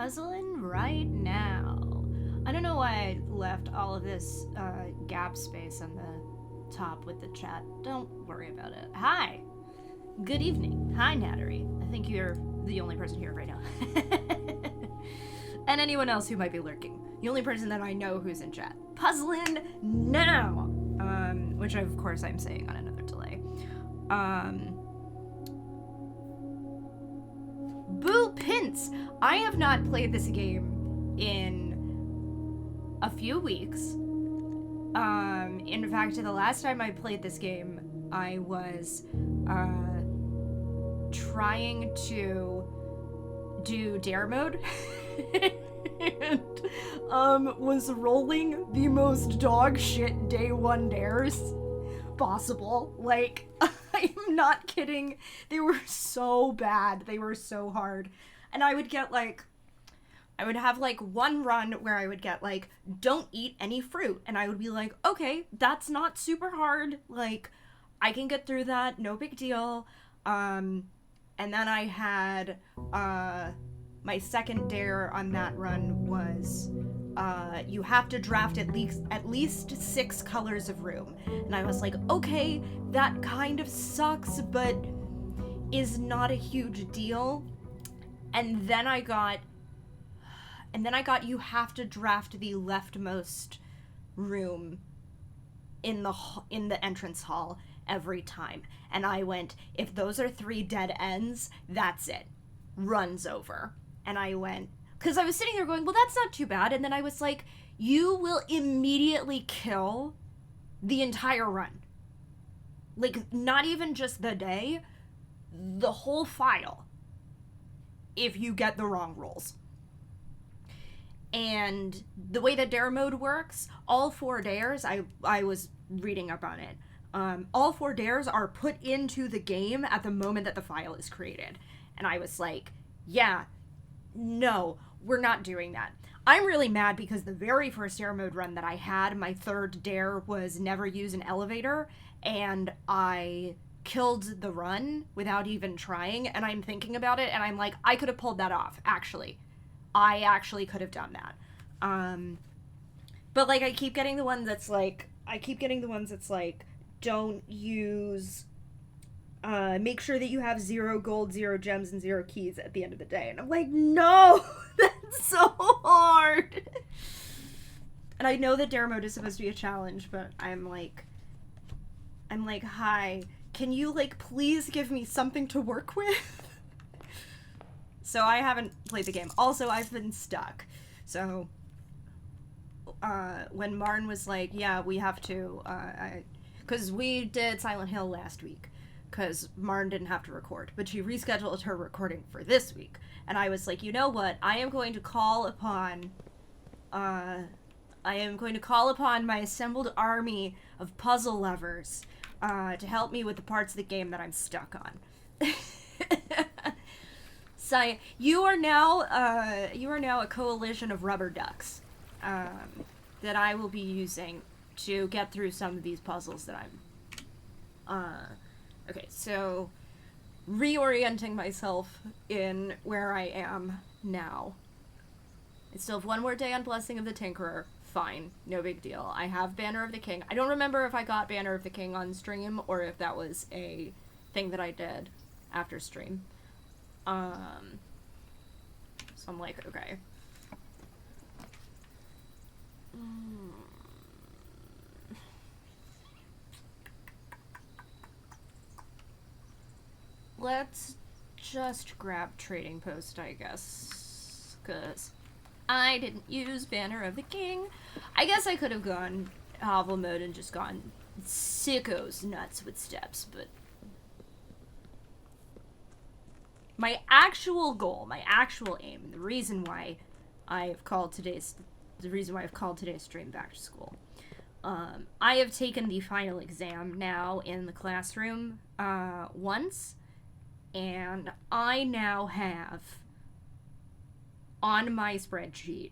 puzzling right now. I don't know why I left all of this gap space on the top with the chat. Don't worry about it. Hi. Good evening. Hi, Nattery. I think you're the only person here right now. And anyone else who might be lurking. The only person that I know who's in chat. Puzzling now! Which of course I'm saying on another delay. Boo Pince! I have not played this game in a few weeks. In fact, the last time I played this game, I was trying to do dare mode and was rolling the most dog shit day one dares possible. Like, I'm not kidding. They were so bad. They were so hard. And I would have one run where I would get like, don't eat any fruit. And I would be like, okay, that's not super hard. Like, I can get through that. No big deal. And then I had, my second dare on that run was, you have to draft at least 6 colors of room. And I was like, okay, that kind of sucks, but is not a huge deal. And then I got you have to draft the leftmost room in the entrance hall every time. And I went, if those are 3 dead ends, that's it. Run's over. And I went, because I was sitting there going, well, that's not too bad. And then I was like, you will immediately kill the entire run. Like, not even just the day, the whole file, if you get the wrong rolls. And the way that dare mode works, all 4 dares, I was reading up on it, all 4 dares are put into the game at the moment that the file is created. And I was like, yeah, no, we're not doing that. I'm really mad because the very first dare mode run that I had, my 3rd dare was never use an elevator, and I killed the run without even trying, and I'm thinking about it, and I'm like, I could have pulled that off, actually. I actually could have done that. But, like, I keep getting the one that's like, don't use, make sure that you have 0 gold, 0 gems, and 0 keys at the end of the day. And I'm like, no, that's so hard. And I know that dare mode is supposed to be a challenge, but I'm like, hi, can you, like, please give me something to work with? So I haven't played the game. Also, I've been stuck. So, when Marn was like, yeah, we have to, because we did Silent Hill last week, because Marn didn't have to record, but she rescheduled her recording for this week. And I was like, you know what? I am going to call upon my assembled army of puzzle lovers, to help me with the parts of the game that I'm stuck on. So you are now a coalition of rubber ducks, that I will be using to get through some of these puzzles that I'm, okay, so reorienting myself in where I am now. I still have 1 more day on Blessing of the Tinkerer. Fine, no big deal. I have Banner of the King. I don't remember if I got Banner of the King on stream or if that was a thing that I did after stream. So I'm like, okay. Let's just grab Trading Post, I guess, because I didn't use Banner of the King. I guess I could have gone Hovel mode and just gone sickos nuts with steps, but my actual goal, my actual aim, and the reason why I've called today's stream back to school. I have taken the final exam now in the classroom once, and I now have on my spreadsheet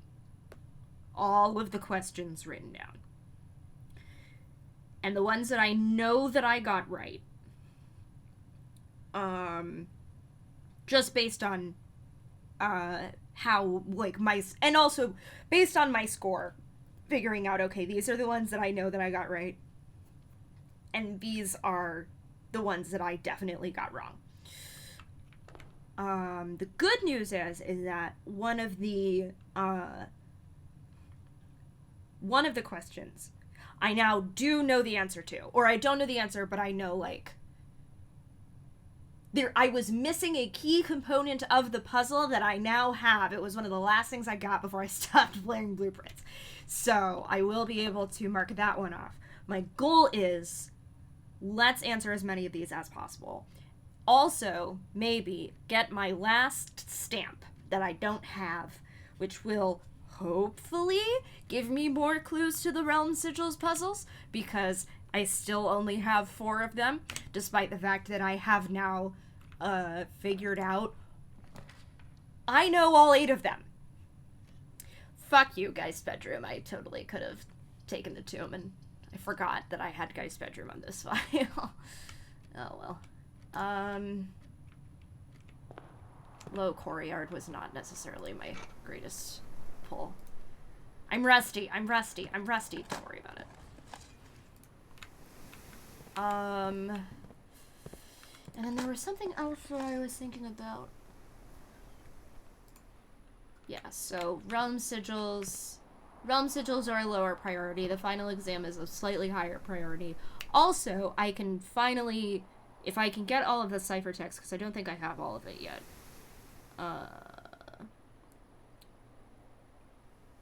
all of the questions written down. And the ones that I know that I got right, just based on how, like, and also based on my score, figuring out, okay, these are the ones that I know that I got right, and these are the ones that I definitely got wrong. The good news is that one of the questions I now do know the answer to, or I don't know the answer, but I know, like, I was missing a key component of the puzzle that I now have. It was one of the last things I got before I stopped playing Blueprints. So I will be able to mark that one off. My goal is, let's answer as many of these as possible. Also, maybe get my last stamp that I don't have, which will hopefully give me more clues to the Realm Sigils puzzles, because I still only have 4 of them, despite the fact that I have now figured out I know all 8 of them. Fuck you, Geist Bedroom. I totally could have taken the tomb, and I forgot that I had Geist Bedroom on this file. Oh well. Low Coryard was not necessarily my greatest pull. I'm rusty. Don't worry about it. And then there was something else that I was thinking about. Yeah, so Realm Sigils are a lower priority. The final exam is a slightly higher priority. Also, I can finally, if I can get all of the ciphertext, because I don't think I have all of it yet.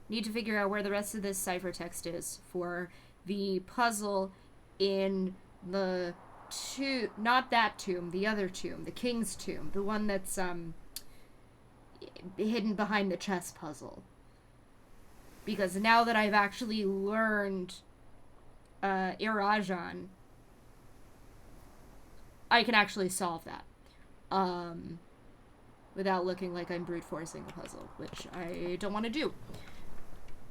Need to figure out where the rest of this ciphertext is for the puzzle in the not that tomb, the other tomb, the King's Tomb, the one that's hidden behind the chess puzzle. Because now that I've actually learned Irajan, I can actually solve that. Without looking like I'm brute forcing a puzzle, which I don't want to do.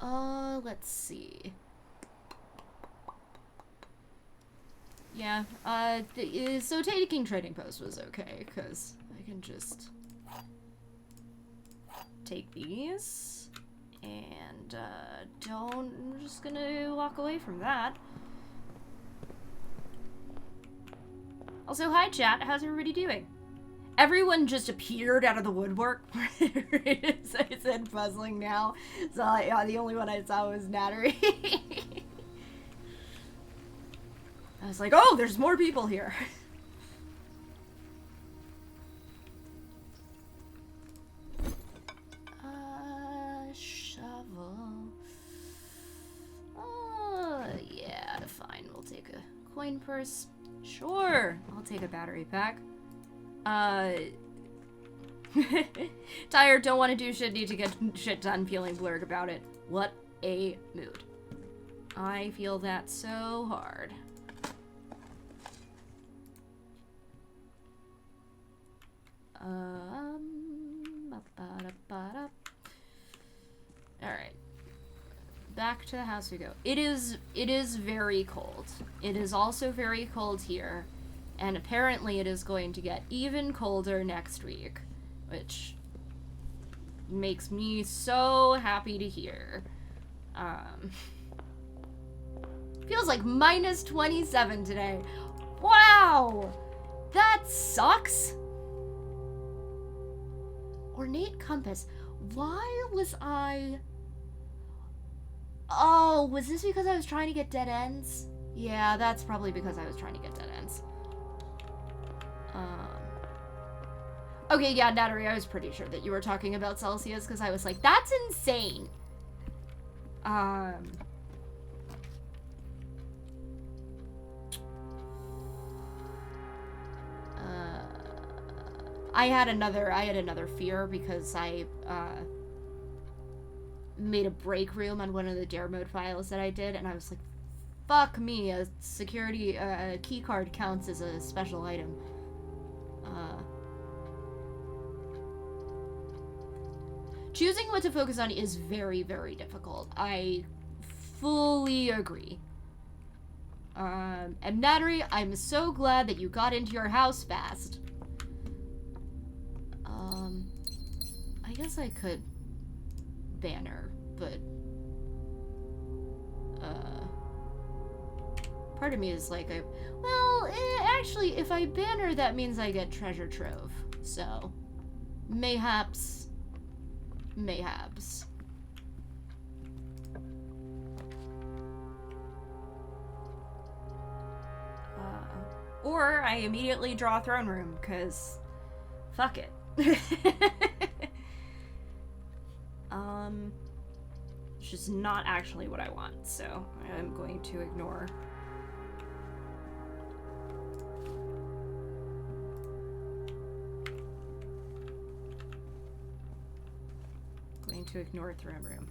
Let's see. Yeah, so taking Trading Post was okay, because I can just take these, and, I'm just gonna walk away from that. Also, hi chat, how's everybody doing? Everyone just appeared out of the woodwork. I said puzzling now, so yeah, the only one I saw was Nattery. I was like, oh, there's more people here. Shovel. Yeah, fine. We'll take a coin purse. Sure, I'll take a battery pack. Tired, don't want to do shit, need to get shit done, feeling blurred about it. What a mood. I feel that so hard. Alright. Back to the house we go. It is very cold. It is also very cold here. And apparently it is going to get even colder next week. Which makes me so happy to hear. Feels like minus 27 today. Wow! That sucks! Ornate compass. Why was I... Oh, was this because I was trying to get dead ends? Yeah, that's probably because I was trying to get dead ends. Okay, yeah, Nattery, I was pretty sure that you were talking about Celsius, because I was like, that's insane! I had another fear because I, made a break room on one of the dare mode files that I did, and I was like, fuck me, a security, key card counts as a special item. Choosing what to focus on is very, very difficult. I fully agree. And Nattery, I'm so glad that you got into your house fast. I guess I could banner, but part of me is like, actually, if I banner, that means I get treasure trove. So, mayhaps. Or I immediately draw throne room, because fuck it. It's just not actually what I want, so I'm going to ignore. Throne room.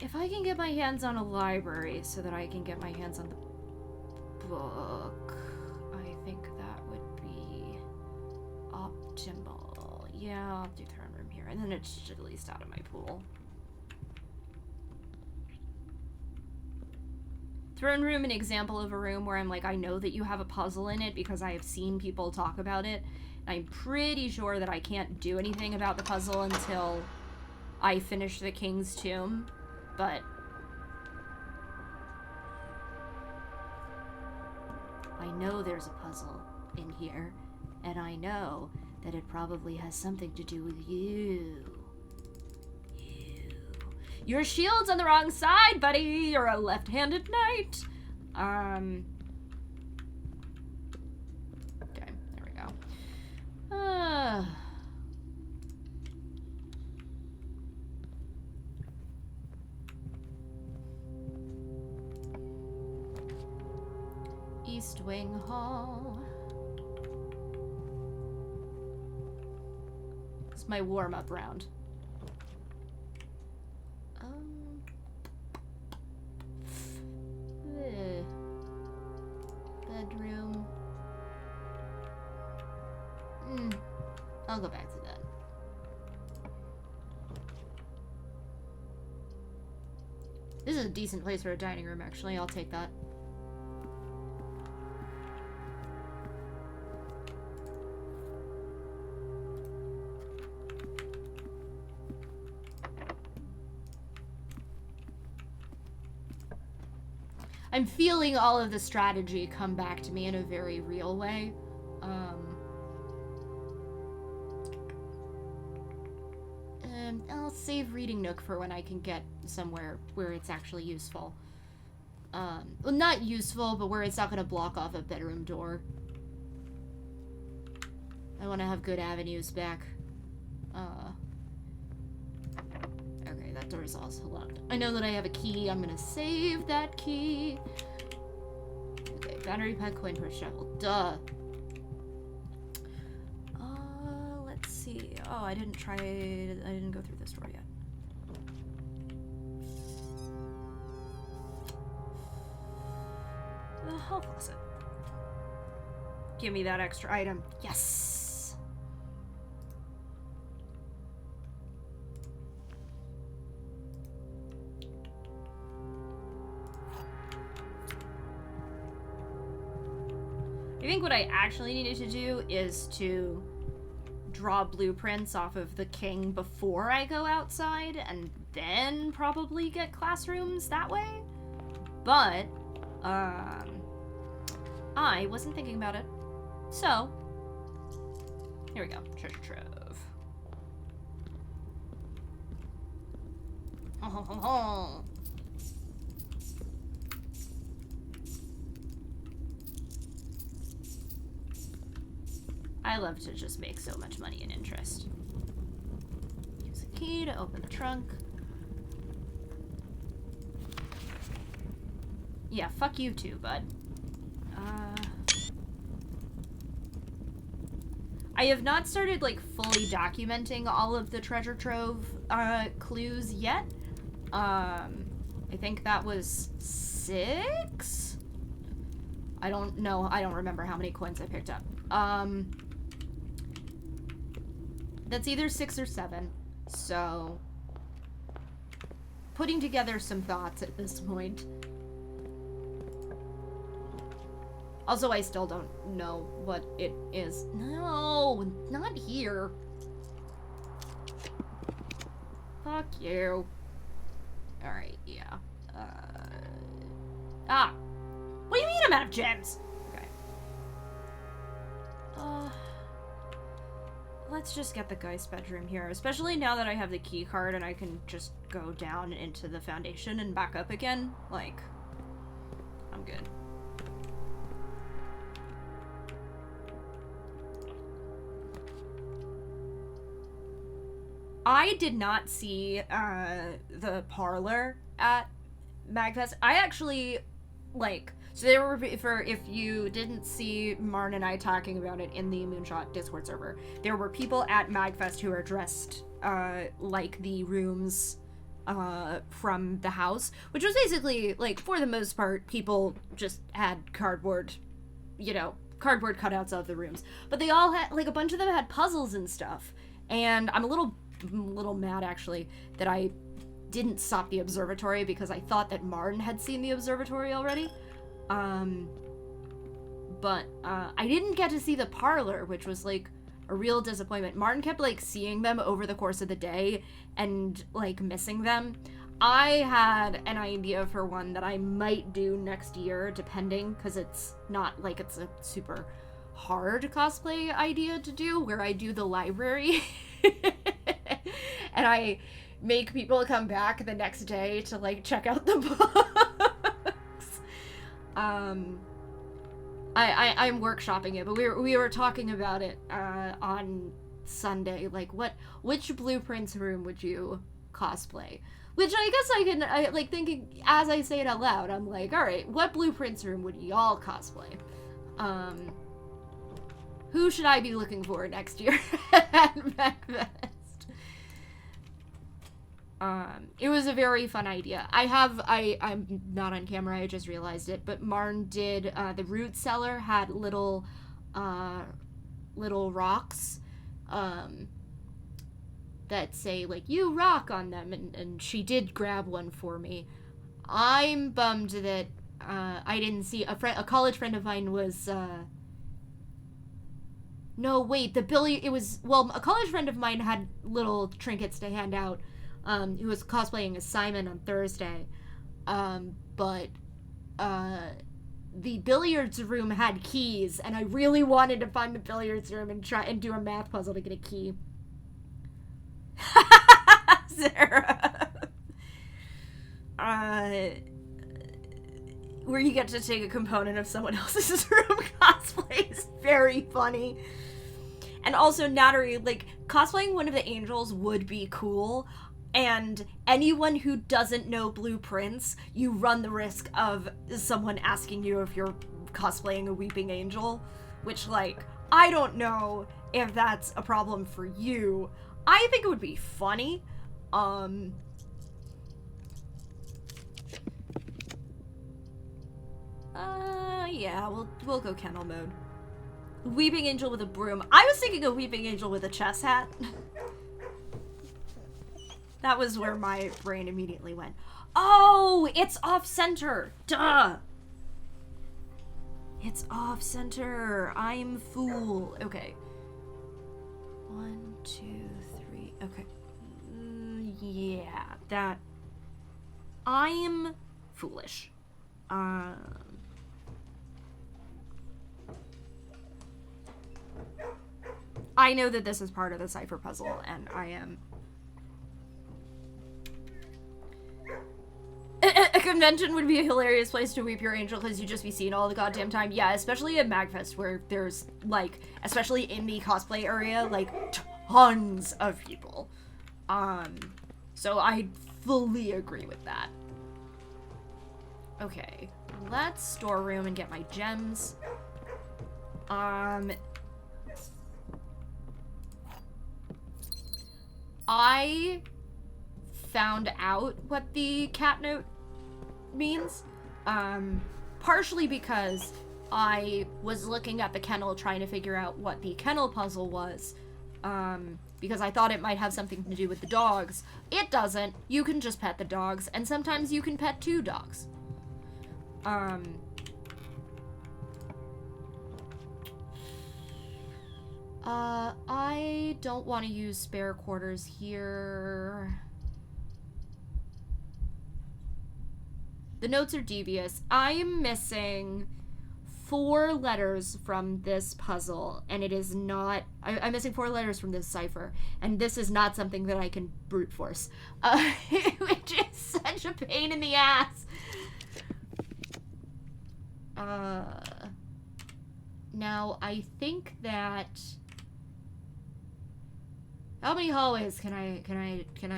If I can get my hands on a library so that I can get my hands on the book, I think that would be optimal. Yeah, I'll do throne room here, and then it's at least out of my pool. Throne room, an example of a room where I'm like, I know that you have a puzzle in it because I have seen people talk about it. I'm pretty sure that I can't do anything about the puzzle until I finish the King's Tomb, but I know there's a puzzle in here, and I know that it probably has something to do with you. Your shield's on the wrong side, buddy! You're a left-handed knight! Okay, there we go. East Wing Hall. It's my warm-up round. Bedroom. I'll go back to that. This is a decent place for a dining room, actually. I'll take that. I'm feeling all of the strategy come back to me in a very real way. And I'll save Reading Nook for when I can get somewhere where it's actually useful. Well, not useful, but where it's not going to block off a bedroom door. I want to have good avenues back. Okay, that door is also locked. I know that I have a key. I'm gonna save that key. Okay, battery pack, coin purse, shovel. Duh. Let's see. Oh, I didn't go through this door yet. The hall closet. Give me that extra item. Yes! I think what I actually needed to do is to draw blueprints off of the king before I go outside, and then probably get classrooms that way. But, I wasn't thinking about it. So, here we go. Treasure trove. Ho ho ho ho. I love to just make so much money in interest. Use a key to open the trunk. Yeah, fuck you too, bud. I have not started, like, fully documenting all of the treasure trove clues yet. I think that was 6? I don't know. I don't remember how many coins I picked up. That's either 6 or 7. So, putting together some thoughts at this point. Also, I still don't know what it is. No, not here. Fuck you. Alright, yeah. What do you mean I'm out of gems? Okay. Let's just get the guy's bedroom here, especially now that I have the key card and I can just go down into the foundation and back up again. Like, I'm good. I did not see the parlor at MagFest. I actually, like, so there were, if you didn't see Marn and I talking about it in the Moonshot Discord server, there were people at MagFest who are dressed like the rooms from the house, which was basically, like, for the most part, people just had cardboard cutouts of the rooms. But they all had, like, a bunch of them had puzzles and stuff. And I'm a little mad, actually, that I didn't stop the observatory because I thought that Martin had seen the observatory already. But I didn't get to see the parlor, which was, like, a real disappointment. Martin kept, like, seeing them over the course of the day and, like, missing them. I had an idea for one that I might do next year, depending, because it's not, like, it's a super hard cosplay idea to do, where I do the library. And I make people come back the next day to, like, check out the books. I'm workshopping it, but we were talking about it on Sunday. Like, which Blueprints room would you cosplay? Which I guess I like, thinking as I say it out loud, I'm like, all right, what Blueprints room would y'all cosplay? Who should I be looking for next year at MagFest? It was a very fun idea. I'm not on camera, I just realized it, but Marn did, the root cellar had little rocks, that say, like, you rock on them, and she did grab one for me. I'm bummed that, I didn't see, a college friend of mine was, no, wait, a college friend of mine had little trinkets to hand out, who was cosplaying as Simon on Thursday, but the billiards room had keys, and I really wanted to find the billiards room and try and do a math puzzle to get a key. Sarah. Where you get to take a component of someone else's room cosplay is very funny. And also, Nattery, like, cosplaying one of the angels would be cool, and anyone who doesn't know Blueprints, you run the risk of someone asking you if you're cosplaying a weeping angel, which, like, I don't know if that's a problem for you. I think it would be funny. Yeah, we'll go kennel mode. Weeping angel with a broom. I was thinking a weeping angel with a chess hat. That was where my brain immediately went. Oh, it's off center. Duh. It's off center. I'm fool. Okay. 1, 2, 3. Okay. Yeah, that. I'm foolish. I know that this is part of the cipher puzzle, and I am. A convention would be a hilarious place to weep your angel because you'd just be seen all the goddamn time. Yeah, especially at MagFest where there's, like, especially in the cosplay area, like, tons of people. So I fully agree with that. Okay, let's storeroom and get my gems. I found out what the cat note means, partially because I was looking at the kennel trying to figure out what the kennel puzzle was, because I thought it might have something to do with the dogs. It doesn't. You can just pet the dogs, and sometimes you can pet 2 dogs. I don't want to use spare quarters here. The notes are devious. I am missing 4 letters from this puzzle, and it is not... I'm missing 4 letters from this cipher, and this is not something that I can brute force. Which is such a pain in the ass. Now, I think that... How many hallways can I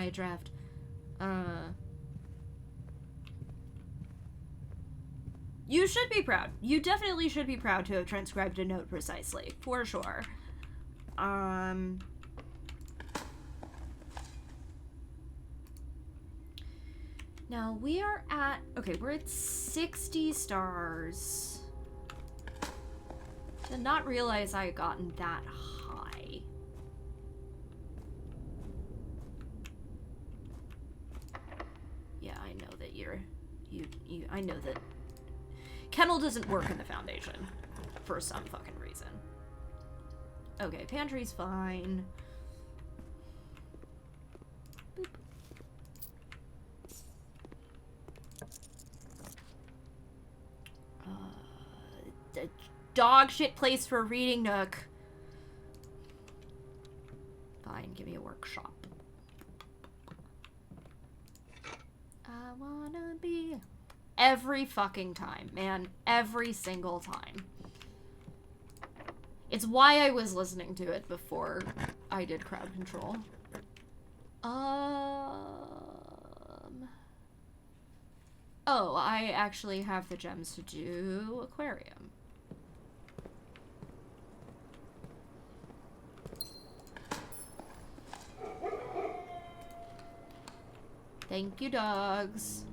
draft? You should be proud. You definitely should be proud to have transcribed a note precisely, for sure. Now we are at, okay, we're at 60 stars. Did not realize I had gotten that high. Yeah, I know that I know that Kennel doesn't work in the Foundation for some fucking reason. Okay, pantry's fine. Boop. The dog shit place for a reading nook. Fine, give me a workshop. I wanna be... Every fucking time, man. Every single time. It's why I was listening to it before I did crowd control. Oh, I actually have the gems to do aquarium. Thank you, dogs.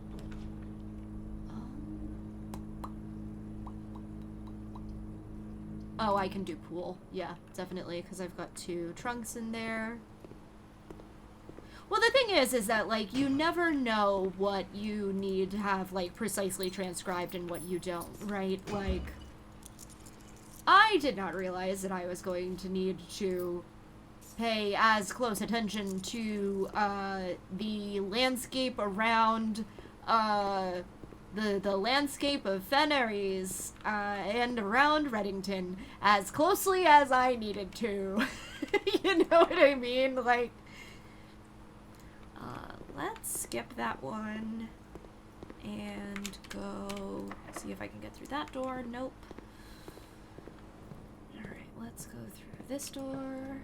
Oh, I can do pool. Yeah, definitely, because I've got 2 trunks in there. Well, the thing is that, like, you never know what you need to have, like, precisely transcribed and what you don't, right? Like, I did not realize that I was going to need to pay as close attention to, the landscape around, the landscape of Fenris, and around Reddington as closely as I needed to. You know what I mean? Like, let's skip that one and go see if I can get through that door. Nope. Alright, let's go through this door.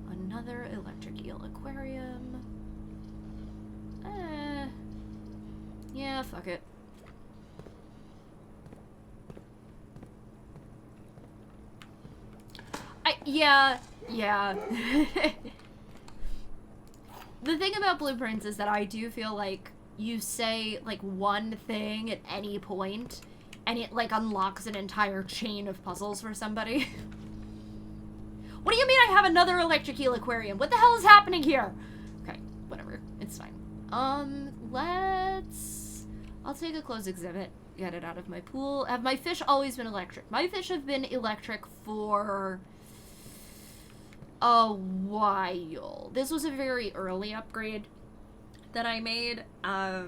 Another electric eel aquarium. Yeah, fuck it. Yeah. The thing about blueprints is that I do feel like you say, like, one thing at any point, and it, like, unlocks an entire chain of puzzles for somebody. What do you mean I have another electric eel aquarium? What the hell is happening here? Okay, whatever. It's fine. I'll take a closed exhibit, get it out of my pool. Have my fish always been electric? My fish have been electric for a while. This was a very early upgrade that I made. I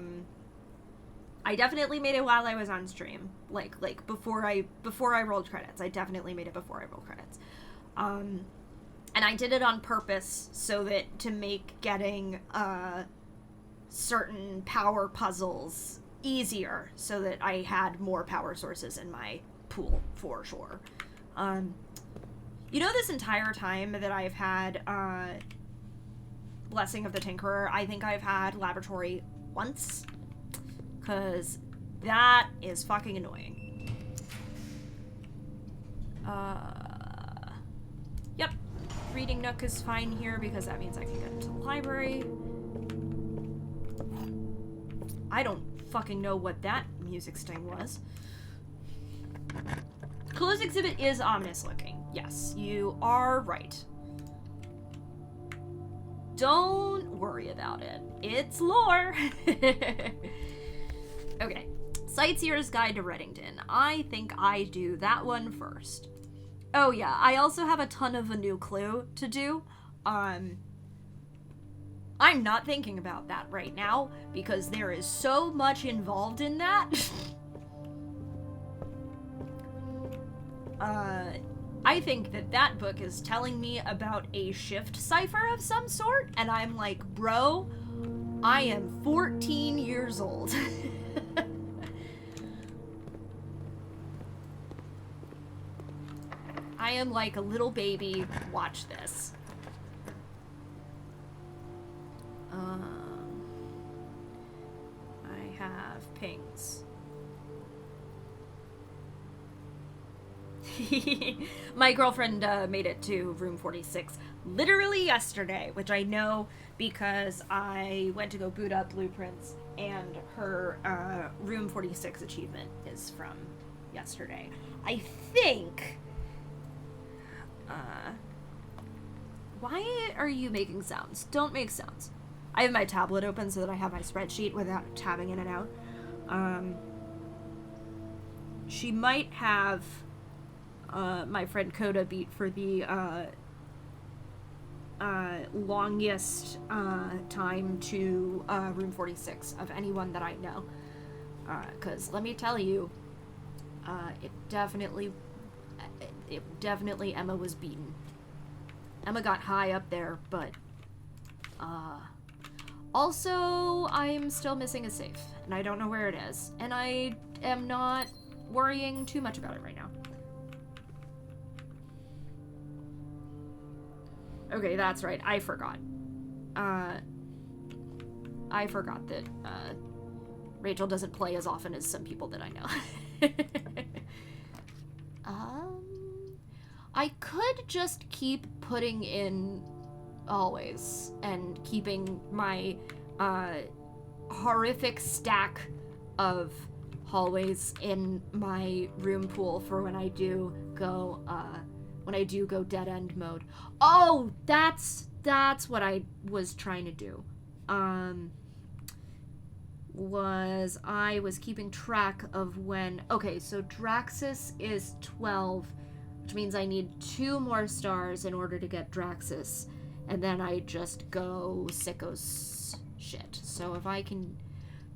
definitely made it while I was on stream. Like before I rolled credits. I definitely made it before I rolled credits. And I did it on purpose so that to make getting certain power puzzles easier, so that I had more power sources in my pool, for sure. You know, this entire time that I've had Blessing of the Tinkerer, I think I've had Laboratory once, because that is fucking annoying. Yep, reading nook is fine here because that means I can get into the library. I don't fucking know what that music sting was. Closed exhibit is ominous looking. Yes, you are right. Don't worry about it. It's lore. Okay. Sightseer's Guide to Reddington. I think I do that one first. Oh yeah, I also have a ton of a new clue to do. I I'm not thinking about that right now because there is so much involved in that. I think that book is telling me about a shift cipher of some sort, and I'm like, bro, I am 14 years old. I am like a little baby. Watch this. I have pings. My girlfriend made it to room 46 literally yesterday, which I know because I went to go boot up blueprints, and her room 46 achievement is from yesterday. I think... why are you making sounds? Don't make sounds. I have my tablet open so that I have my spreadsheet without tabbing in and out. She might have my friend Coda beat for the longest time to room 46 of anyone that I know. Because let me tell you, it definitely Emma was beaten. Emma got high up there, but also I'm still missing a safe, and I don't know where it is, and I am not worrying too much about it right now. Okay, that's right, I forgot. I forgot that Rachel doesn't play as often as some people that I know. I could just keep putting in always and keeping my horrific stack of hallways in my room pool for when I do go dead end mode. Oh, that's what I was trying to do. I was keeping track of when... Okay, so Draxus is 12, which means I need 2 more stars in order to get Draxus, and then I just go sicko shit. So if I can...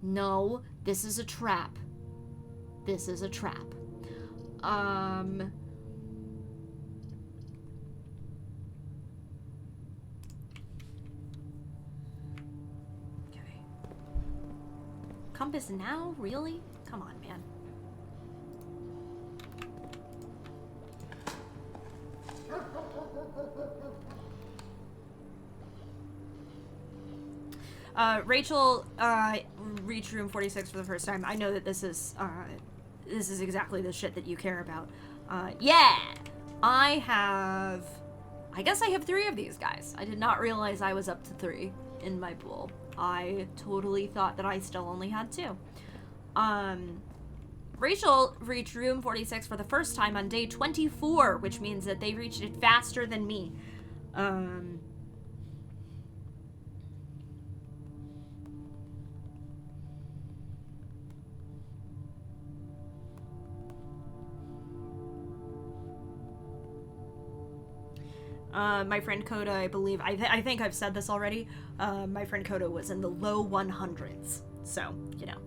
No, this is a trap. This is a trap. Okay. Compass now? Really? Come on, man. Rachel reached room 46 for the first time. I know that this is exactly the shit that you care about. Yeah! I guess I have 3 of these guys. I did not realize I was up to 3 in my pool. I totally thought that I still only had 2. Rachel reached room 46 for the first time on day 24, which means that they reached it faster than me. My friend Coda, I believe, I think I've said this already, my friend Coda was in the low 100s, so, you know.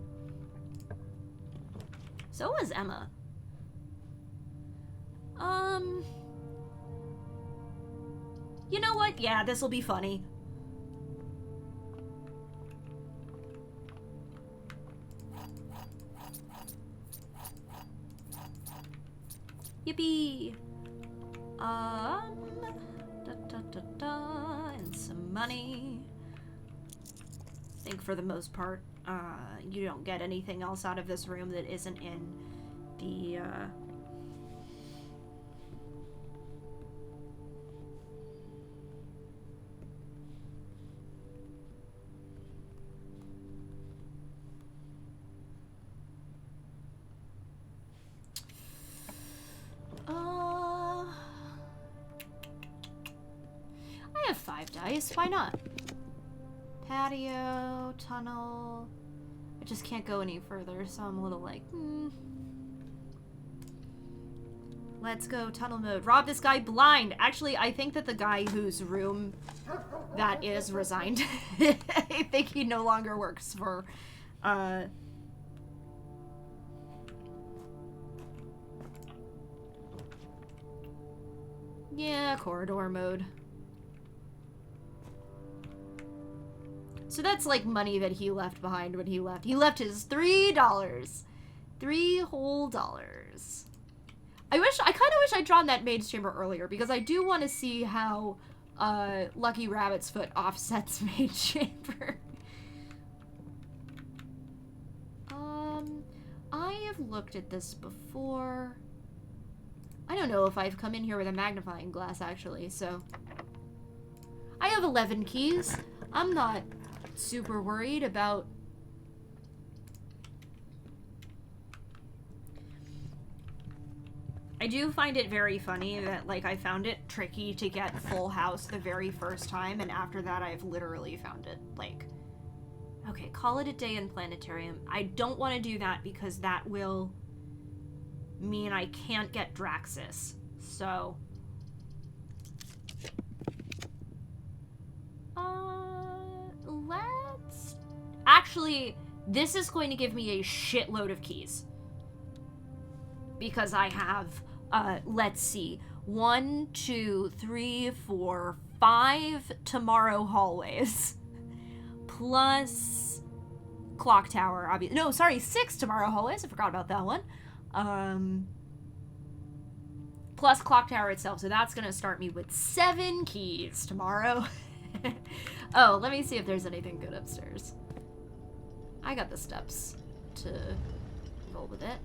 So was Emma. You know what? Yeah, this'll be funny. Yippee! And some money. I think for the most part, you don't get anything else out of this room that isn't in the, I have 5 dice, why not? Patio, tunnel. I just can't go any further, so I'm a little like, Let's go tunnel mode. Rob this guy blind. Actually, I think that the guy whose room that is resigned. I think he no longer works for, yeah, corridor mode. So that's like money that he left behind when he left. He left his $3. $3 whole dollars. I kind of wish I'd drawn that Maid's Chamber earlier, because I do want to see how Lucky Rabbit's Foot offsets Maid's Chamber. I have looked at this before. I don't know if I've come in here with a magnifying glass, actually, so... I have 11 keys. I'm not super worried about... I do find it very funny that, like, I found it tricky to get Full House the very first time, and after that I've literally found it, like... Okay, call it a day in Planetarium. I don't want to do that because that will mean I can't get Draxus. So... let's... Actually, this is going to give me a shitload of keys. Because I have, let's see, 1, 2, 3, 4, 5 tomorrow hallways. Plus Clock Tower, obviously. No, sorry, 6 tomorrow hallways. I forgot about that one. Plus Clock Tower itself. So that's going to start me with 7 keys tomorrow. Oh, let me see if there's anything good upstairs. I got the steps to roll with it.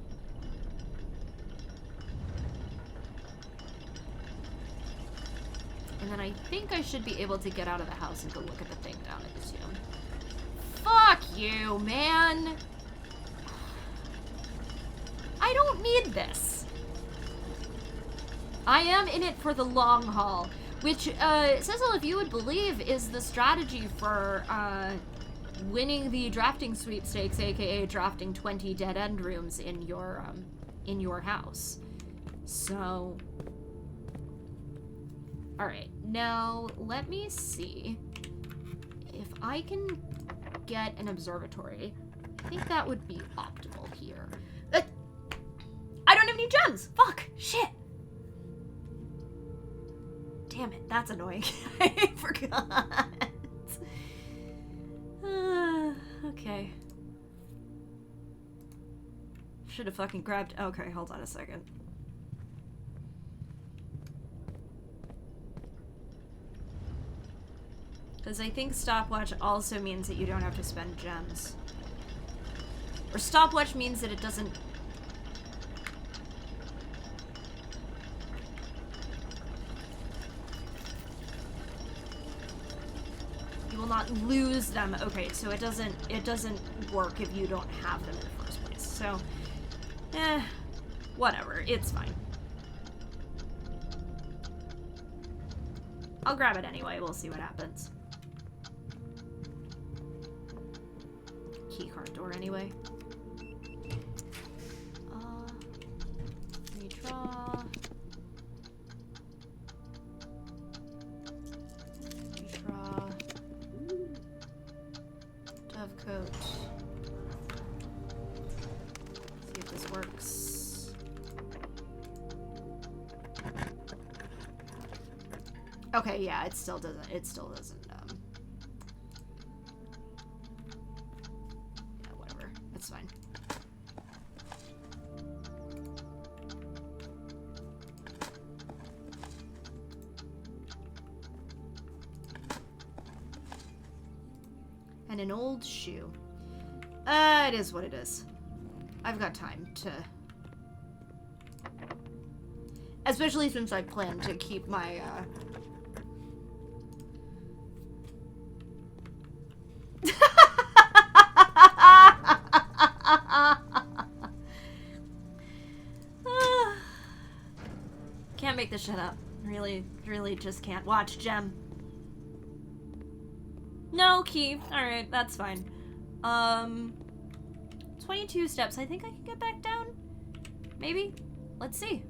And then I think I should be able to get out of the house and go look at the thing down at the tomb. Fuck you, man! I don't need this. I am in it for the long haul. Which, Cecil, if you would believe, is the strategy for, winning the drafting sweepstakes, aka drafting 20 dead-end rooms in your house. So... Alright, now let me see if I can get an observatory. I think that would be optimal here. I don't have any gems! Fuck! Shit! Damn it, that's annoying. I forgot. Okay. Should have fucking grabbed... Okay, hold on a second. Because I think stopwatch also means that you don't have to spend gems. Or stopwatch means that it doesn't... You will not lose them. Okay, so it doesn't work if you don't have them in the first place. So, whatever. It's fine. I'll grab it anyway. We'll see what happens. Keycard door anyway. Redraw. Redraw. Dovecoat. See if this works. Okay, yeah, it still doesn't, yeah, whatever, it's fine. And an old shoe. It is what it is. I've got time to... Especially since I plan to keep my, Can't make this shit up. Really just can't. Watch, gem. No key. Alright, that's fine. 22 steps. I think I can get back down? Maybe? Let's see.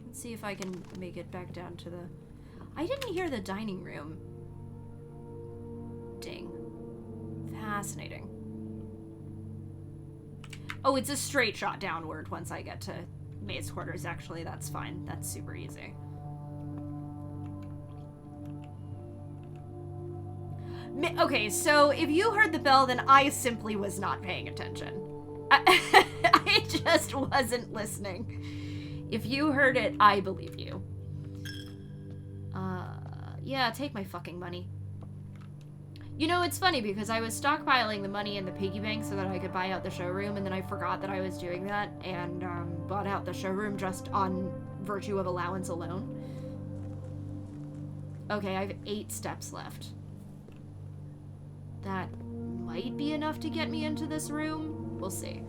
Let's see if I can make it back down to the... I didn't hear the dining room ding. Fascinating. Oh, it's a straight shot downward once I get to Mae's quarters, actually. That's fine. That's super easy. Okay, so if you heard the bell, then I simply was not paying attention. I just wasn't listening. If you heard it, I believe you. Yeah, take my fucking money. You know, it's funny because I was stockpiling the money in the piggy bank so that I could buy out the showroom, and then I forgot that I was doing that and bought out the showroom just on virtue of allowance alone. Okay, I have 8 steps left. That might be enough to get me into this room. We'll see.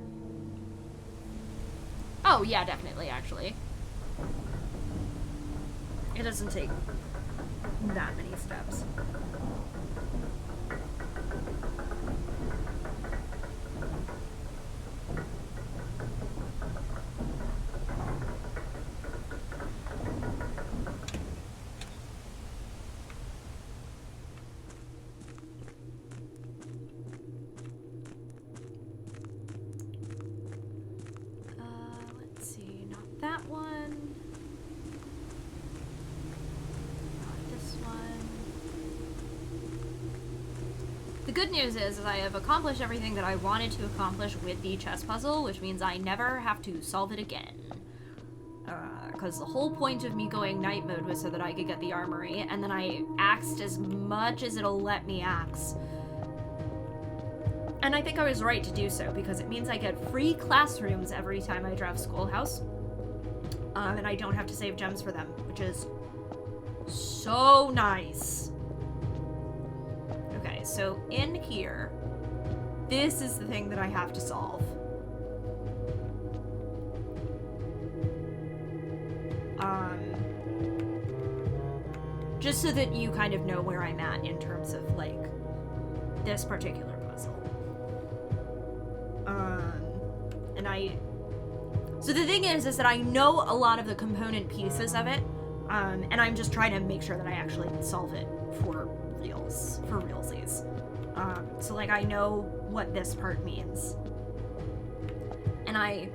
Oh, yeah, definitely, actually. It doesn't take that many steps. Let's see, not that one. The good news is I have accomplished everything that I wanted to accomplish with the chess puzzle, which means I never have to solve it again. Because the whole point of me going night mode was so that I could get the armory, and then I axed as much as it'll let me axe. And I think I was right to do so, because it means I get free classrooms every time I draft Schoolhouse. And I don't have to save gems for them, which is so nice. Okay, so in here, this is the thing that I have to solve. Just so that you kind of know where I'm at in terms of, like, this particular puzzle. So the thing is that I know a lot of the component pieces of it, and I'm just trying to make sure that I actually solve it for realsies. So, like, I know what this part means. And I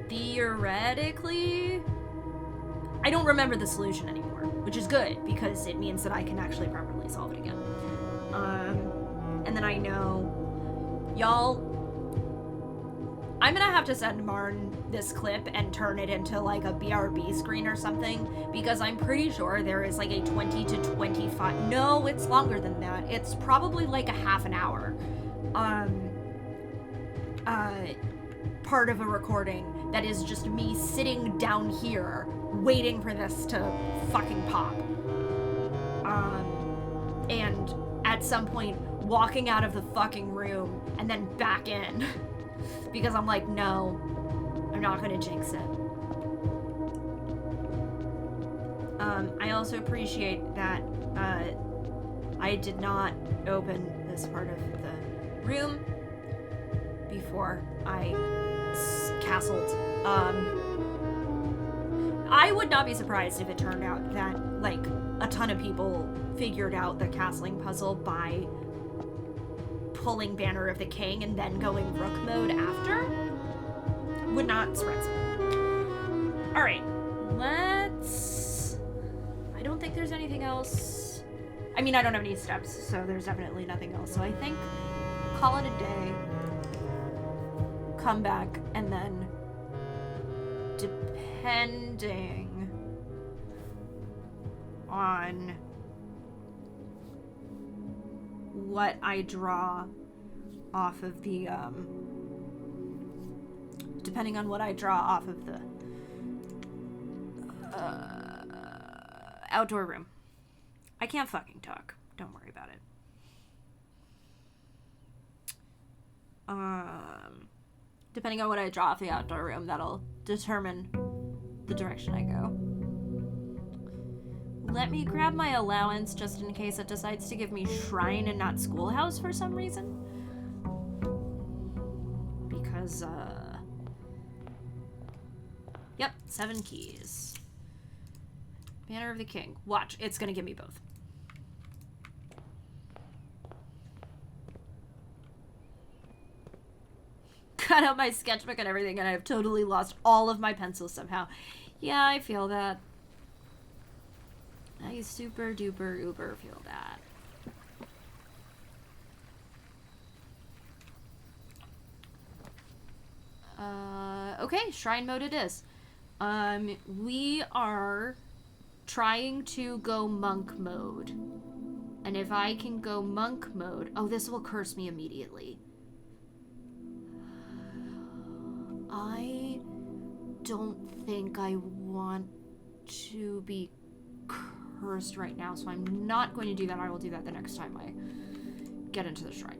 theoretically... I don't remember the solution anymore, which is good, because it means that I can actually properly solve it again. And then I know... Y'all... I'm gonna have to send Marn this clip and turn it into, like, a BRB screen or something, because I'm pretty sure there is, like, a 20 to 25... No, it's longer than that. It's probably, like, a half an hour. Part of a recording that is just me sitting down here waiting for this to fucking pop. And at some point walking out of the fucking room and then back in. Because I'm like, no, I'm not gonna jinx it. I also appreciate that I did not open this part of the room before I castled. I would not be surprised if it turned out that, like, a ton of people figured out the castling puzzle by pulling Banner of the King and then going Rook mode after. Would not surprise me. Alright, let's... I don't think there's anything else. I mean, I don't have any steps, so there's definitely nothing else. So I think call it a day. Come back, and then depending on what I draw off of the outdoor room. I can't fucking talk. Don't worry about it. Depending on what I draw off the outdoor room, that'll determine the direction I go. Let me grab my allowance just in case it decides to give me Shrine and not Schoolhouse for some reason. Because, yep, 7 keys. Banner of the King. Watch, it's gonna give me both. Cut out my sketchbook and everything, and I've totally lost all of my pencils somehow. Yeah, I feel that. I super duper uber feel that. Okay, shrine mode it is. We are trying to go monk mode. And if I can go monk mode... Oh, this will curse me immediately. I don't think I want to be cursed right now, so I'm not going to do that. I will do that the next time I get into the shrine.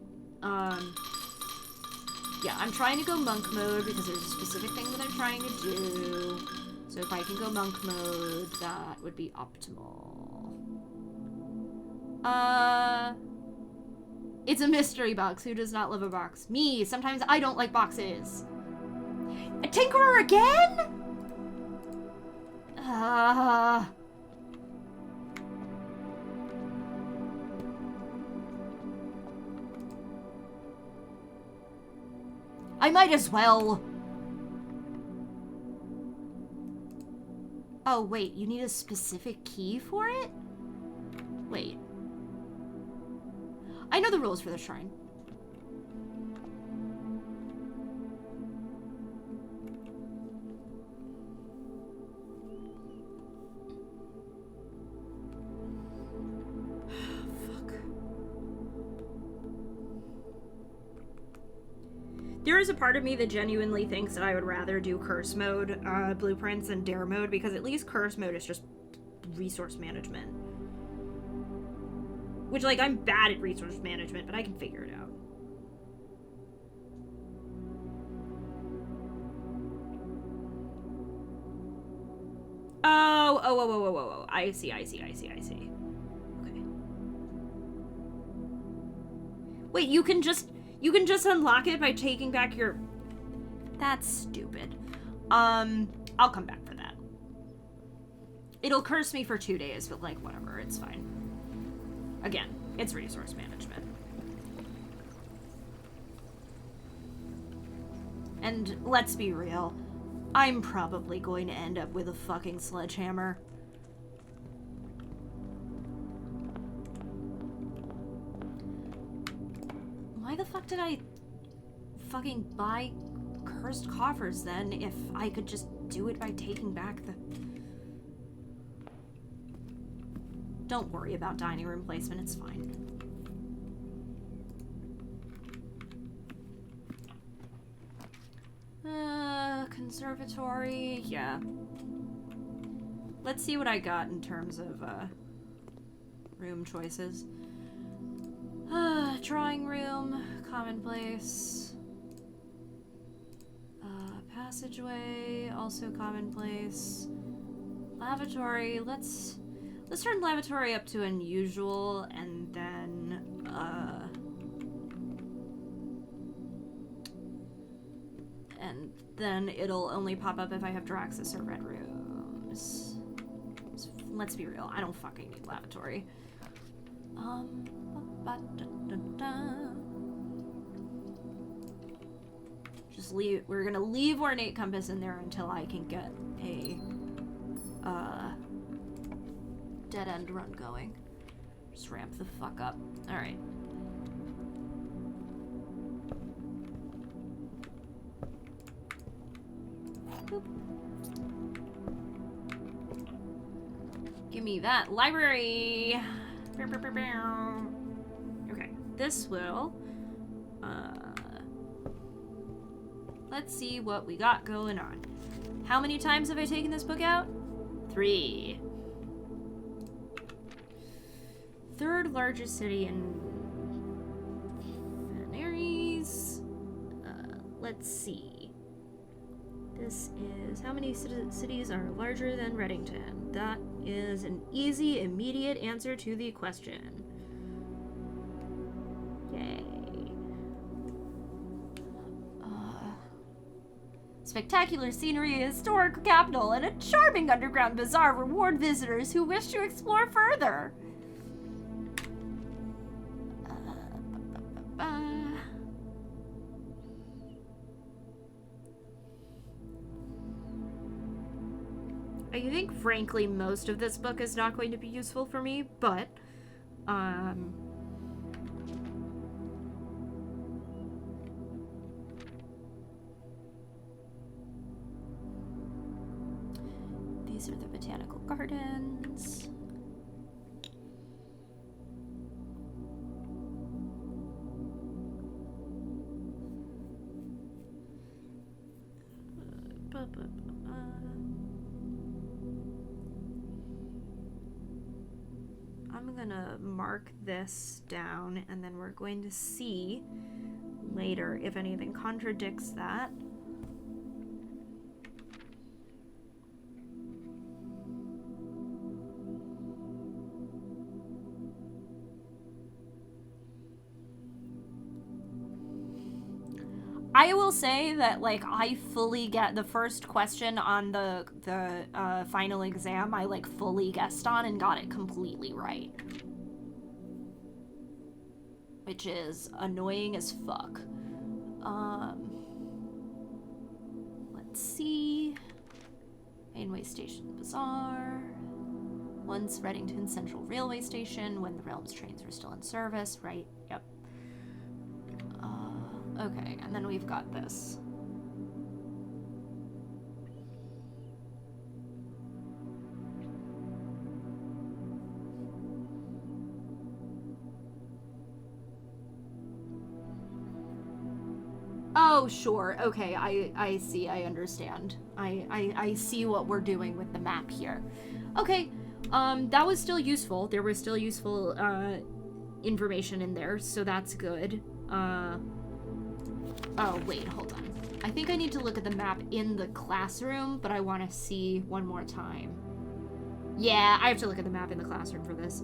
Yeah, I'm trying to go monk mode because there's a specific thing that I'm trying to do. So if I can go monk mode, that would be optimal. It's a mystery box. Who does not love a box? Me. Sometimes I don't like boxes. A Tinkerer again? I might as well. Oh, wait, you need a specific key for it? Wait. I know the rules for the shrine. There is a part of me that genuinely thinks that I would rather do curse mode blueprints than dare mode, because at least curse mode is just resource management. Which, like, I'm bad at resource management, but I can figure it out. Oh. I see. Okay. Wait, you can just unlock it by taking back your... That's stupid. I'll come back for that. It'll curse me for 2 days, but, like, whatever, it's fine. Again, it's resource management. And let's be real, I'm probably going to end up with a fucking sledgehammer. Why the fuck did I fucking buy cursed coffers then if I could just do it by taking back the... Don't worry about dining room placement, it's fine. Conservatory, yeah. Let's see what I got in terms of, room choices. Drawing room, commonplace. Passageway, also commonplace. Lavatory, let's turn lavatory up to unusual, and then, and then it'll only pop up if I have Draxus or red rooms. So, let's be real, I don't fucking need lavatory. Just leave, we're gonna leave ornate compass in there until I can get a, dead end run going. Just ramp the fuck up. Alright. Boop. Give me that library. Okay, this will, let's see what we got going on. How many times have I taken this book out? 3. Third largest city in Veneris. Let's see. This is how many cities are larger than Reddington? That is an easy, immediate answer to the question. Yay. Spectacular scenery, a historic capital, and a charming underground bazaar reward visitors who wish to explore further. I think, frankly, most of this book is not going to be useful for me, but, these are the botanical gardens. I'm gonna mark this down, and then we're going to see later if anything contradicts that. I will say that, like, I fully get the first question on the final exam. I, like, fully guessed on and got it completely right. Which is annoying as fuck. Let's see. Mainway Station Bazaar. Once Reddington Central Railway Station, when the Realms trains were still in service. Right, yep. Okay, and then we've got this. Oh, sure. Okay, I see. I understand. I see what we're doing with the map here. Okay, that was still useful. There was still useful, information in there, so that's good. Oh, wait, hold on. I think I need to look at the map in the classroom, but I want to see one more time. Yeah, I have to look at the map in the classroom for this.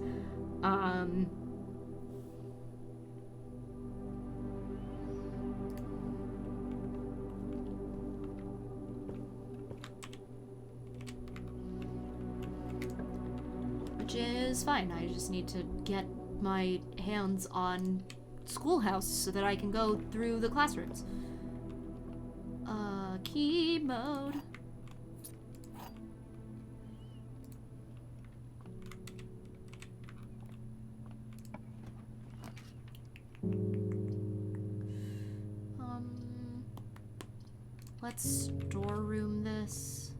Which is fine. I just need to get my hands on Schoolhouse so that I can go through the classrooms. Key mode. Let's storeroom this.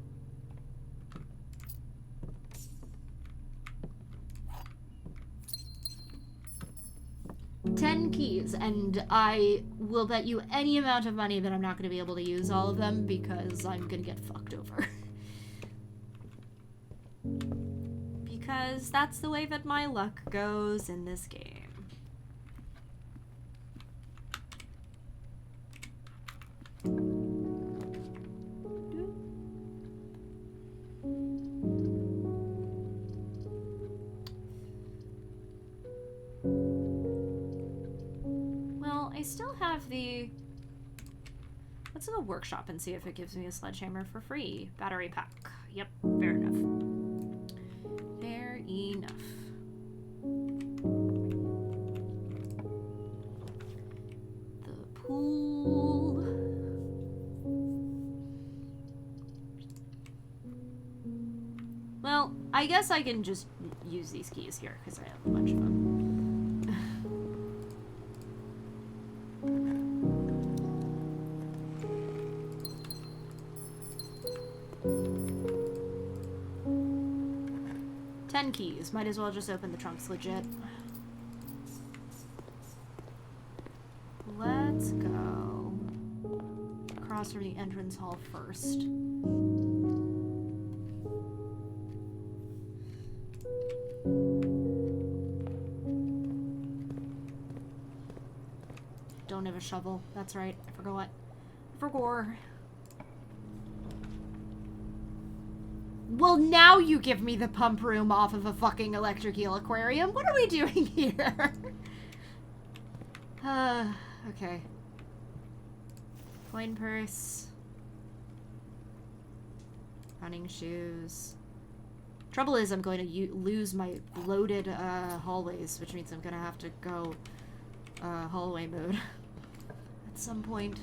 10 keys, and I will bet you any amount of money that I'm not going to be able to use all of them because I'm going to get fucked over. Because that's the way that my luck goes in this game. Still have the... Let's do a workshop and see if it gives me a sledgehammer for free. Battery pack. Yep, fair enough. Fair enough. The pool. Well, I guess I can just use these keys here because I have a bunch of them. Keys. Might as well just open the trunks legit. Let's go across from the entrance hall first. Don't have a shovel. That's right. I forgot. Well, now you give me the pump room off of a fucking electric eel aquarium. What are we doing here? Okay. Coin purse. Running shoes. Trouble is, I'm going to lose my loaded hallways, which means I'm going to have to go hallway mode at some point.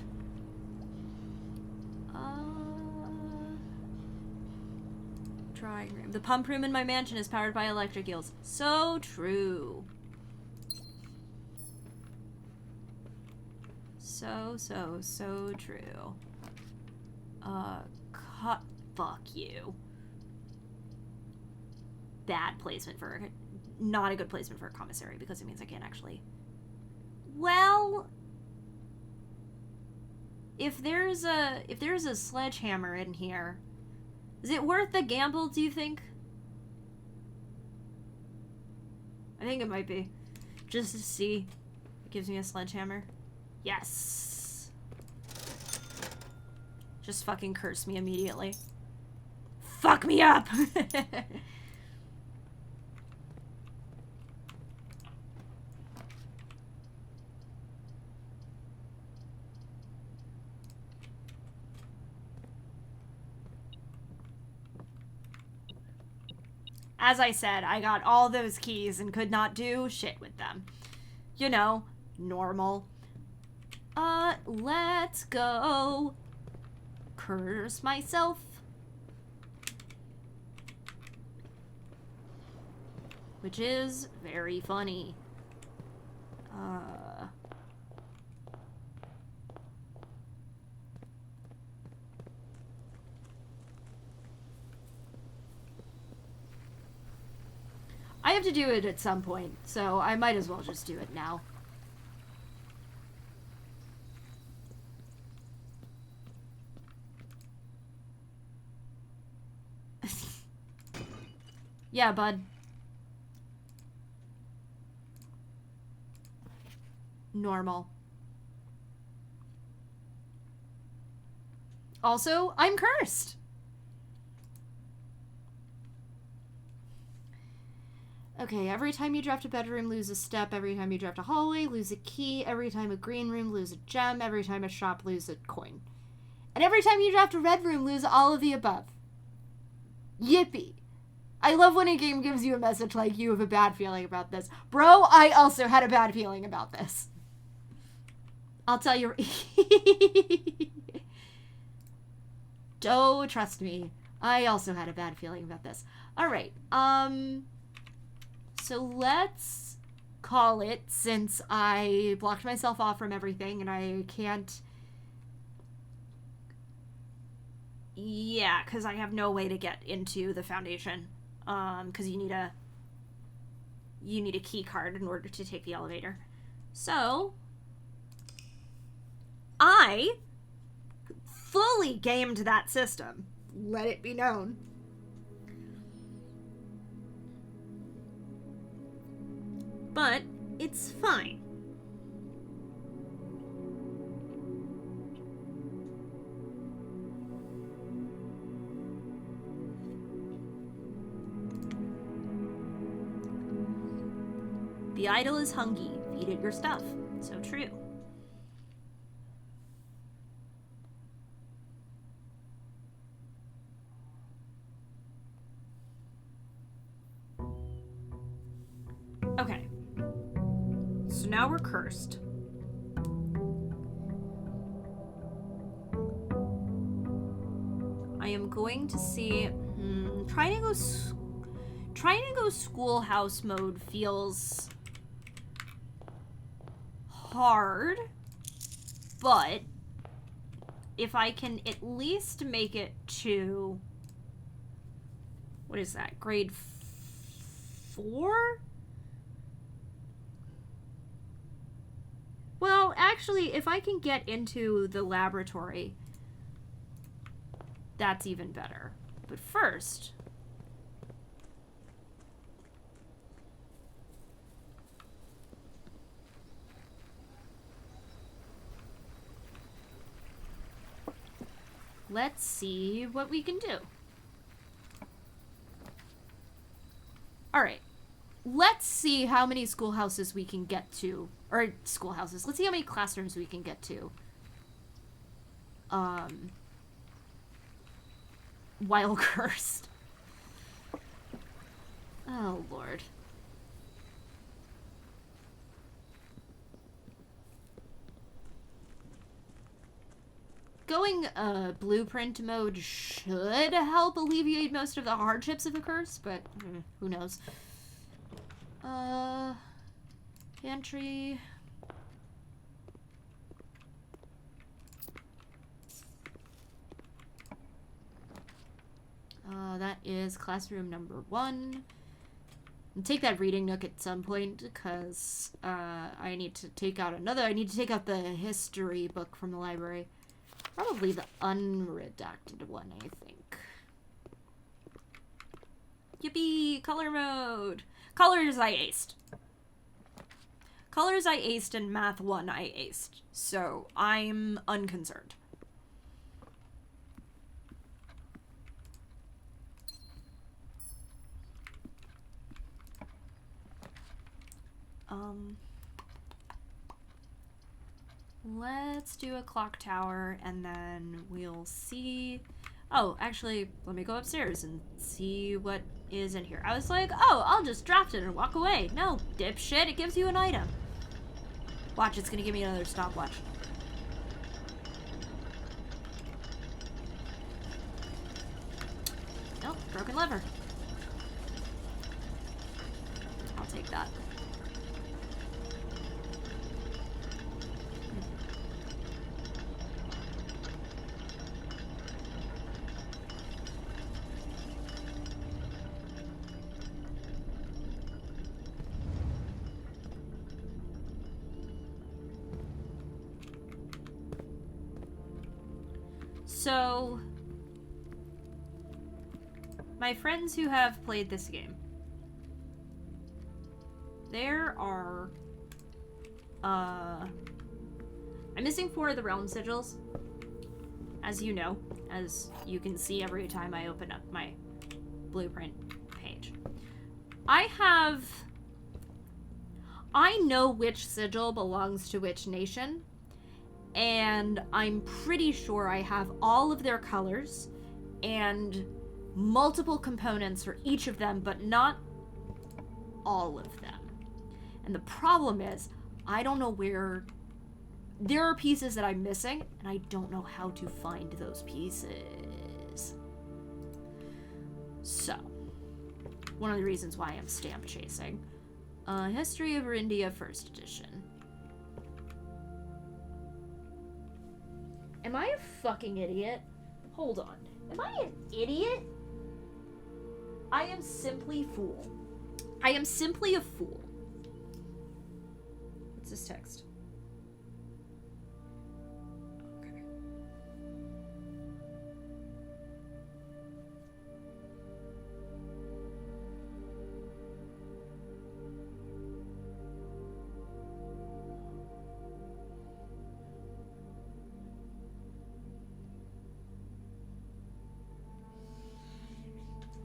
Drawing room. The pump room in my mansion is powered by electric eels. So true. So true. Fuck you. Bad placement for not a good placement for a commissary, because it means I can't actually. Well, if there's a sledgehammer in here, is it worth the gamble, do you think? I think it might be. Just to see. It gives me a sledgehammer. Yes. Just fucking curse me immediately. Fuck me up! As I said, I got all those keys and could not do shit with them. You know, normal. Let's go. Curse myself. Which is very funny. I have to do it at some point, so I might as well just do it now. Yeah, bud. Normal. Also, I'm cursed. Okay, every time you draft a bedroom, lose a step. Every time you draft a hallway, lose a key. Every time a green room, lose a gem. Every time a shop, lose a coin. And every time you draft a red room, lose all of the above. Yippee. I love when a game gives you a message like, you have a bad feeling about this. Bro, I also had a bad feeling about this. I'll tell you. Don't trust me. I also had a bad feeling about this. Alright, so let's call it, since I blocked myself off from everything and I can't... Yeah, because I have no way to get into the foundation. Because you need a key card in order to take the elevator. So, I fully gamed that system. Let it be known. But it's fine. The idol is hungry. Feed it your stuff. So true. Okay. So now we're cursed. I am going to see... Trying to go schoolhouse mode feels hard, but if I can at least make it to... What is that? Grade 4? Well, actually, if I can get into the laboratory, that's even better. But first... let's see what we can do. Alright. Let's see how many schoolhouses we can get to. Or, schoolhouses. Let's see how many classrooms we can get to. while cursed. Oh, Lord. Going blueprint mode should help alleviate most of the hardships of the curse, but who knows. Pantry. That is classroom number 1. And take that reading nook at some point, because I need to take out the history book from the library. Probably the unredacted one, I think. Yippee! Color mode! Colors I aced. Colors I aced and Math 1 I aced. So, I'm unconcerned. Let's do a clock tower, and then we'll see... Oh, actually, let me go upstairs and see what is in here. I was like, oh, I'll just draft it and walk away. No, dipshit, it gives you an item. Watch, it's gonna give me another stopwatch. Nope, broken lever. I'll take that. So, my friends who have played this game, there are, I'm missing 4 of the realm sigils, as you know, as you can see every time I open up my blueprint page. I know which sigil belongs to which nation, and I'm pretty sure I have all of their colors and multiple components for each of them, but not all of them. And the problem is, I don't know where... There are pieces that I'm missing, and I don't know how to find those pieces. So, one of the reasons why I'm stamp chasing. History of India, 1st edition. Am I a fucking idiot? Hold on. Am I an idiot? I am simply fool. I am simply a fool. What's this text? Okay.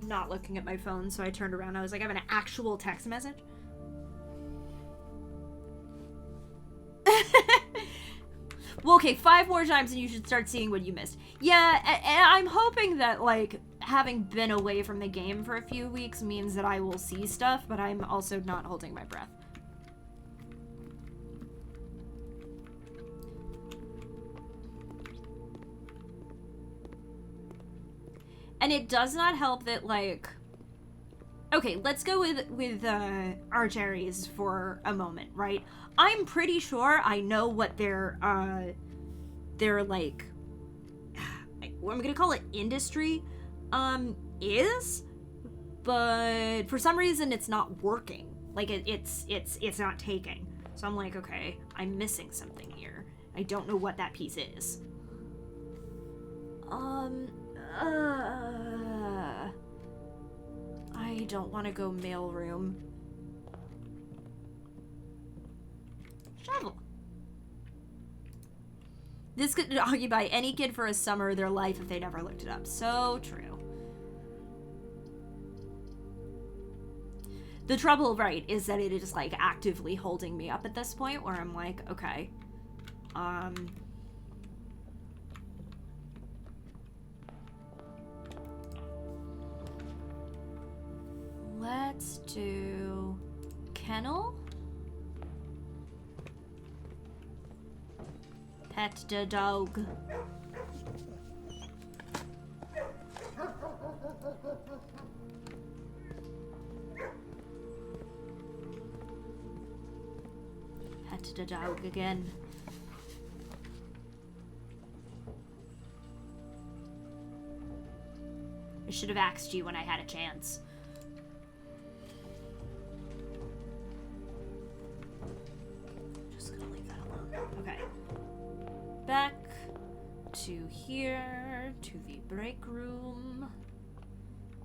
Not looking at my phone, so I turned around. I was like, I have an actual text message. Well, okay, 5 more times and you should start seeing what you missed. Yeah, and I'm hoping that, like, having been away from the game for a few weeks means that I will see stuff, but I'm also not holding my breath. And it does not help that, like... Okay, let's go with Archeries for a moment, right? I'm pretty sure I know what their like... I'm gonna call it industry, is, but for some reason it's not working. Like, it's not taking. So I'm like, okay, I'm missing something here. I don't know what that piece is. I don't want to go mailroom. Shovel. This could occupy any kid for a summer of their life if they never looked it up. So true. The trouble, right, is that it is, like, actively holding me up at this point where I'm like, okay, Let's do kennel. Pet the dog. Pet the dog again. I should have asked you when I had a chance. Just gonna leave that alone. Okay. Back to here, to the break room,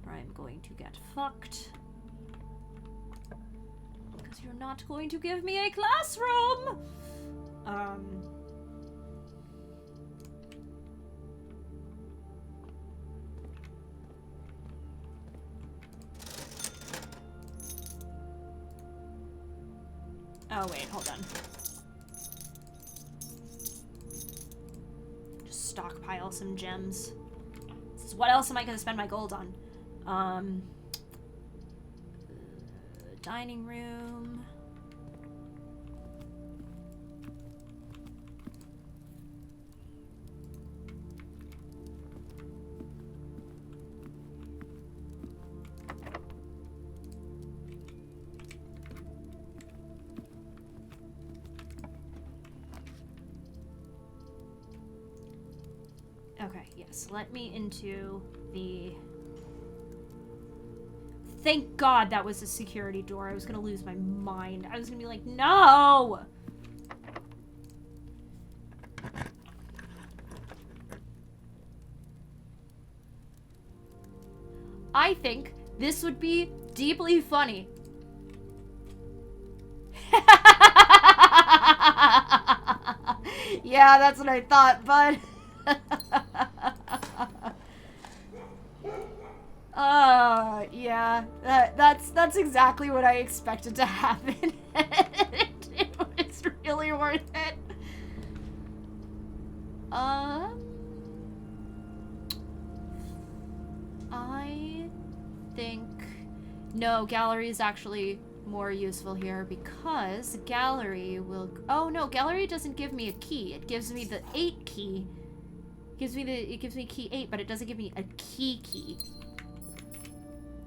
where I'm going to get fucked. Because you're not going to give me a classroom! Oh, wait, hold on. Just stockpile some gems. What else am I gonna spend my gold on? Dining room. Okay, yes, let me into the... Thank God that was a security door. I was gonna lose my mind. I was gonna be like, no! I think this would be deeply funny. Yeah, that's what I thought, bud. Yeah, that's exactly what I expected to happen. It was really worth it. I think no, gallery is actually more useful here because gallery will. Oh no, gallery doesn't give me a key. It gives me the 8 key. It gives me key 8, but it doesn't give me a key.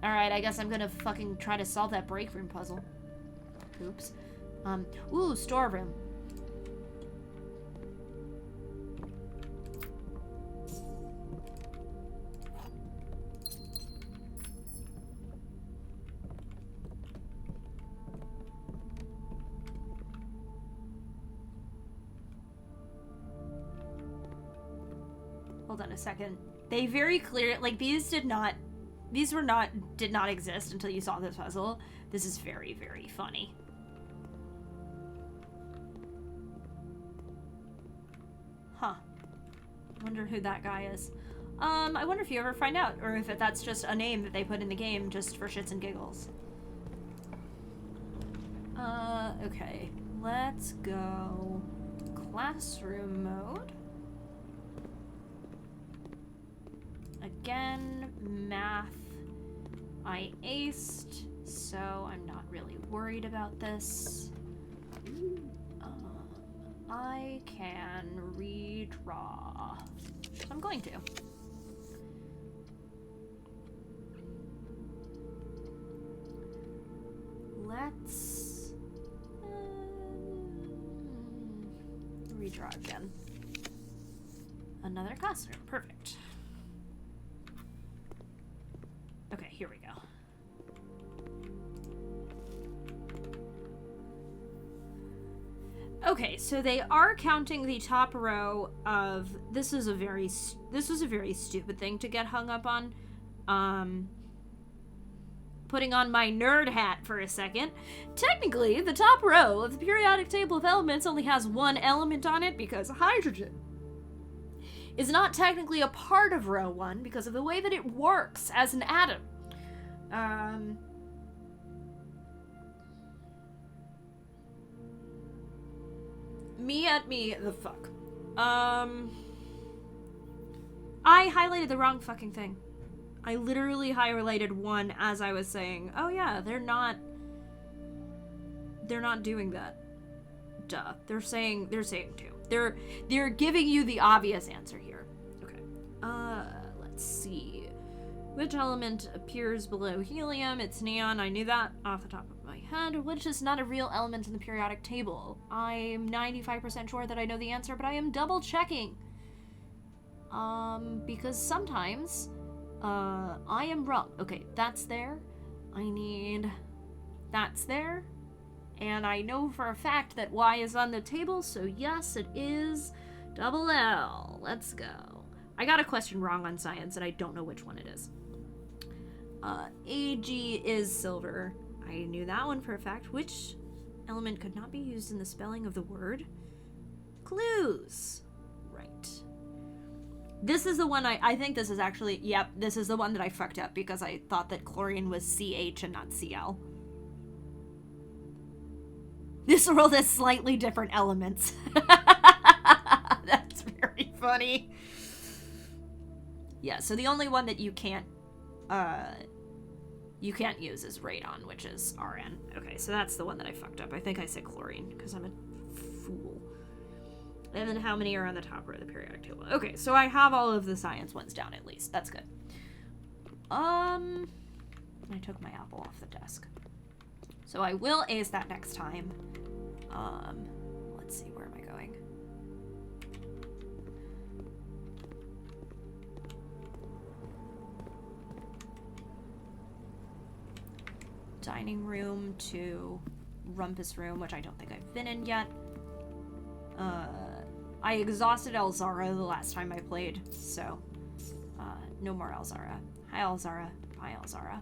Alright, I guess I'm gonna fucking try to solve that break room puzzle. Oops. Ooh, storeroom. Hold on a second. They very clear, like, these did not exist until you saw this puzzle. This is very, very funny. Huh. Wonder who that guy is. I wonder if you ever find out, or if that's just a name that they put in the game just for shits and giggles. Okay. Let's go classroom mode. Again, math. I aced, so I'm not really worried about this. I can redraw. So I'm going to. Let's redraw again. Another classroom. Perfect. Okay, here we go. Okay, so they are counting the top row of this was a very stupid thing to get hung up on. Putting on my nerd hat for a second. Technically, the top row of the periodic table of elements only has one element on it because hydrogen is not technically a part of row 1 because of the way that it works as an atom. Me the fuck. I highlighted the wrong fucking thing. I literally highlighted 1 as I was saying, oh yeah, they're not doing that. Duh. They're saying 2. They're giving you the obvious answer here. Okay. Let's see. Which element appears below helium? It's neon. I knew that off the top of my head. Which is not a real element in the periodic table? I'm 95% sure that I know the answer, but I am double checking. Because sometimes, I am wrong. Okay, that's there. That's there. And I know for a fact that Y is on the table, so yes, it is double L. Let's go. I got a question wrong on science, and I don't know which one it is. Ag is silver. I knew that one for a fact. Which element could not be used in the spelling of the word? Clues. Right. This is the one I think this is actually, yep, this is the one that I fucked up because I thought that chlorine was CH and not Cl. This world has slightly different elements. That's very funny. Yeah, so the only one that you can't use is radon, which is Rn. Okay, so that's the one that I fucked up. I think I said chlorine because I'm a fool. And then how many are on the top row of the periodic table? Okay, so I have all of the science ones down at least. That's good. I took my apple off the desk. So I will ace that next time. Let's see, where am I going? Dining room to rumpus room, which I don't think I've been in yet. I exhausted Elzara the last time I played, so no more Elzara. Hi Elzara. Bye Elzara.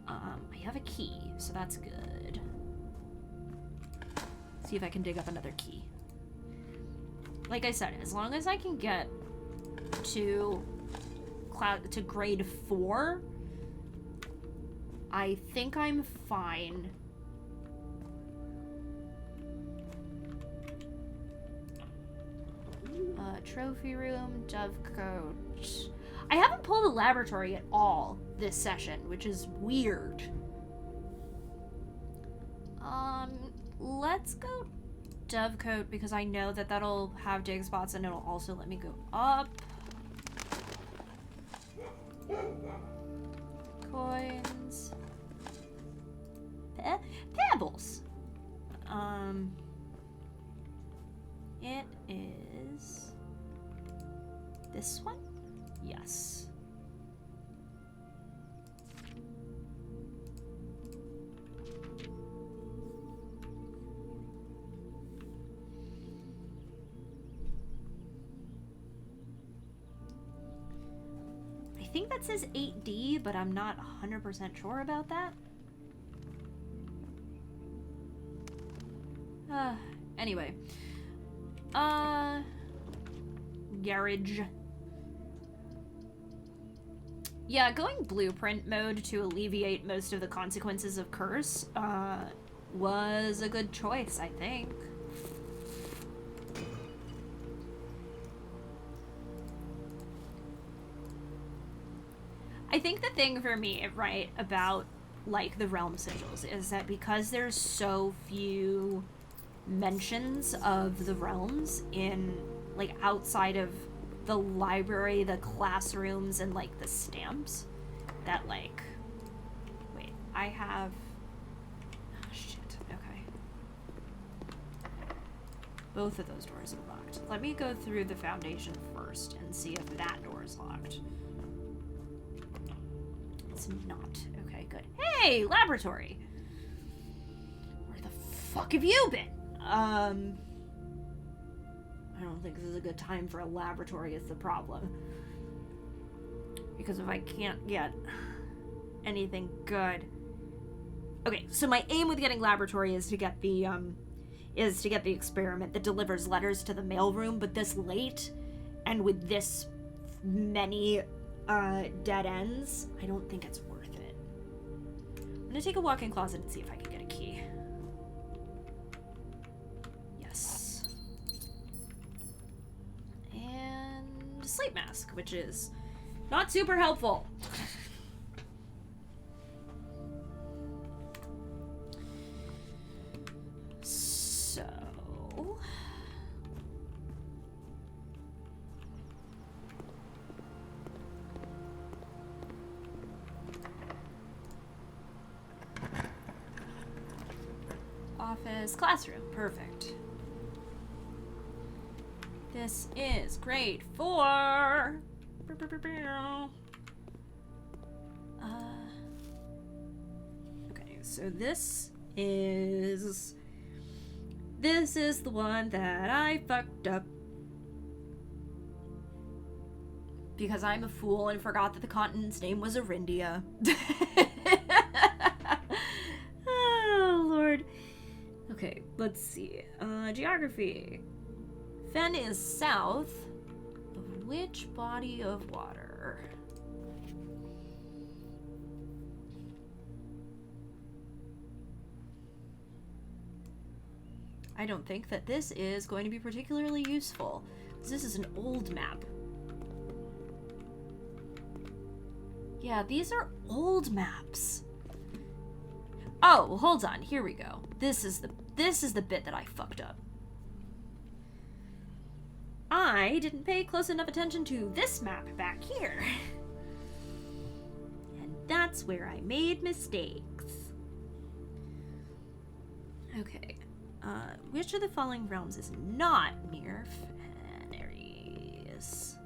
I have a key, so that's good. See if I can dig up another key. Like I said, as long as I can get to grade 4, I think I'm fine. Trophy room, dovecote. I haven't pulled a laboratory at all this session, which is weird. Let's go dovecote because I know that that'll have dig spots and it'll also let me go up. Coins. Pebbles. It is this one? Yes. I think that says 8D, but I'm not 100% sure about that. Anyway. Garage. Yeah, going blueprint mode to alleviate most of the consequences of curse, was a good choice, I think. I think the thing for me, right, about, like, the Realm Sigils is that because there's so few mentions of the realms in, like, outside of the library, the classrooms, and, like, the stamps, that, like, wait, I have, oh, shit, okay. Both of those doors are locked. Let me go through the foundation first and see if that door is locked. It's not. Okay, good. Hey, laboratory! Where the fuck have you been? I don't think this is a good time for a laboratory is the problem. Because if I can't get anything good... Okay, so my aim with getting laboratory is to get the experiment that delivers letters to the mailroom, but this late, and with this many dead ends, I don't think it's worth it. I'm gonna take a walk-in closet and see if I can get a key. Yes. And sleep mask, which is Not super helpful. So... office, classroom. Perfect. This is grade 4. Okay, so this is the one that I fucked up. Because I'm a fool and forgot that the continent's name was Arindia. Oh, Lord. Okay, let's see. Geography. Fen is south of which body of water? I don't think that this is going to be particularly useful. This is an old map. Yeah, these are old maps. Oh, hold on. Here we go. This is the bit that I fucked up. I didn't pay close enough attention to this map back here. And that's where I made mistakes. Okay. Which of the following realms is not near Fenris?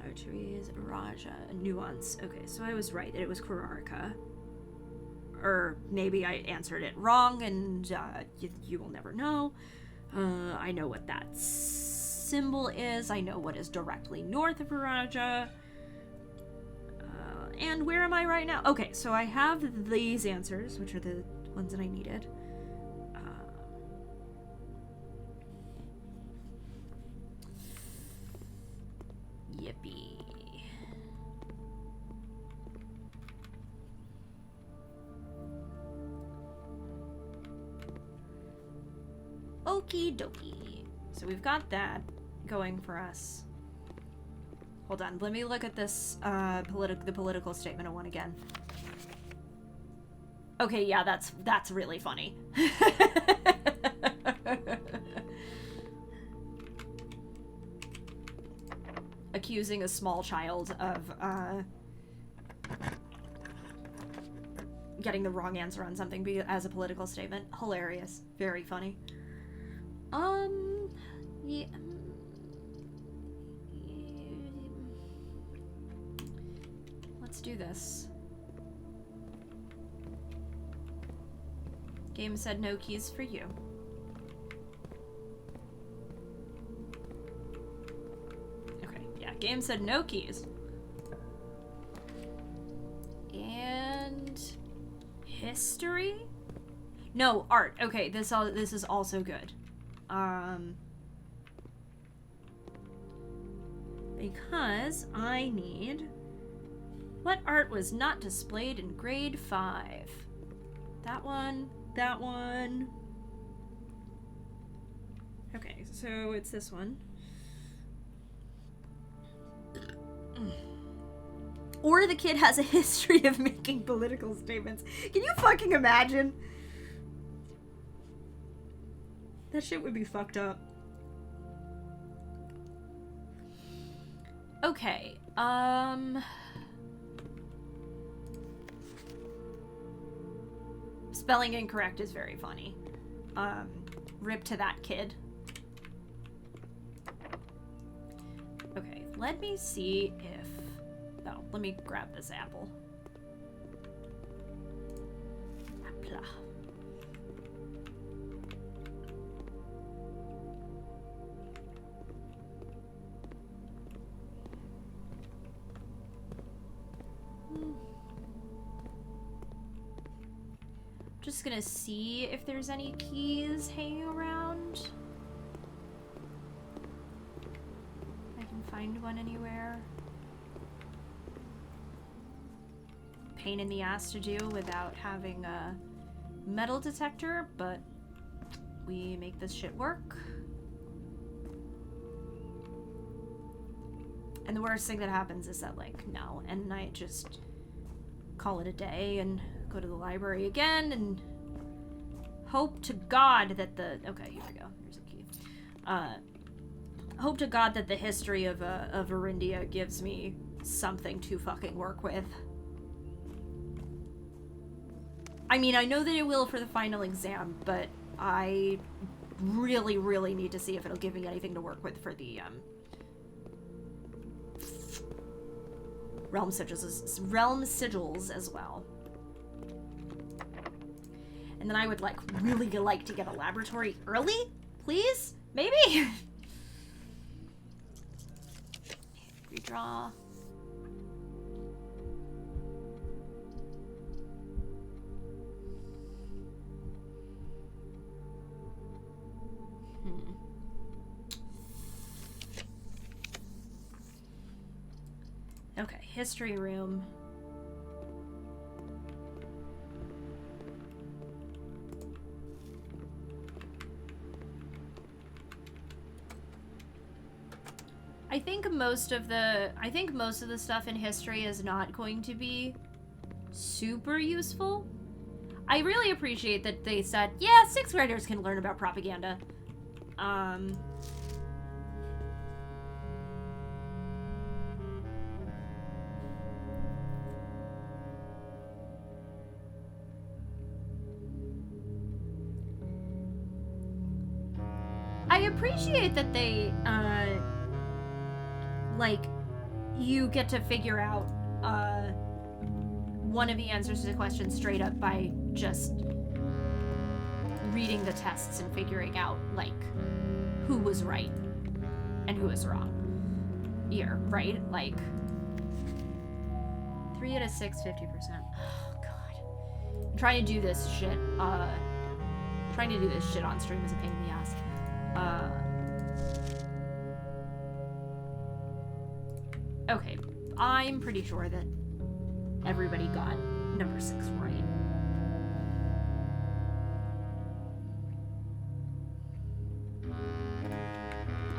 Arteries, Raja, Nuance. Okay, so I was right that it was Kararika. Or maybe I answered it wrong, and you will never know. I know what that symbol is. I know what is directly north of Raja. And where am I right now? Okay, so I have these answers, which are the ones that I needed. Yippee. Okie dokie. So we've got that going for us. Hold on, let me look at this the political statement one again. Okay, yeah, that's really funny. Accusing a small child of getting the wrong answer on something as a political statement. Hilarious. Very funny. Yeah. Let's do this. Game said no keys for you. Okay, yeah, game said no keys. And history? No, art. Okay, this is also good. Because I need... What art was not displayed in grade 5? That one. That one. Okay, so it's this one. Or the kid has a history of making political statements. Can you fucking imagine? That shit would be fucked up. Okay, spelling incorrect is very funny. Rip to that kid. Okay, let me see if... Oh, let me grab this apple. Apple. Just gonna see if there's any keys hanging around. I can find one anywhere. Pain in the ass to do without having a metal detector, but we make this shit work. And the worst thing that happens is that, like, no. And I just call it a day and go to the library again and hope to God that the... Okay, here we go. Here's a key. Hope to God that the history of Arindia gives me something to fucking work with. I mean, I know that it will for the final exam, but I really, really need to see if it'll give me anything to work with for the, realm sigils as well. And then I would, like, really like to get a laboratory early, please? Maybe? Redraw. Okay, history room. I think most of the stuff in history is not going to be super useful. I really appreciate that they said, yeah, 6th graders can learn about propaganda. I appreciate that they, like, you get to figure out, one of the answers to the question straight up by just reading the tests and figuring out, like, who was right and who was wrong here, right? Like, 3 out of 6, 50%. Oh, God. I'm trying to do this shit, on stream is a pain in the ass. Okay, I'm pretty sure that everybody got number 6 right.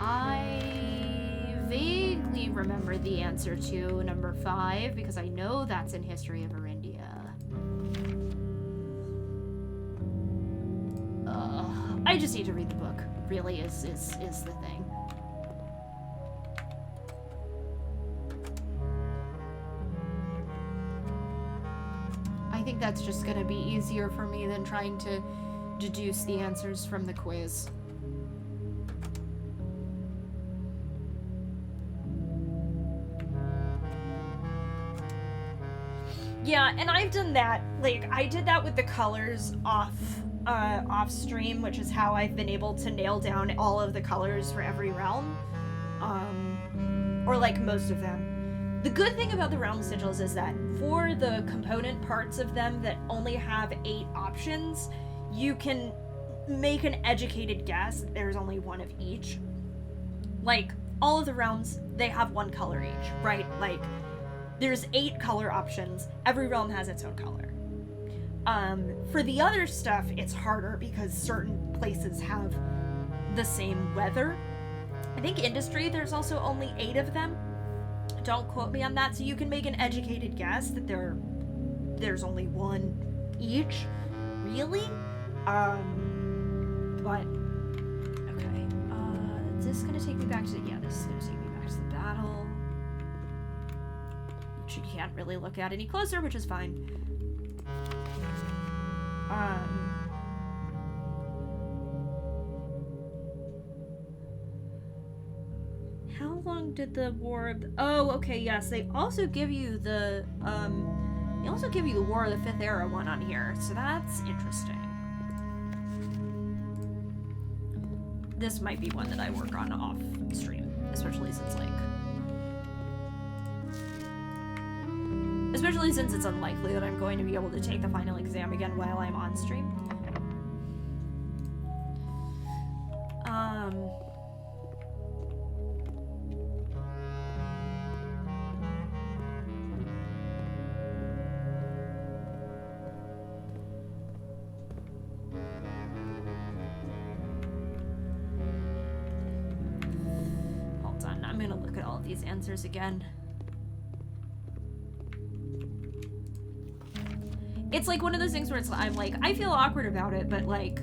I vaguely remember the answer to number 5 because I know that's in History of Arindia. I just need to read the book, really, is the thing. I think that's just gonna be easier for me than trying to deduce the answers from the quiz. Yeah, and I've done that. Like, I did that with the colors off stream, which is how I've been able to nail down all of the colors for every realm. Or, like, most of them. The good thing about the realm sigils is that for the component parts of them that only have 8 options, you can make an educated guess that there's only one of each. Like, all of the realms, they have 1 color each, right? Like, there's 8 color options. Every realm has its own color. For the other stuff, it's harder because certain places have the same weather. I think industry, there's also only 8 of them. Don't quote me on that, so you can make an educated guess that there's only 1 each. Really? But, okay. Is this gonna take me back to, yeah, this is gonna take me back to the battle. Which you can't really look at any closer, which is fine. How long did the War of... Oh, okay, yes. They also give you the, War of the Fifth Era one on here, so that's interesting. This might be one that I work on off stream, especially since, like... Especially since it's unlikely that I'm going to be able to take the final exam again while I'm on stream. Hold on, I'm gonna look at all of these answers again. It's like one of those things where I'm like, I feel awkward about it, but like,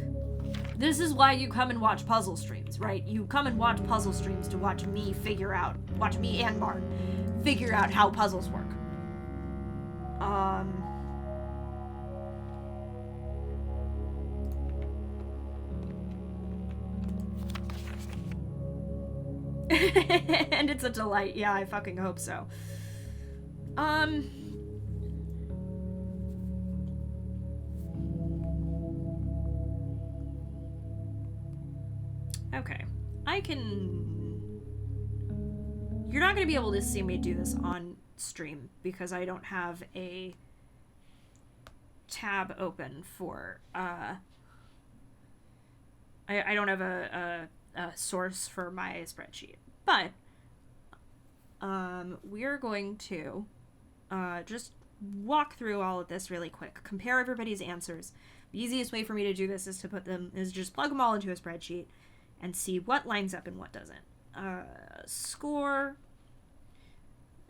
this is why you come and watch puzzle streams, right? You come and watch puzzle streams to watch me and Marn figure out how puzzles work. And it's a delight. Yeah, I fucking hope so. Okay. You're not going to be able to see me do this on stream because I don't have a tab open for, I don't have a source for my spreadsheet. But, we're going to, just walk through all of this really quick. Compare everybody's answers. The easiest way for me to do this is just plug them all into a spreadsheet and see what lines up and what doesn't. Score.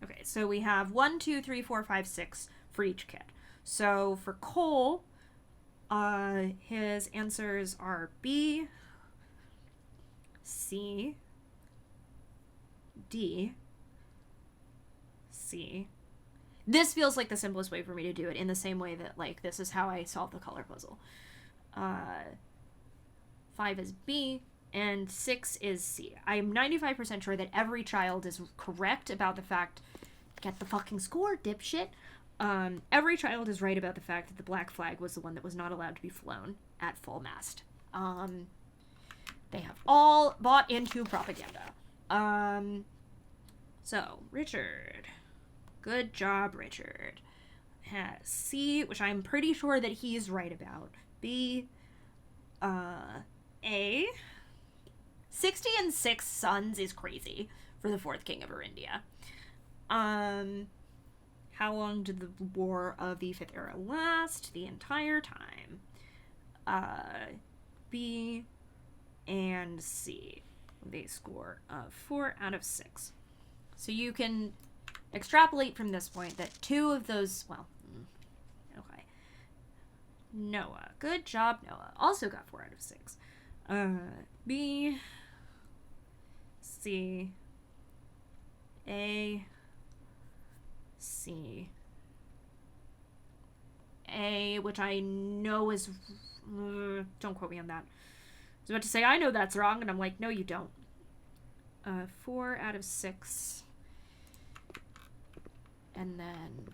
Okay, so we have 1, 2, 3, 4, 5, 6 for each kid. So for Cole, his answers are B, C, D, C. This feels like the simplest way for me to do it, in the same way that, like, this is how I solve the color puzzle. 5 is B, and 6 is C. I'm 95% sure that every child is correct about the fact... Get the fucking score, dipshit! Every child is right about the fact that the black flag was the one that was not allowed to be flown at full mast. They have all bought into propaganda. So, Richard. Good job, Richard. Has C, which I'm pretty sure that he's right about. B. A. 60 and 6 sons is crazy for the 4th king of Arindia. How long did the War of the 5th Era last? The entire time. B and C. They score 4 out of 6. So you can extrapolate from this point that 2 of those, well, okay. Noah. Good job, Noah. Also got 4 out of 6. B, C, A, C, A, which I know is, don't quote me on that. I was about to say, I know that's wrong, and I'm like, no, you don't. 4 out of 6. And then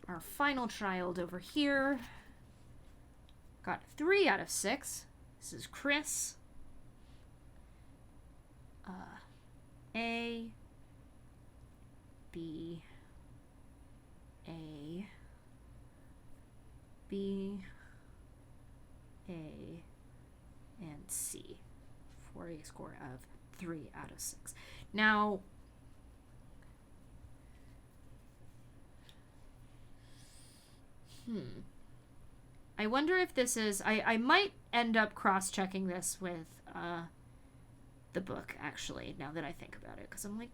our final child over here got 3 out of 6. This is Chris. A, B, A, B, A, and C for a score of 3 out of 6. Now, I wonder if this is... I might end up cross-checking this with the book, actually, now that I think about it. Because I'm like,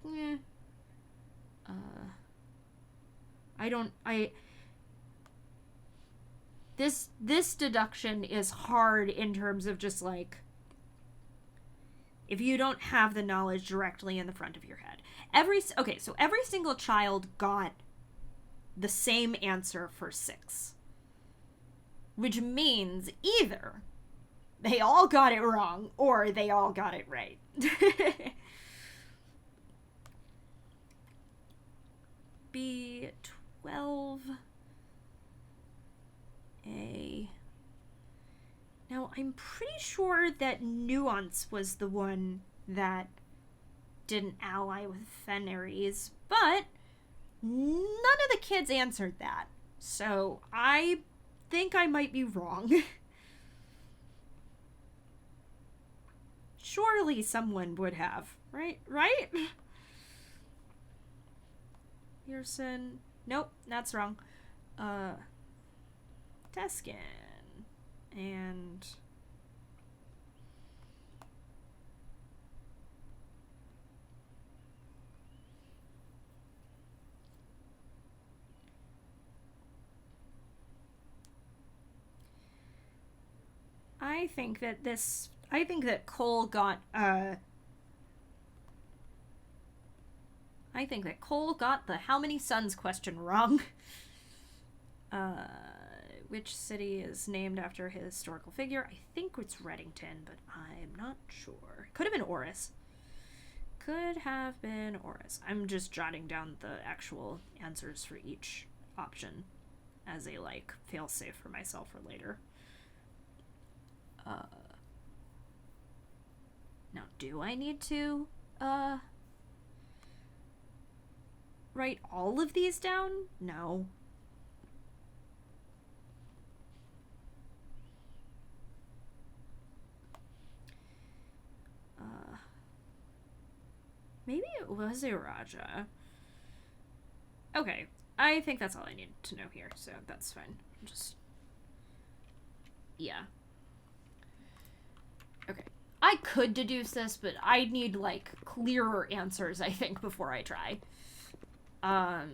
This deduction is hard in terms of just, like... If you don't have the knowledge directly in the front of your head. So every single child got the same answer for 6. Which means either they all got it wrong or they all got it right. B12 A. Now, I'm pretty sure that Nuance was the one that didn't ally with Fenris, but none of the kids answered that. So, I think I might be wrong. Surely someone would have, right? Pearson. Nope, that's wrong. Teskin. And I think that Cole got the how many suns question wrong. Which city is named after a historical figure? I think it's Reddington, but I'm not sure. Could have been Oris. I'm just jotting down the actual answers for each option as a, like, fail-safe for myself for later. Now, do I need to, write all of these down? No. Maybe it was a Raja. Okay, I think that's all I need to know here, so that's fine. Yeah. Okay. I could deduce this, but I need, like, clearer answers, I think, before I try.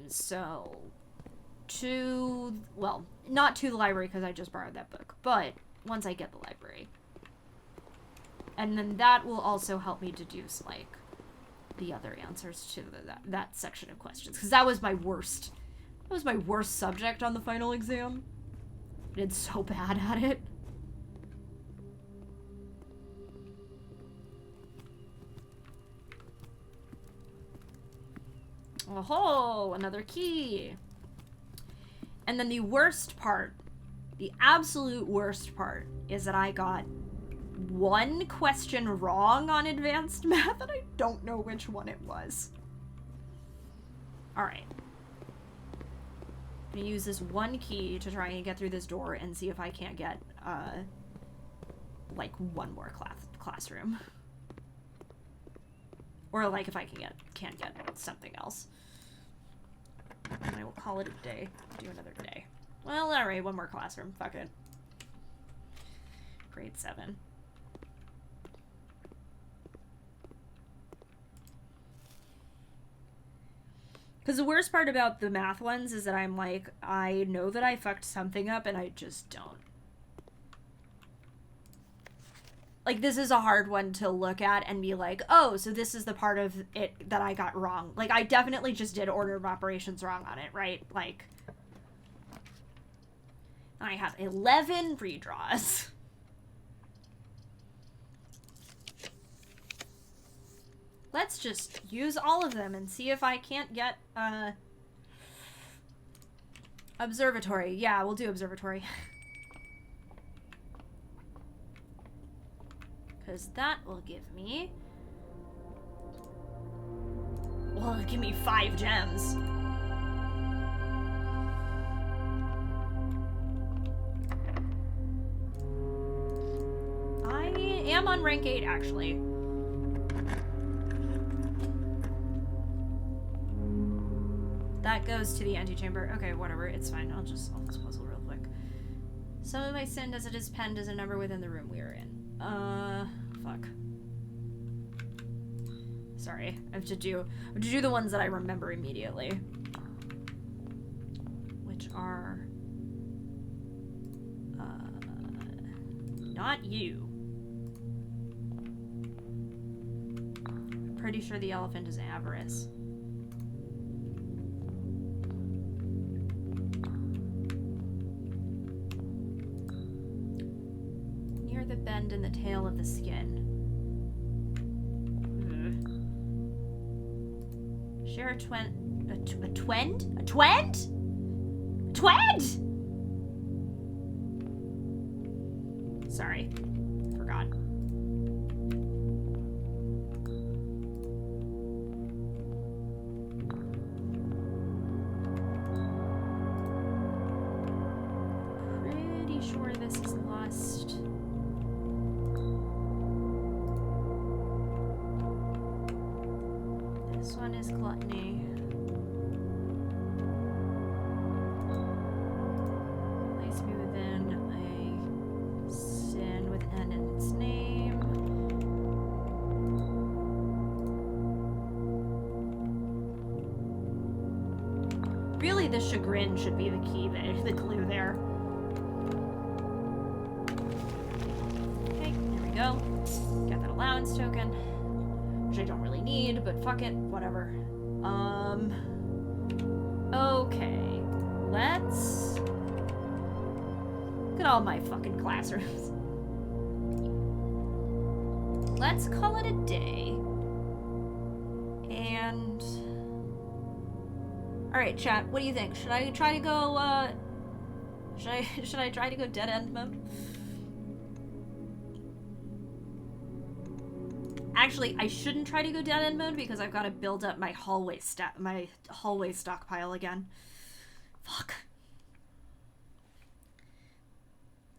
So... not to the library, because I just borrowed that book, but once I get the library. And then that will also help me deduce, like, the other answers to that section of questions, because that was my worst subject on the final exam. I did so bad at it. Oh, another key. And then the worst part, the absolute worst part, is that I got one question wrong on advanced math, and I don't know which one it was. Alright. I'm gonna use this one key to try and get through this door and see if I can't get, like, one more classroom. Or, like, if I can't get something else. And I will call it a day. Do another day. Well, alright, one more classroom. Fuck it. Grade 7. Because the worst part about the math ones is that I'm like, I know that I fucked something up and I just don't. Like, this is a hard one to look at and be like, oh, so this is the part of it that I got wrong. Like, I definitely just did order of operations wrong on it, right? Like, I have 11 redraws. Let's just use all of them and see if I can't get, observatory. Yeah, we'll do observatory. Because that will give me... well, it'll give me 5 gems. I am on rank 8, actually. That goes to the antechamber. Okay, whatever. It's fine. I'll just puzzle real quick. Some of my sin as it is penned as a number within the room we are in. Fuck. Sorry. I have to do the ones that I remember immediately. Which are... not you. I'm pretty sure the elephant is avarice. The bend in the tail of the skin. Share a twend? A twend? A twend? Twend? Sorry. Forgot. Pretty sure this is lust. This one is gluttony. Place me within a sin with N in its name. Really, the chagrin should be the key there, the clue there. go. Get that allowance token, which I don't really need, but fuck it, whatever. Okay. Let's... Look at all my fucking classrooms. Let's call it a day. And... Alright, chat, what do you think? Should I try to go, Should I try to go dead end mode? Actually, I shouldn't try to go dead end mode because I've got to build up my hallway stockpile again. Fuck.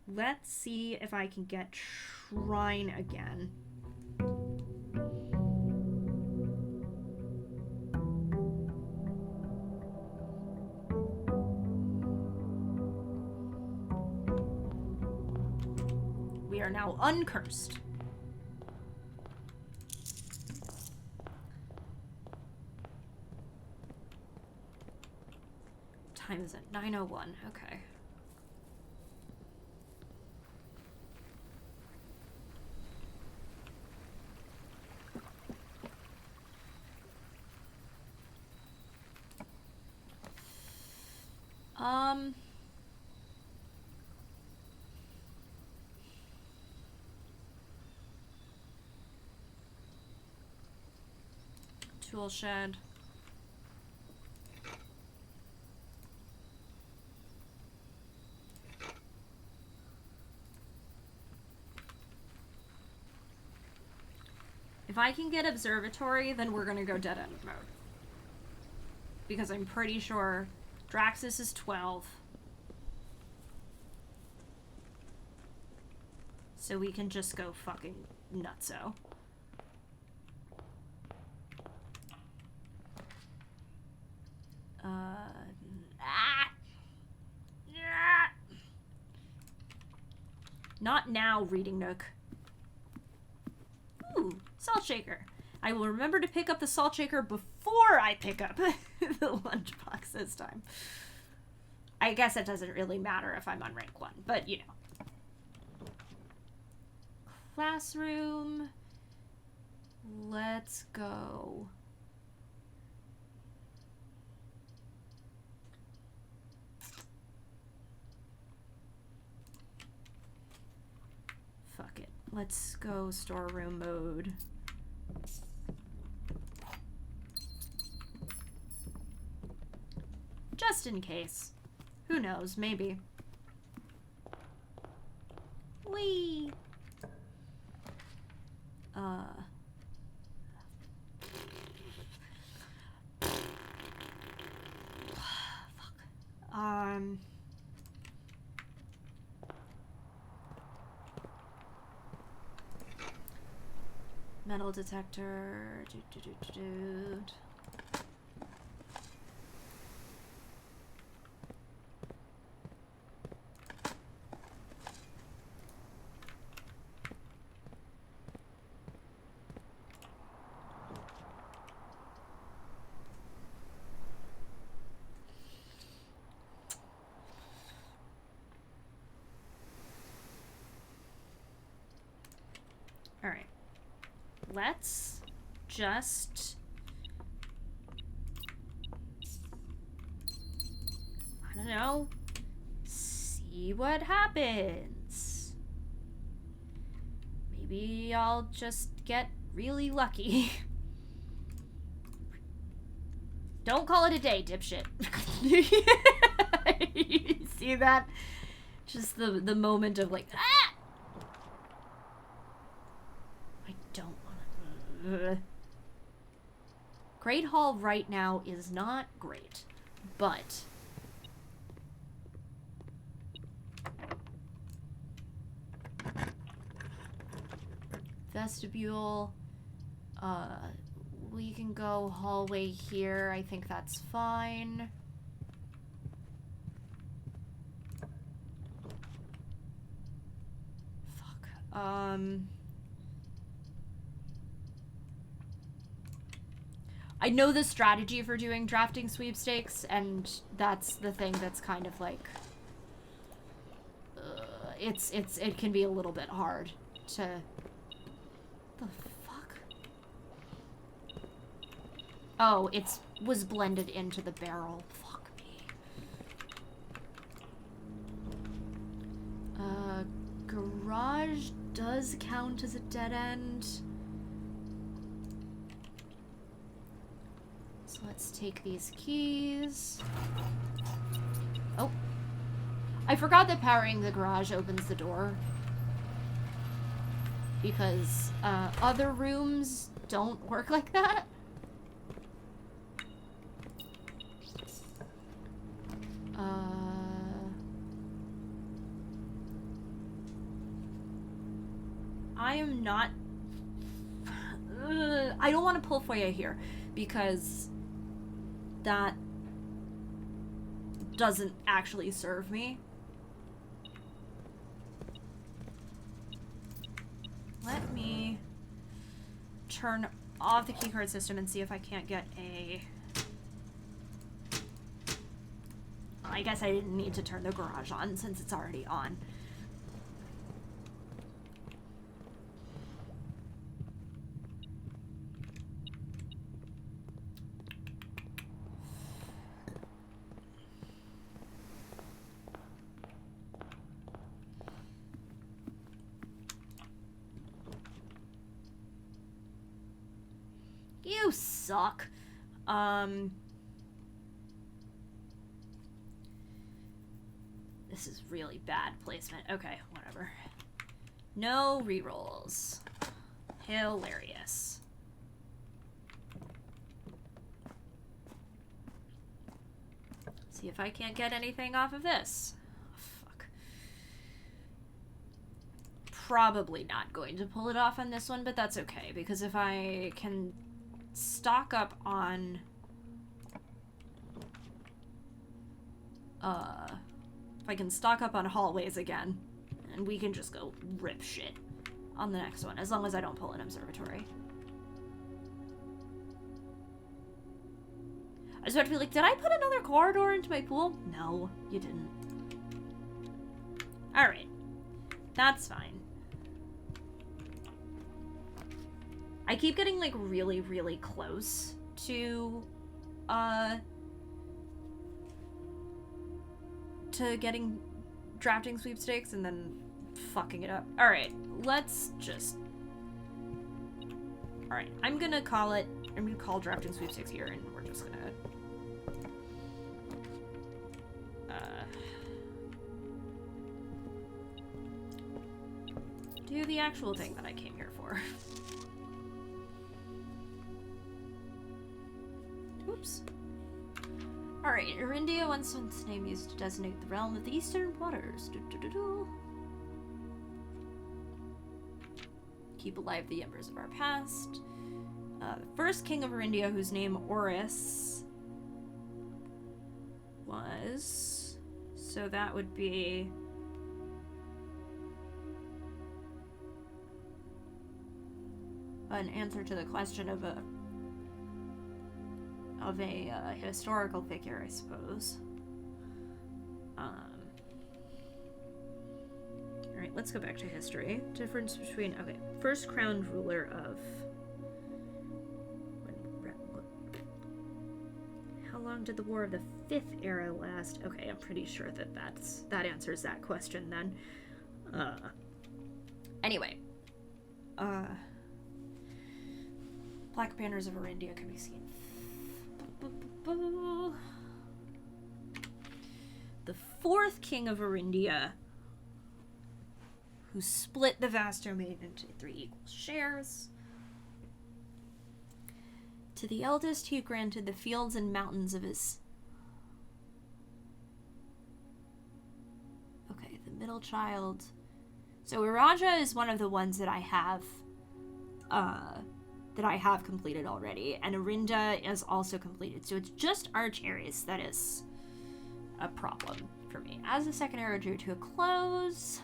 Let's see if I can get Shrine again. We are now uncursed. Time is it? 9:01. Okay. Tool shed. If I can get observatory, then we're gonna go dead end mode. Because I'm pretty sure Draxus is 12. So we can just go fucking nutso. Not now, Reading Nook. Ooh, salt shaker. I will remember to pick up the salt shaker before I pick up the lunchbox this time. I guess it doesn't really matter if I'm on rank 1, but you know. Classroom. Let's go. Fuck it. Let's go storeroom mode. Just in case. Who knows, maybe. Whee! Fuck. Metal detector. All right. Let's just... I don't know. See what happens. Maybe I'll just get really lucky. Don't call it a day, dipshit. You see that? Just the moment of like, ah! I don't want to... Great Hall right now is not great, but... Vestibule, we can go hallway here. I think that's fine. Fuck. I know the strategy for doing drafting sweepstakes, and that's the thing that's kind of like... it can be a little bit hard to The fuck? Oh, it was blended into the barrel. Fuck me. Garage does count as a dead end. So let's take these keys. Oh. I forgot that powering the garage opens the door. Because other rooms don't work like that. I am not... I don't want to pull Foya here, because that doesn't actually serve me. Let me turn off the keycard system and see if I can't get a... I guess I didn't need to turn the garage on since it's already on. You suck. This is really bad placement. Okay, whatever. No rerolls. Hilarious. See if I can't get anything off of this. Oh, fuck. Probably not going to pull it off on this one, but that's okay, because if I can stock up on if I can stock up on hallways again, and we can just go rip shit on the next one, as long as I don't pull an observatory. I just have to be like, did I put another corridor into my pool? No, you didn't. Alright. That's fine. I keep getting, like, really, really close to getting drafting sweepstakes and then fucking it up. Alright, let's just... Alright, I'm gonna call it... I'm gonna call drafting sweepstakes here, and we're just gonna... do the actual thing that I came here for. Oops. Alright, Arindia once its name used to designate the realm of the Eastern Waters. Keep alive the embers of our past. The first king of Arindia, whose name Oris was... So that would be... an answer to the question of a historical figure, I suppose. Alright, let's go back to history. Difference between... Okay, first crowned ruler of... How long did the War of the Fifth Era last? Okay, I'm pretty sure that answers that question then. Anyway. Black banners of Arindia can be seen. The fourth king of Arindia, who split the vast domain into 3 equal shares. To the eldest, he granted the fields and mountains of his... Okay, the middle child. So Iraja is one of the ones that I have, completed already, and Arinda is also completed. So it's just Arch Ares that is a problem for me. As the second era drew to a close,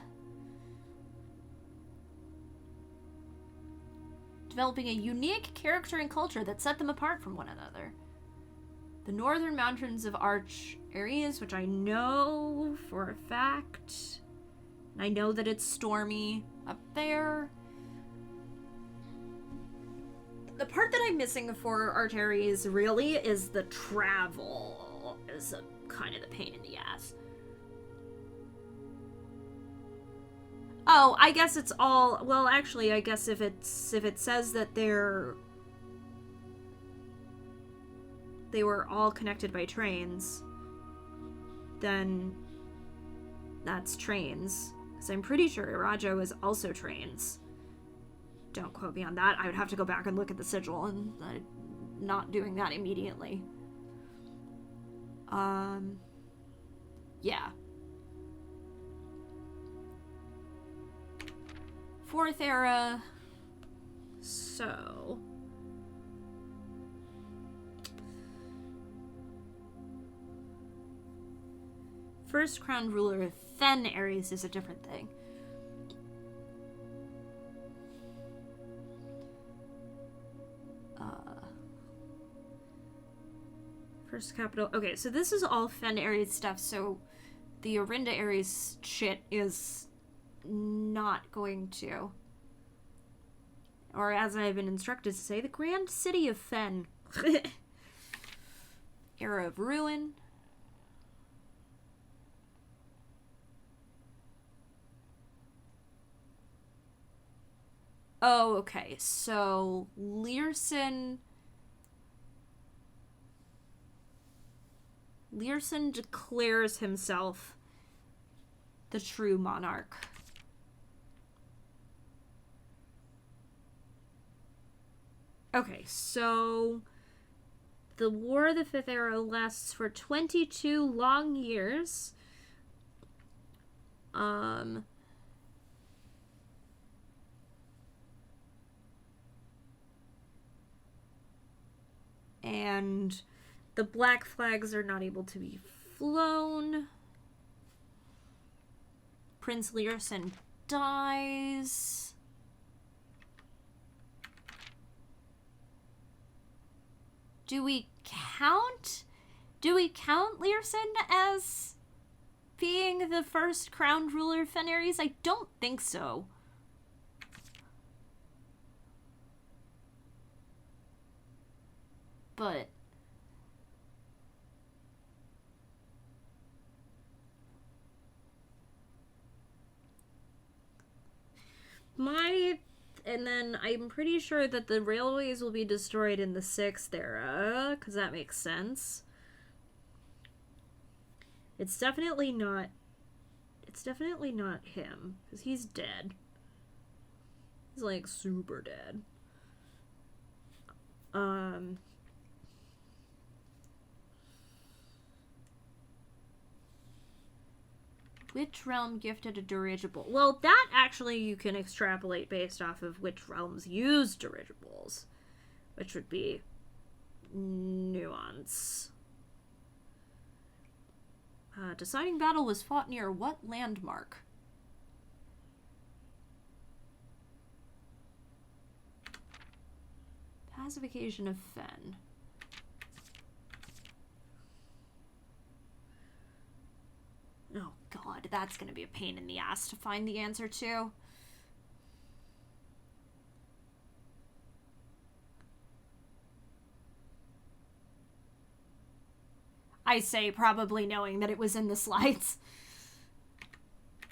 developing a unique character and culture that set them apart from one another. The northern mountains of Arch Ares, which I know for a fact, and I know that it's stormy up there. The part that I'm missing for Arteries really is the travel. Is kind of the pain in the ass. Oh, I guess it's all... Well, actually, I guess if it says that they were all connected by trains, then that's trains. Because I'm pretty sure Irajo is also trains. Don't quote me on that. I would have to go back and look at the sigil, and I'm not doing that immediately. Yeah. Fourth era. So... First crowned ruler Fen Ares is a different thing. First capital. Okay, so this is all Fen Ares stuff, so the Orinda Ares shit is not going to. Or as I've been instructed to say, the Grand City of Fen. Era of Ruin. Oh, okay, so Learson declares himself the true monarch. Okay, so the War of the Fifth Era lasts for 22 long years. And the black flags are not able to be flown. Prince Learson dies. Do we count Learson as being the first crowned ruler of Fen Ares? I don't think so. But and then I'm pretty sure that the railways will be destroyed in the 6th era, because that makes sense. It's definitely not him, because he's dead. He's like super dead. Which realm gifted a dirigible? Well, that actually you can extrapolate based off of which realms use dirigibles, which would be Nuance. Deciding battle was fought near what landmark? Pacification of Fen. Oh god, that's gonna be a pain in the ass to find the answer to. I say probably knowing that it was in the slides.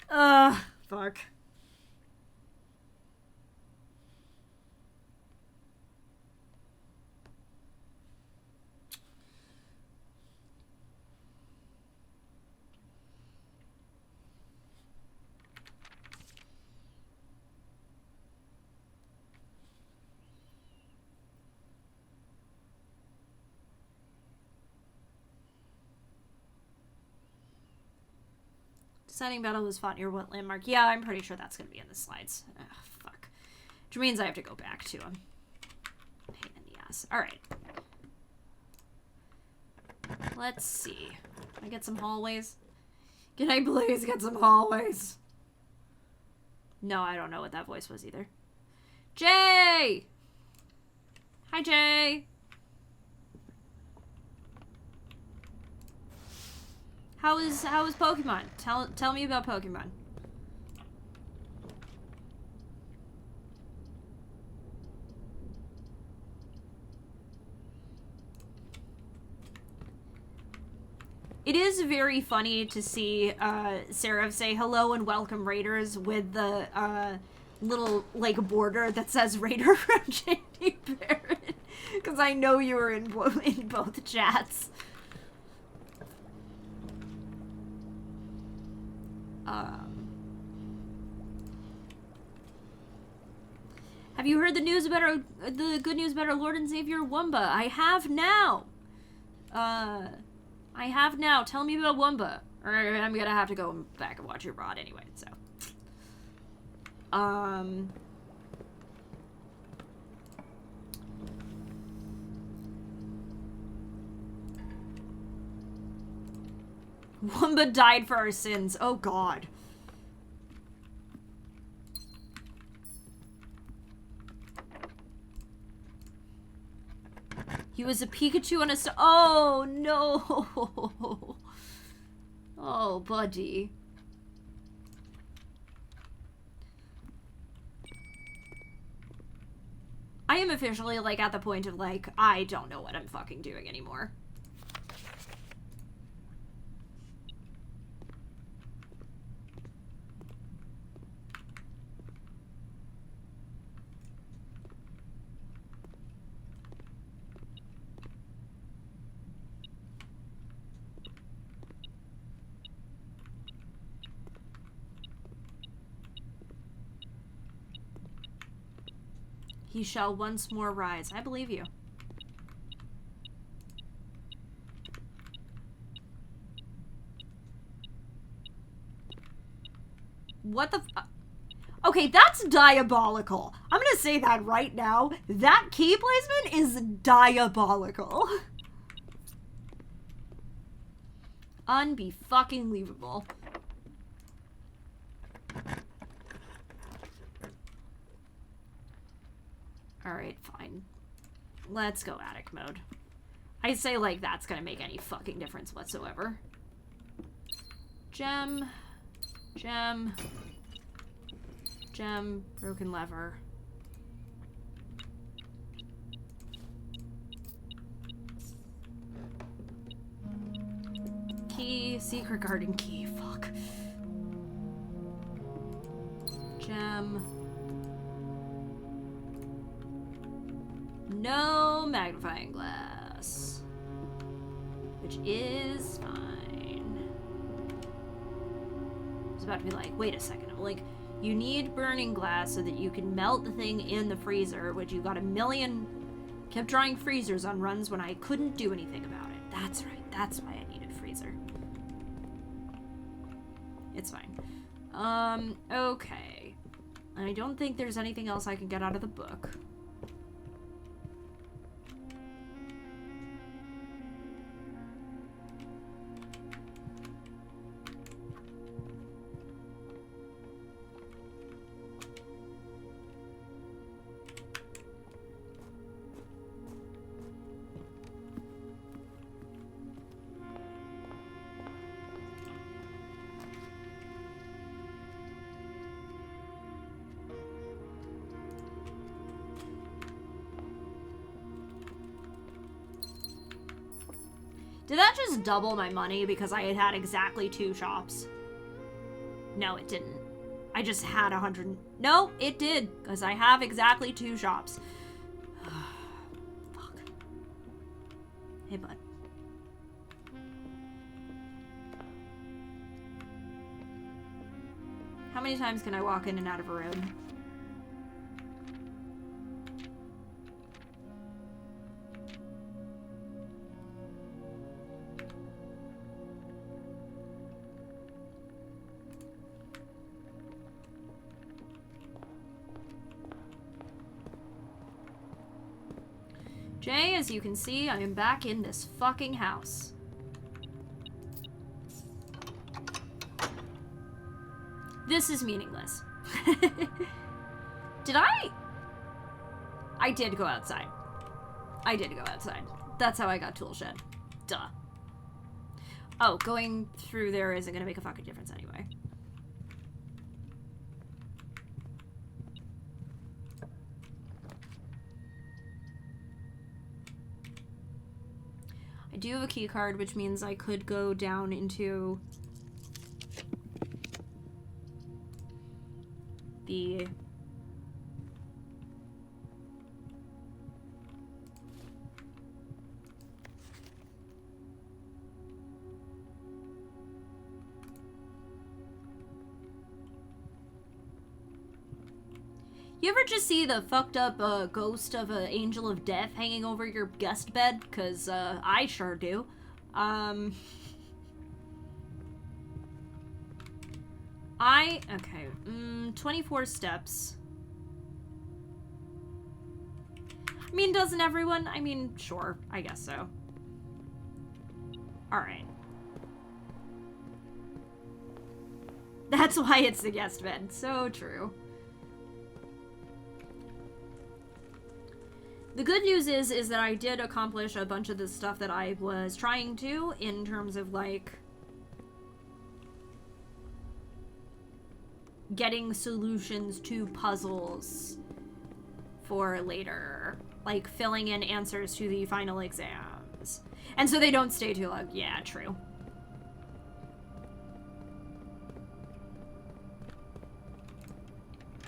Fuck. Deciding battle was fought near what landmark? Yeah, I'm pretty sure that's going to be in the slides. Ugh, fuck. Which means I have to go back to him. Pain in the ass. Alright. Let's see. Can I get some hallways? Can I please get some hallways? No, I don't know what that voice was either. Jay! Hi, Jay! How is Pokemon? Tell me about Pokemon. It is very funny to see Sarah say hello and welcome raiders with the little like border that says raider from JD Barrett, because I know you were in both chats. Have you heard the good news about our Lord and Savior Wumba? I have now. I have now. Tell me about Wumba. Or I'm gonna have to go back and watch your rod anyway, so. Wumba died for our sins. Oh, God. He was a Pikachu on a oh, no. Oh, buddy. I am officially, like, at the point of, like, I don't know what I'm fucking doing anymore. He shall once more rise. I believe you. What the okay, that's diabolical. I'm gonna say that right now. That key placement is diabolical. Unbe-fucking-lievable. Alright, fine. Let's go attic mode. I say like that's gonna make any fucking difference whatsoever. Gem. Gem. Gem. Broken lever. Key. Secret garden key. Fuck. Gem. No magnifying glass. Which is fine. I was about to be like, wait a second. I'm like, you need burning glass so that you can melt the thing in the freezer, which you got a million... Kept drawing freezers on runs when I couldn't do anything about it. That's right. That's why I needed freezer. It's fine. Okay. I don't think there's anything else I can get out of the book. Did that just double my money because I had had exactly 2 shops? No, it didn't. I just had 100... No, it did, because I have exactly 2 shops. Fuck. Hey, bud. How many times can I walk in and out of a room? Jay, as you can see, I am back in this fucking house. This is meaningless. Did I? I did go outside. I did go outside. That's how I got tool shed. Duh. Oh, going through there isn't gonna make a fucking difference anyway. I do have a key card, which means I could go down into the... You ever just see the fucked up ghost of an angel of death hanging over your guest bed? Because I sure do. Okay, 24 steps. I mean, doesn't everyone? I mean, sure, I guess so. Alright. That's why it's the guest bed. So true. The good news is that I did accomplish a bunch of the stuff that I was trying to in terms of, like, getting solutions to puzzles for later. Like, filling in answers to the final exams. And so they don't stay too long. Yeah, true.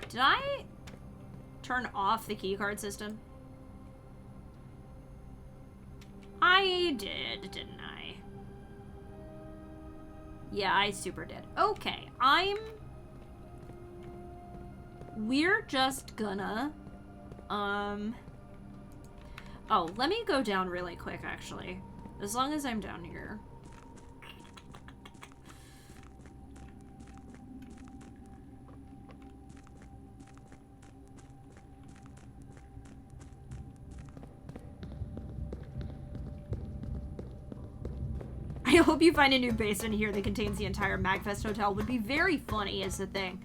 Did I turn off the keycard system? I did, didn't I? Yeah, I super did. Okay, we're just gonna, oh, let me go down really quick, actually. As long as I'm down here. I hope you find a new basement here that contains the entire Magfest Hotel. Would be very funny, is the thing.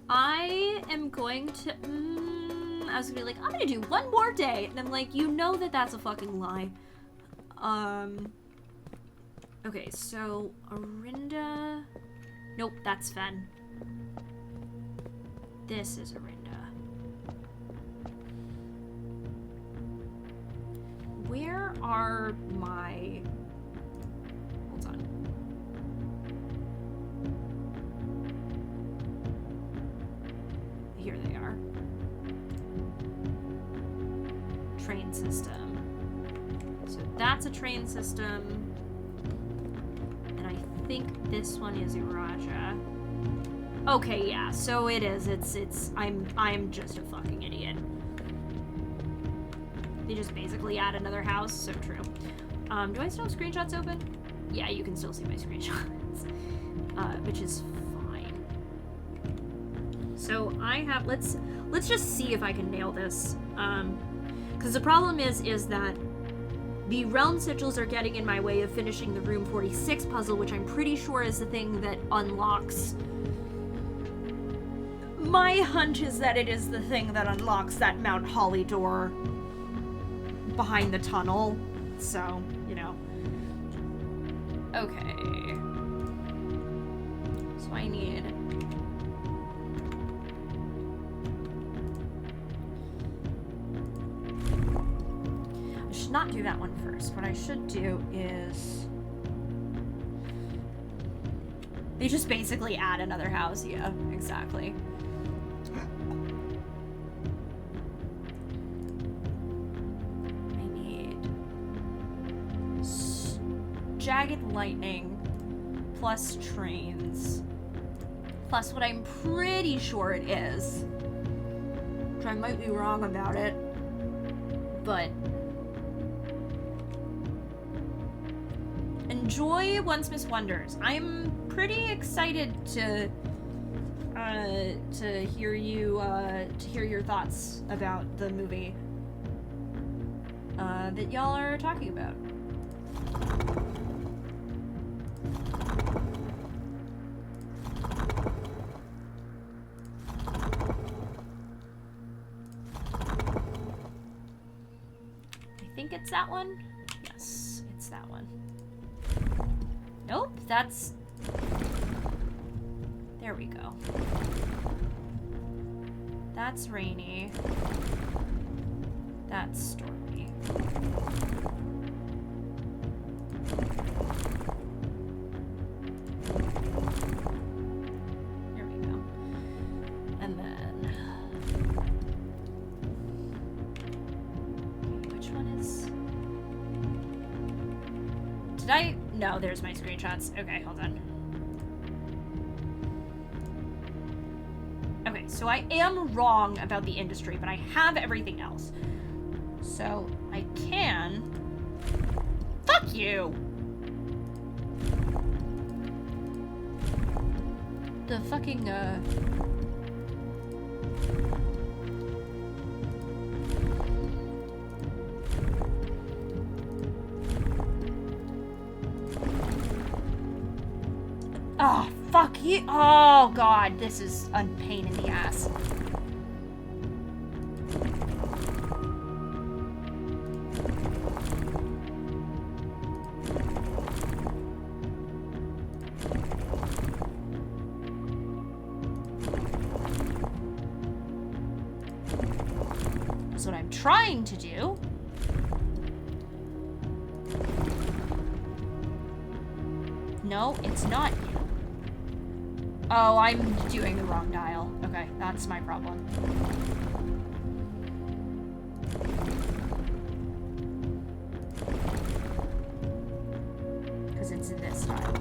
I am going to... I was gonna be like, I'm gonna do one more day. And I'm like, you know that that's a fucking lie. Okay, so... Arinda... Nope, that's Fen. This is Arinda. Where are my... Hold on. Here they are. Train system. So that's a train system. And I think this one is Iraja. Okay, yeah, so it is. I'm just a fucking idiot. They just basically add another house, so true. Do I still have screenshots open? Yeah, you can still see my screenshots. Which is fine. So I have, let's just see if I can nail this. Because the problem is that the realm sigils are getting in my way of finishing the room 46 puzzle, which I'm pretty sure is the thing that unlocks... My hunch is that it is the thing that unlocks that Mount Holly door behind the tunnel. So, you know. Okay. So I need... I should not do that one first. What I should do is... They just basically add another house. Yeah, exactly. Jagged lightning plus trains plus what I'm pretty sure it is, which I might be wrong about it, but enjoy Once Miss Wonders. I'm pretty excited to hear your thoughts about the movie that y'all are talking about. It's that one? Yes, it's that one. Nope, that's... There we go. That's rainy. That's stormy. There we go. And then... which one is... did I... no, there's my screenshots. Okay, hold on. Okay, so I am wrong about the industry, but I have everything else. So I can... fuck you! The fucking, oh, fuck you. Oh, God, this is a pain in the ass. That's what I'm trying to do. No, it's not you. Oh, I'm doing the wrong dial. Okay, that's my problem. Because it's in this dial.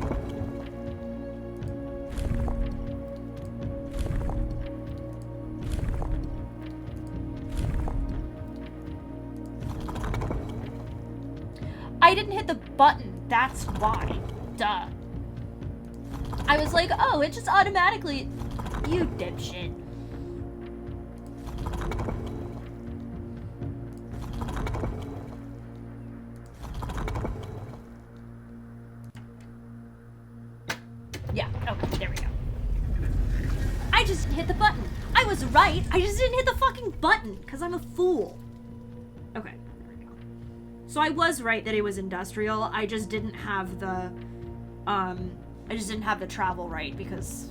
I didn't hit the button. That's why. Duh. I was like, oh, it just automatically... you dipshit. Yeah, okay, there we go. I just hit the button. I was right. I just didn't hit the fucking button, because I'm a fool. Okay, there we go. So I was right that it was industrial. I just didn't have the, I just didn't have the travel right because...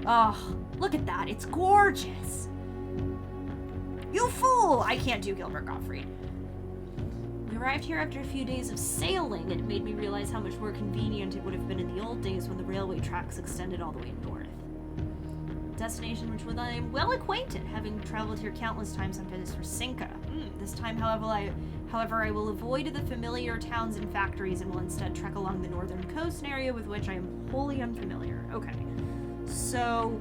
oh, look at that. It's gorgeous. You fool! I can't do Gilbert Gottfried. We arrived here after a few days of sailing, and it made me realize how much more convenient it would have been in the old days when the railway tracks extended all the way north. Destination which with I am well acquainted, having traveled here countless times on business for Cinca. This time, however, I will avoid the familiar towns and factories and will instead trek along the northern coast, an area with which I am wholly unfamiliar. Okay. So,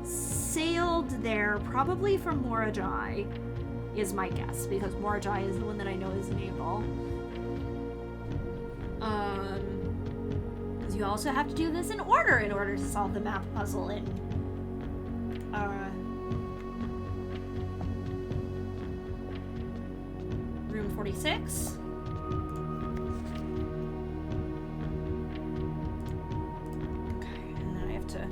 sailed there, probably from Morajai, is my guess, because Morajai is the one that I know is naval. Because you also have to do this in order to solve the map puzzle in room 46. Okay, and then I have to...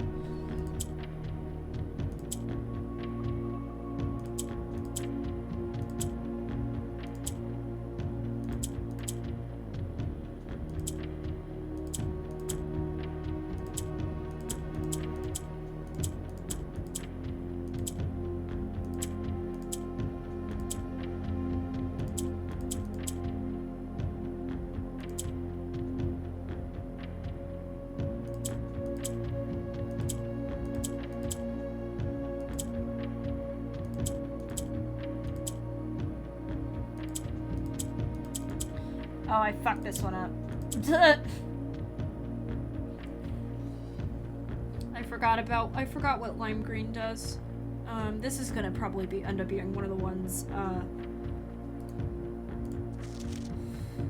oh, I fucked this one up. I forgot what lime green does. This is gonna probably end up being one of the ones,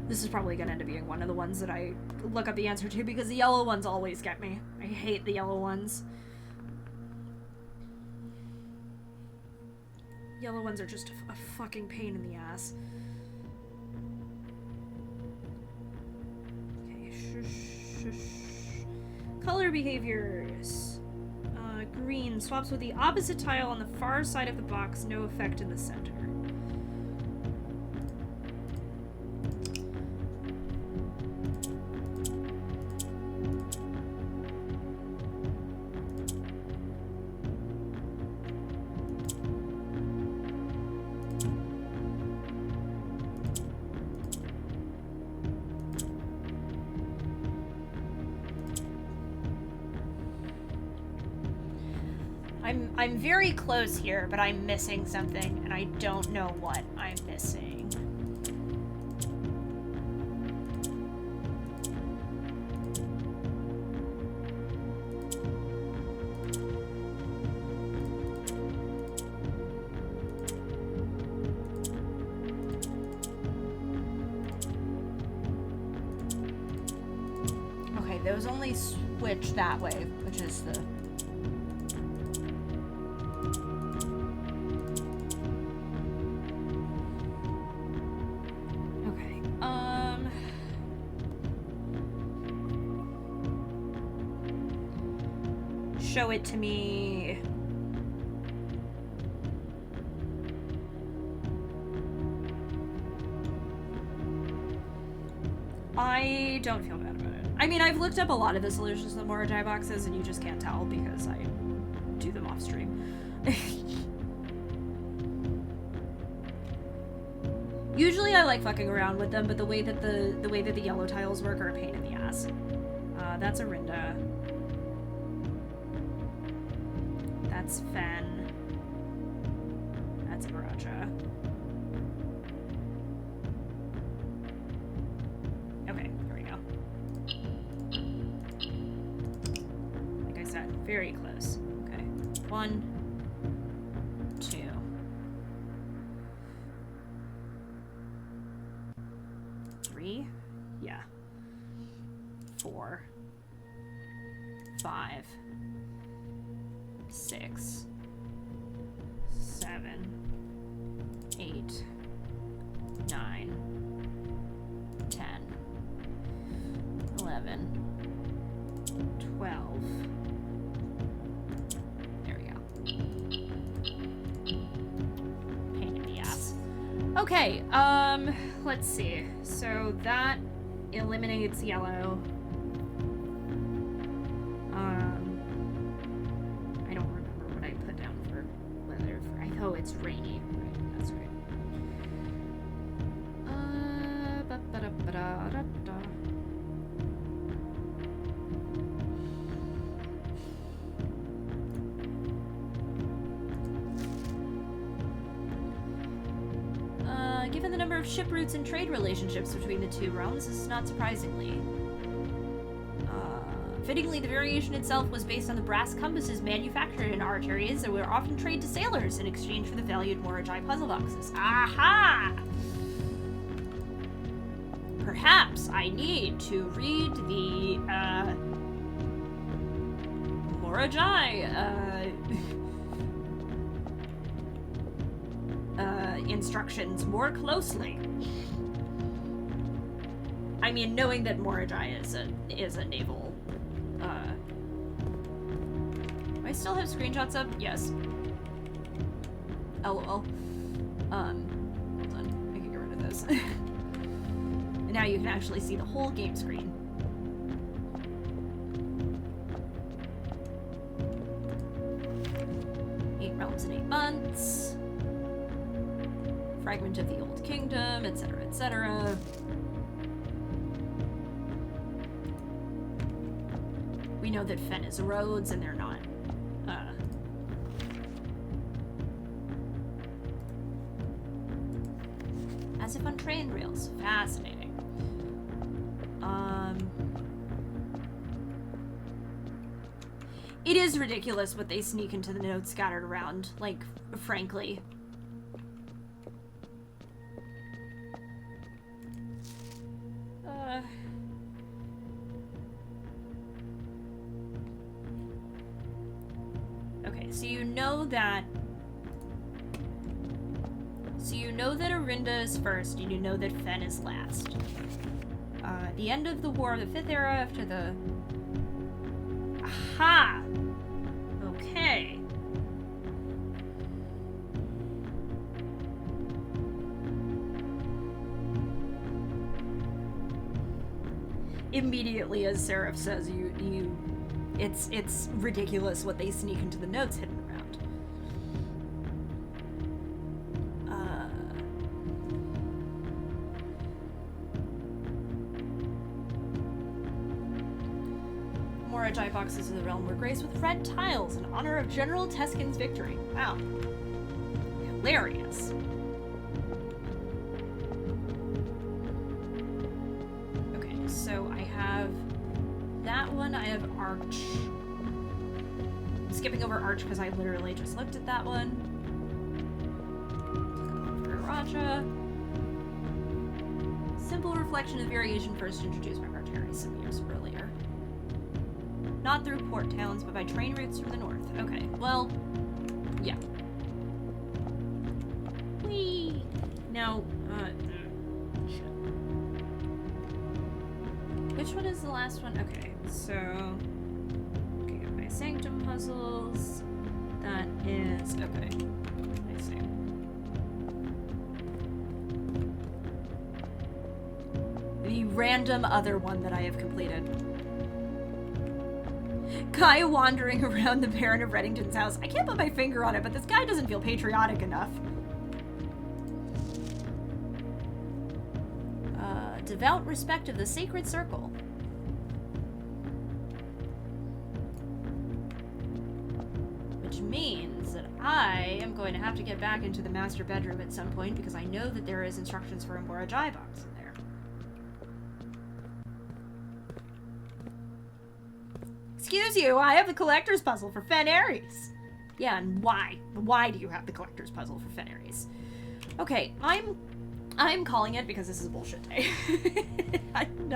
this is probably gonna end up being one of the ones that I look up the answer to, because the yellow ones always get me. I hate the yellow ones. Yellow ones are just a fucking pain in the ass. Color behaviors. Green swaps with the opposite tile on the far side of the box, no effect in the center. I'm very close here, but I'm missing something, and I don't know what I'm missing. Okay, those only switch that way, which is the... Show it to me. I don't feel bad about it. I mean, I've looked up a lot of the solutions to the Morajai boxes, and you just can't tell because I do them off stream. Usually I like fucking around with them, but the way that the yellow tiles work are a pain in the ass. That's Arinda. That's Fen. That's Baracha. Okay, there we go. Like I said, very close. Okay. 1, 2. 3. Yeah. 4. 5. 6, 7, 8, 9, 10, 11, 12. There we go. Pain in the ass. Okay, let's see. So that eliminates yellow. Oh, it's rainy. Right, that's right. Given the number of ship routes and trade relationships between the two realms, this is not surprisingly. Fittingly, the variation itself was based on the brass compasses manufactured in our areas that were often traded to sailors in exchange for the valued Morajai puzzle boxes. Aha! Perhaps I need to read the, Morajai, instructions more closely. I mean, knowing that Morajai is a naval... Do I still have screenshots up? Yes. LOL. Hold on. I can get rid of this. And now you can actually see the whole game screen. Eight realms in 8 months. Fragment of the Old Kingdom, etc., etc. We know that Fen is roads, and they're not. As if on train rails. Fascinating. It is ridiculous what they sneak into the notes scattered around, like, frankly. Okay, so you know that Arinda is first, and you know that Fen is last. The end of the War of the Fifth Era after the... Aha! Okay. Immediately, as Seraph says, it's ridiculous what they sneak into the notes hidden around. Borajai boxes of the realm were graced with red tiles in honor of General Teskin's victory. Wow. Hilarious. Okay, so I have that one. I have Arch. I'm skipping over Arch because I literally just looked at that one. Raja. Simple reflection of variation first introduced by Arteries some years earlier. Not through port towns, but by train routes from the north. Okay, well, yeah. Whee! Now, shit. Which one is the last one? Okay, so, okay, got my Sanctum puzzles. That is, okay, I see. The random other one that I have completed. Guy wandering around the Baron of Reddington's house. I can't put my finger on it, but this guy doesn't feel patriotic enough. Devout respect of the sacred circle. Which means that I am going to have to get back into the master bedroom at some point because I know that there is instructions for Embora Jai box in there. Excuse you, I have the collector's puzzle for Fen Ares. Yeah, and why? Why do you have the collector's puzzle for Fen Ares? Okay, I'm calling it because this is a bullshit day. I'm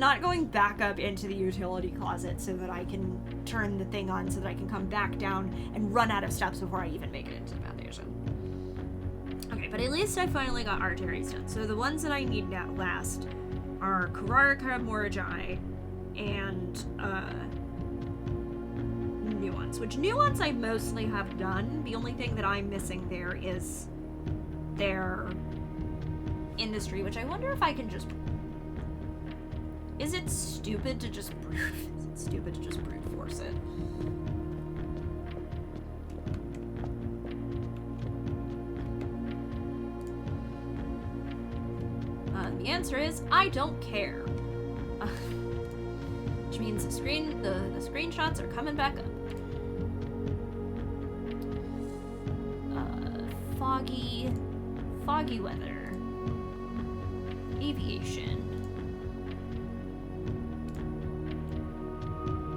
not going back up into the utility closet so that I can turn the thing on so that I can come back down and run out of steps before I even make it into the foundation. Okay, but at least I finally got Arteries done. So the ones that I need now last are Kuraraka, Morajai, and Nuance, which Nuance I mostly have done. The only thing that I'm missing there is their industry, which I wonder if I can just... Is it stupid to just brute force it? The answer is I don't care. Which means the screenshots are coming back up. Foggy weather, aviation,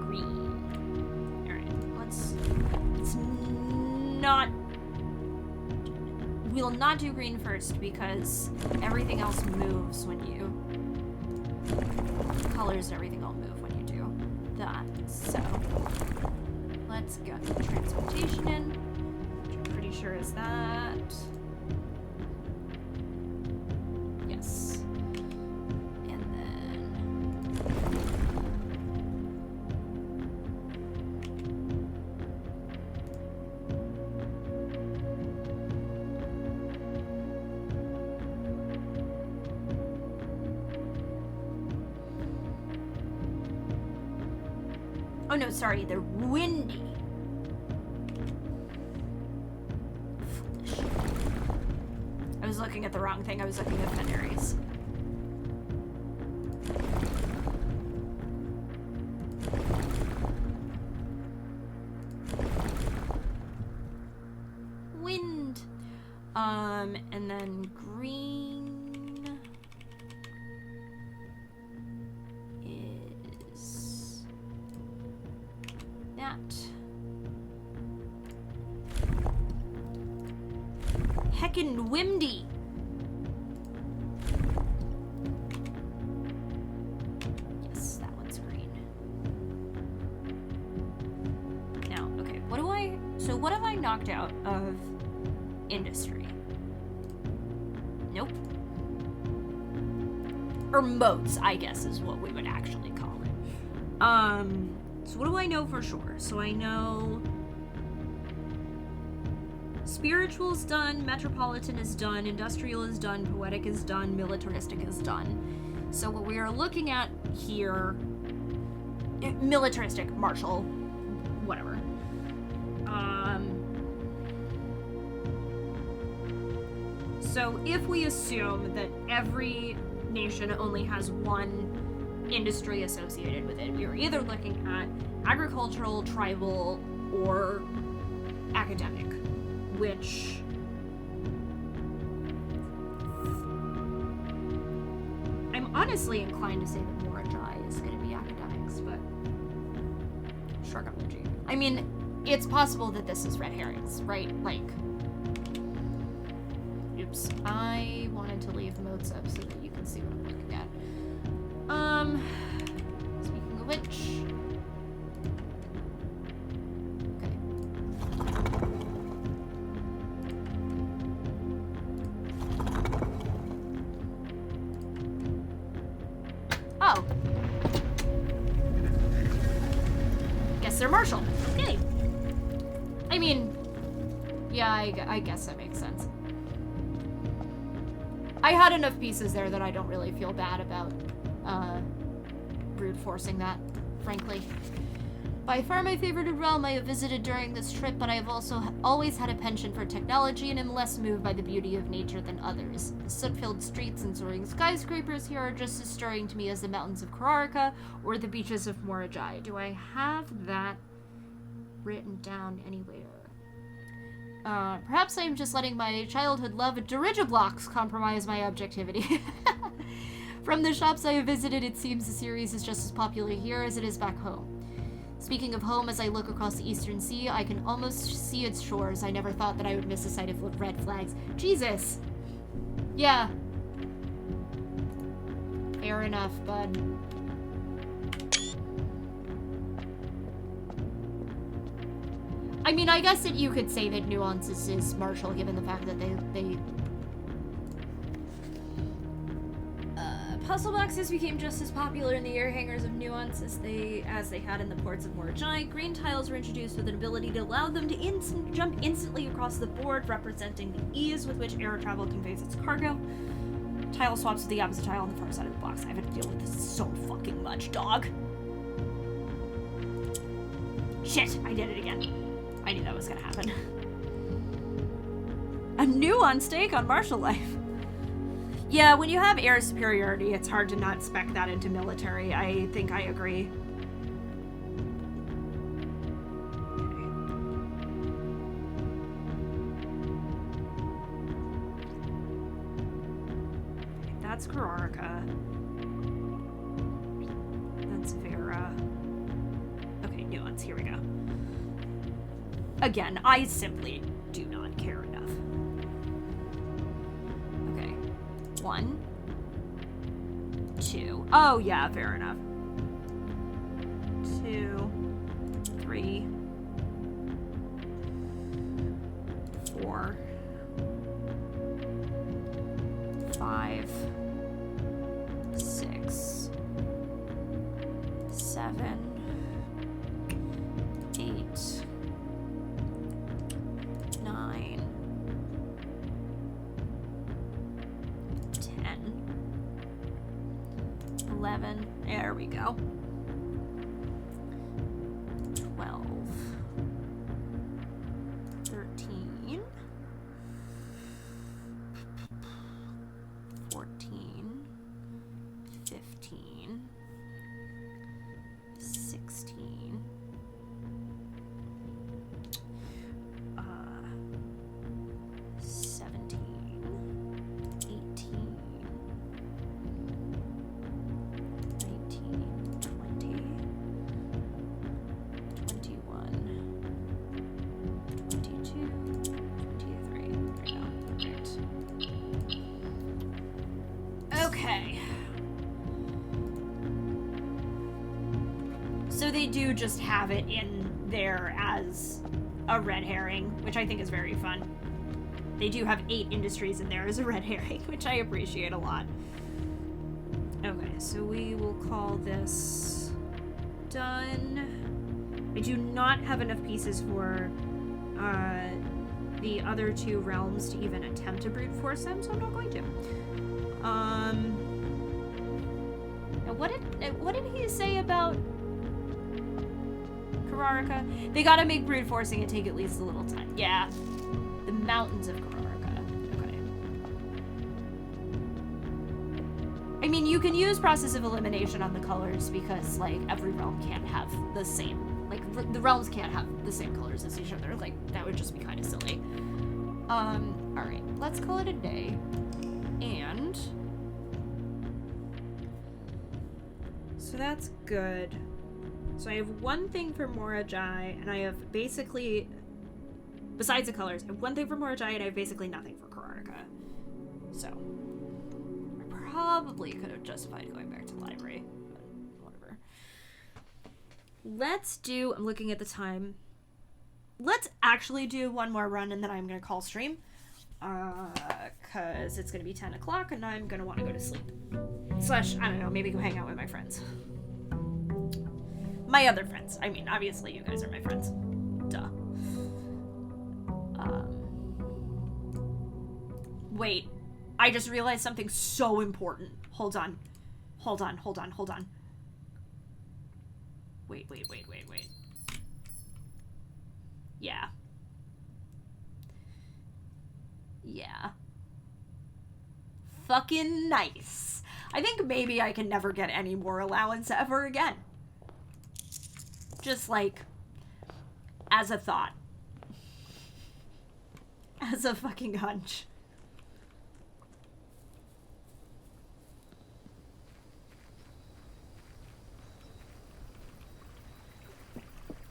green. All right, let's not. We'll not do green first because everything else moves when you colors and everything all move when you do that. So let's get transportation in, which I'm pretty sure is that. Yes. And then oh no, sorry, they're windy. I was looking at the wrong thing. I was looking at Fen Ares. Wind. And then green is that. Heckin' windy. Yes, that one's green. Now, okay, what have I knocked out of industry? Nope. Or moats, I guess is what we would actually call it. So what do I know for sure? So I know spiritual is done, metropolitan is done, industrial is done, poetic is done, militaristic is done. So what we are looking at here, militaristic, martial, whatever. So if we assume that every nation only has one industry associated with it. We were either looking at agricultural, tribal, or academic, which I'm honestly inclined to say that Morajai is going to be academics, but shrug up the G. I mean, it's possible that this is red herrings, right? Like, oops, I wanted to leave modes up so that you can see what I'm looking at. Speaking of which, oh. Guess they're Marshall. Okay. I mean, yeah, I guess that makes sense. I had enough pieces there that I don't really feel bad about, brute forcing that, frankly. By far my favorite realm I have visited during this trip, but I have also always had a penchant for technology and am less moved by the beauty of nature than others. The soot-filled streets and soaring skyscrapers here are just as stirring to me as the mountains of Kararka or the beaches of Morajai. Do I have that written down anywhere? Perhaps I am just letting my childhood love of dirigiblocks compromise my objectivity. From the shops I have visited, it seems the series is just as popular here as it is back home. Speaking of home, as I look across the Eastern Sea, I can almost see its shores. I never thought that I would miss a sight of red flags. Jesus! Yeah. Fair enough, bud. I mean, I guess that you could say that Nuances is Marshall, given the fact that they puzzle boxes became just as popular in the air hangers of Nuance as they had in the ports of Morajai. Green tiles were introduced with an ability to allow them to jump instantly across the board, representing the ease with which air travel conveys its cargo. Tile swaps with the opposite tile on the far side of the box. I have to deal with this so fucking much, dog. Shit, I did it again. I knew that was gonna happen. A Nuance stake on Martial Life. Yeah, when you have air superiority, it's hard to not spec that into military. I think I agree. Okay, that's Kararka. That's Vera. Okay, Nuance, here we go. Again, I simply do not care enough. 1, 2. Oh, yeah, fair enough. 2, 3, 4, 5, 6, 7, 8, 9, 11. There we go. 12. 13. 14. 15. 16. 17. 18. 22, okay. So they do just have it in there as a red herring, which I think is very fun. They do have 8 industries in there as a red herring, which I appreciate a lot. Okay, so we will call this done. I do not have enough pieces for the other 2 realms to even attempt to brute force them, so I'm not going to. Now what did he say about Kararka? They gotta make brute forcing it take at least a little time. Yeah, the mountains of Kararka. Okay. I mean, you can use process of elimination on the colors because, like, every realm can't have the same, like, the realms can't have the same colors as each other. Like, that would just be kind of silly. Alright, let's call it a day. And so that's good. So I have one thing for Morajai, and I have basically, besides the colors, I have one thing for Morajai, and I have basically nothing for Kararika. So I probably could have justified going back to the library, but whatever. Let's do, I'm looking at the time. Let's actually do one more run, and then I'm going to call stream. Because it's going to be 10 o'clock, and I'm going to want to go to sleep. Slash, I don't know, maybe go hang out with my friends. My other friends. I mean, obviously you guys are my friends. Duh. Wait. I just realized something so important. Hold on. Wait. Yeah. Fucking nice. I think maybe I can never get any more allowance ever again. Just, like, as a thought. As a fucking hunch.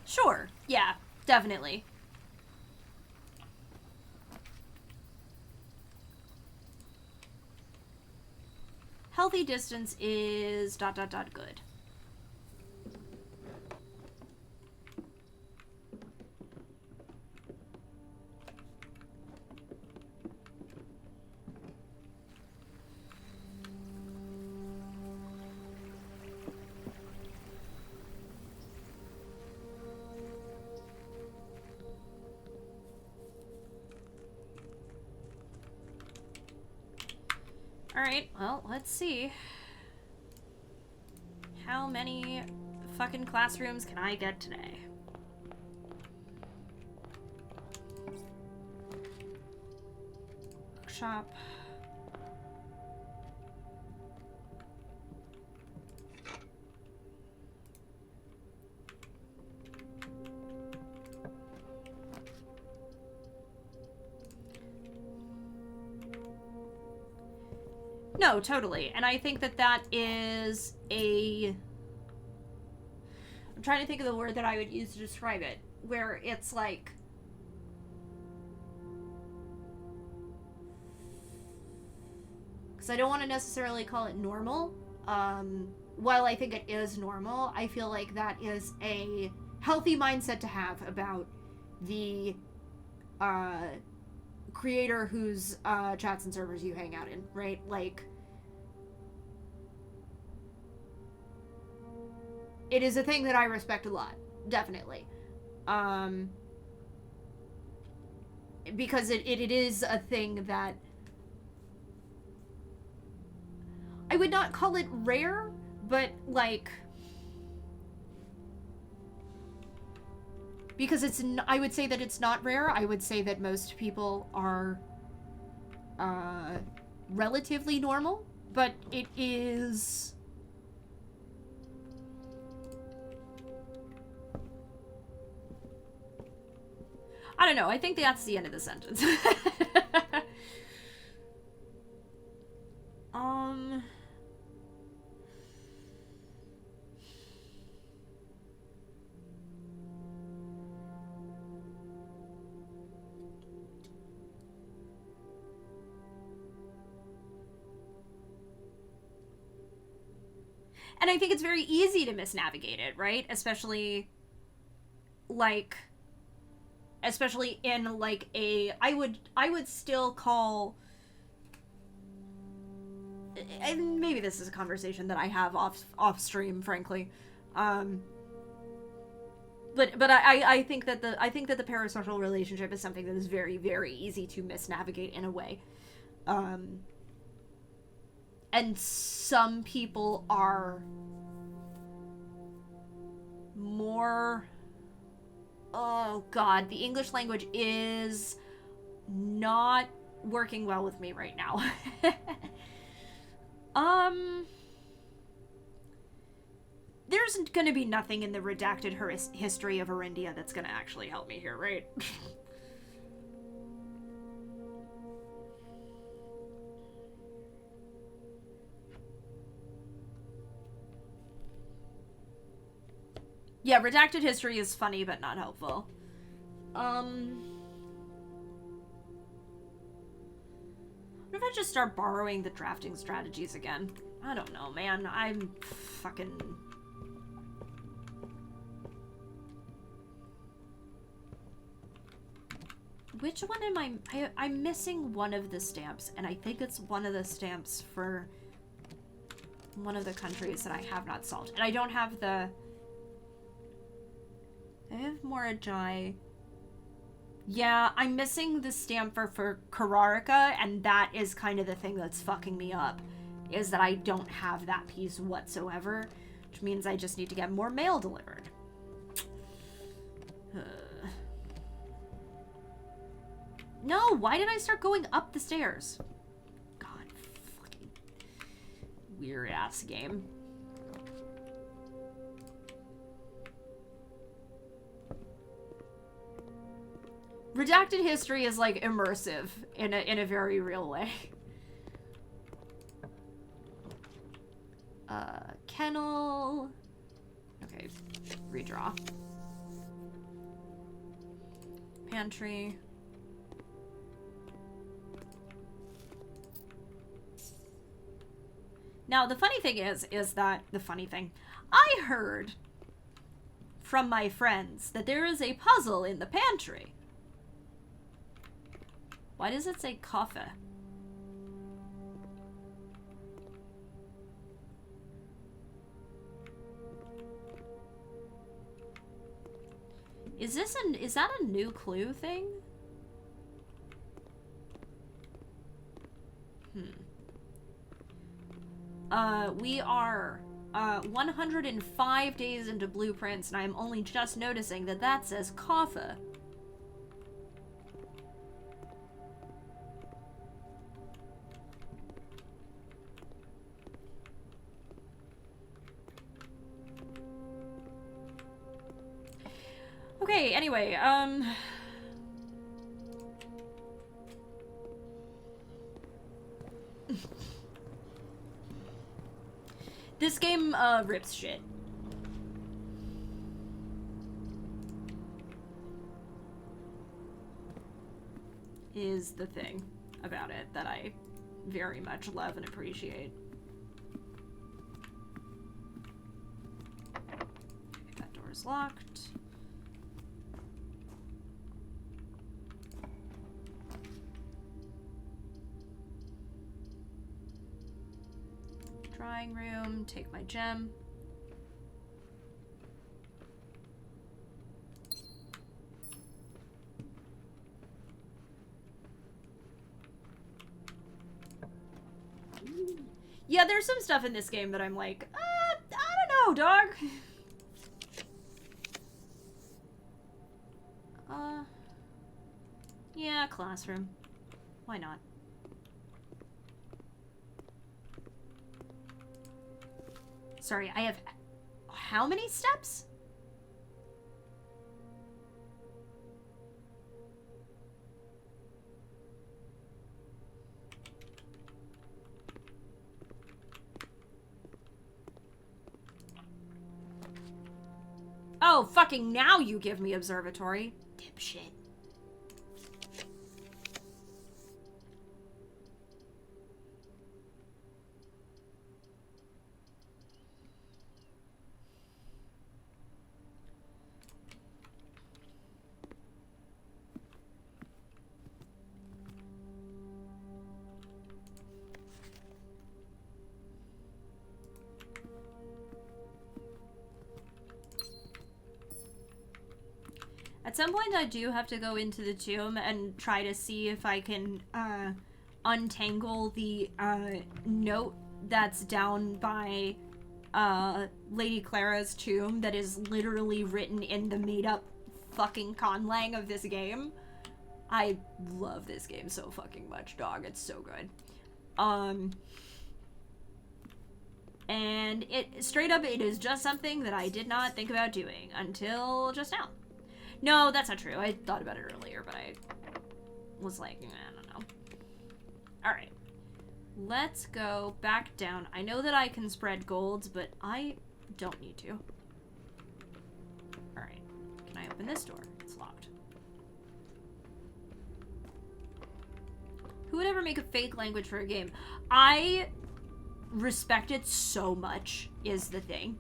Sure. Yeah, definitely. Healthy distance is ... good. Alright, well, let's see. How many fucking classrooms can I get today? Workshop. No, totally. And I think that that is a... I'm trying to think of the word that I would use to describe it. Where it's like... Because I don't want to necessarily call it normal. While I think it is normal, I feel like that is a healthy mindset to have about the creator whose chats and servers you hang out in, right? Like, it is a thing that I respect a lot, definitely. Because it is a thing that I would not call it rare, but like, because it's, I would say that it's not rare. I would say that most people are relatively normal, but it is... I don't know. I think that's the end of the sentence. And I think it's very easy to misnavigate it, right? Especially, like... Especially in, like, a... I would still call... And maybe this is a conversation that I have off stream, frankly. But I think that the parasocial relationship is something that is very, very easy to misnavigate in a way. And some people are more... Oh god, the English language is not working well with me right now. There's gonna be nothing in the redacted history of Arindia that's gonna actually help me here, right? Yeah, redacted history is funny but not helpful. What if I just start borrowing the drafting strategies again? I don't know, man. I'm fucking... Which one am I'm missing one of the stamps, and I think it's one of the stamps for one of the countries that I have not solved. And I don't have the... I have Morajai. Yeah, I'm missing the stamp for Kararika, and that is kind of the thing that's fucking me up, is that I don't have that piece whatsoever, which means I just need to get more mail delivered. No, why did I start going up the stairs? God, fucking weird ass game. Redacted history is like immersive in a very real way. Kennel. Okay, redraw. Pantry. Now, the funny thing is that, I heard from my friends that there is a puzzle in the pantry. Why does it say coffee? Is that a new clue thing? We are 105 days into blueprints, and I'm only just noticing that says coffee. Okay, anyway, this game, rips shit. Is the thing about it that I very much love and appreciate. Okay, that door's locked. Drawing room, take my gem. Yeah, there's some stuff in this game that I'm like, I don't know, dog. Yeah, classroom. Why not? Sorry, I have how many steps? Oh, fucking now you give me observatory. Dipshit. At some point, I do have to go into the tomb and try to see if I can untangle the note that's down by Lady Clara's tomb that is literally written in the made-up fucking conlang of this game. I love this game so fucking much, dog. It's so good. And it straight up, it is just something that I did not think about doing until just now. No, that's not true. I thought about it earlier, but I was like, I don't know. Alright. Let's go back down. I know that I can spread golds, but I don't need to. Alright. Can I open this door? It's locked. Who would ever make a fake language for a game? I respect it so much, is the thing.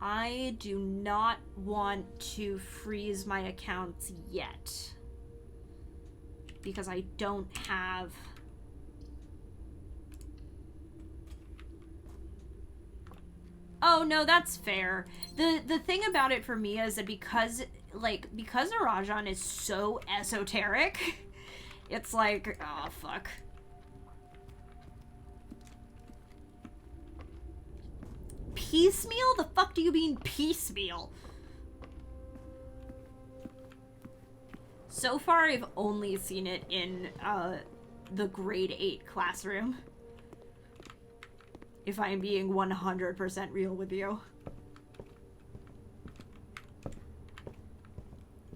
I do not want to freeze my accounts yet. Because I don't have... Oh, no, that's fair. The thing about it for me is that because Arajan is so esoteric, it's like, oh, fuck. Piecemeal? The fuck do you mean piecemeal? So far, I've only seen it in, the grade 8 classroom. If I am being 100% real with you.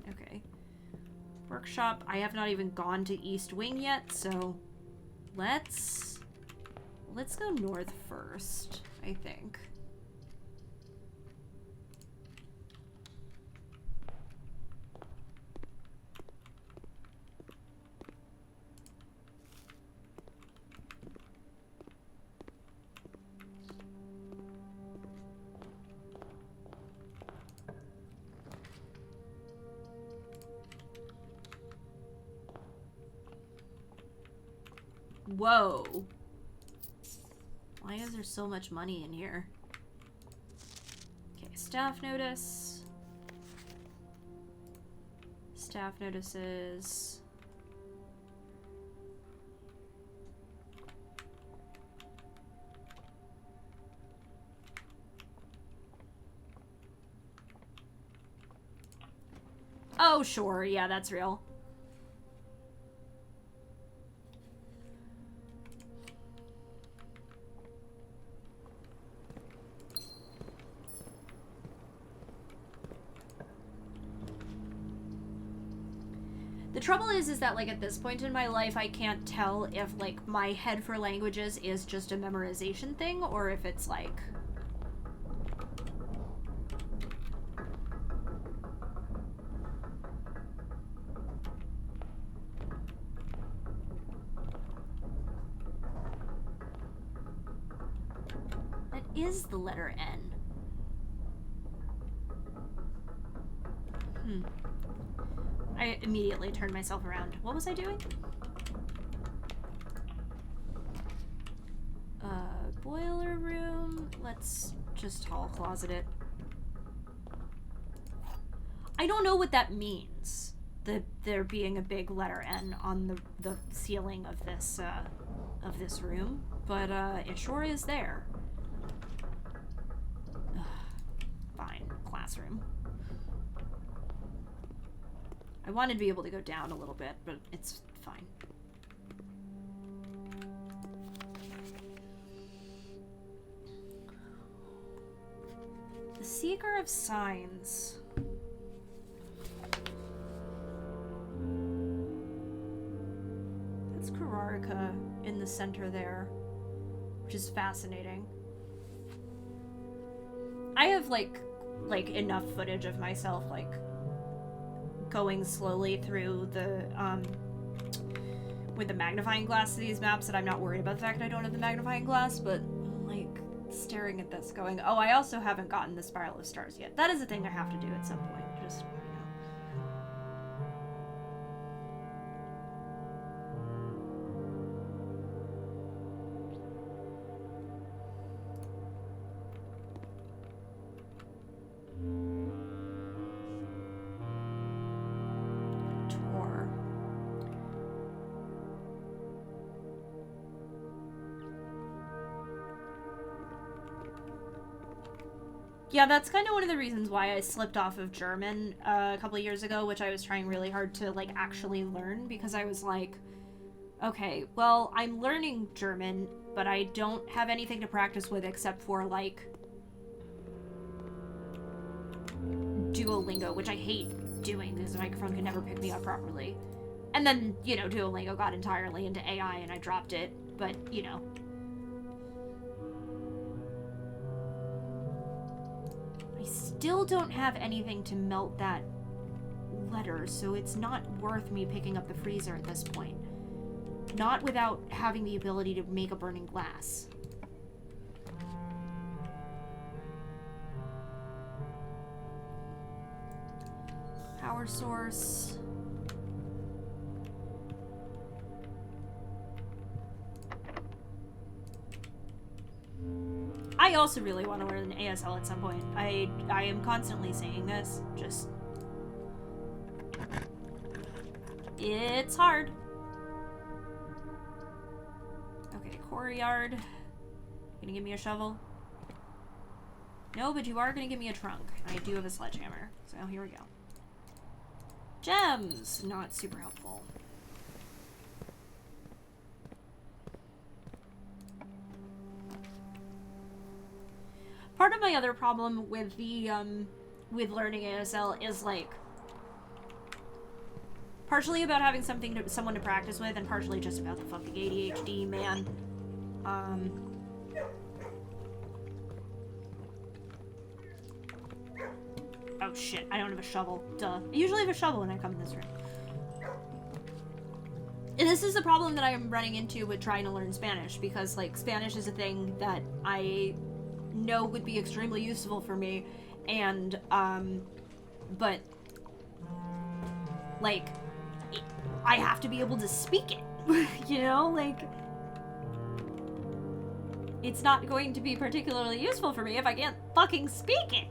Okay. Workshop. I have not even gone to East Wing yet, so let's go north first, I think. Whoa. Why is there so much money in here? Okay, staff notice. Staff notices. Oh, sure. Yeah, that's real. The trouble is that, like, at this point in my life, I can't tell if, like, my head for languages is just a memorization thing, or if it's, like... That is the letter N. I immediately turned myself around. What was I doing? Boiler room. Let's just hall closet it. I don't know what that means. There being a big letter N on the ceiling of this room, but it sure is there. Ugh. Fine, classroom. I wanted to be able to go down a little bit, but it's fine. The Seeker of Signs. That's Kararika in the center there, which is fascinating. I have, like enough footage of myself, like, going slowly through the, with the magnifying glass to these maps that I'm not worried about the fact that I don't have the magnifying glass, but, like, staring at this going, oh, I also haven't gotten the Spiral of Stars yet. That is a thing I have to do at some point, just, you know. Yeah, that's kind of one of the reasons why I slipped off of German a couple of years ago, which I was trying really hard to, like, actually learn, because I was like, okay, well, I'm learning German, but I don't have anything to practice with except for, like, Duolingo, which I hate doing because the microphone can never pick me up properly. And then, you know, Duolingo got entirely into AI and I dropped it, but, you know. I still don't have anything to melt that letter, so it's not worth me picking up the freezer at this point. Not without having the ability to make a burning glass. Power source. I also really want to learn ASL at some point. I am constantly saying this, just... It's hard. Okay, quarry yard. Gonna give me a shovel? No, but you are gonna give me a trunk. I do have a sledgehammer, so here we go. Gems! Not super helpful. Part of my other problem with the, with learning ASL is, like, partially about having someone to practice with, and partially just about the fucking ADHD, man. Oh shit, I don't have a shovel. Duh. I usually have a shovel when I come in this room. And this is the problem that I am running into with trying to learn Spanish, because, like, Spanish is a thing that I know would be extremely useful for me, and, but, like, I have to be able to speak it, you know, like, it's not going to be particularly useful for me if I can't fucking speak it.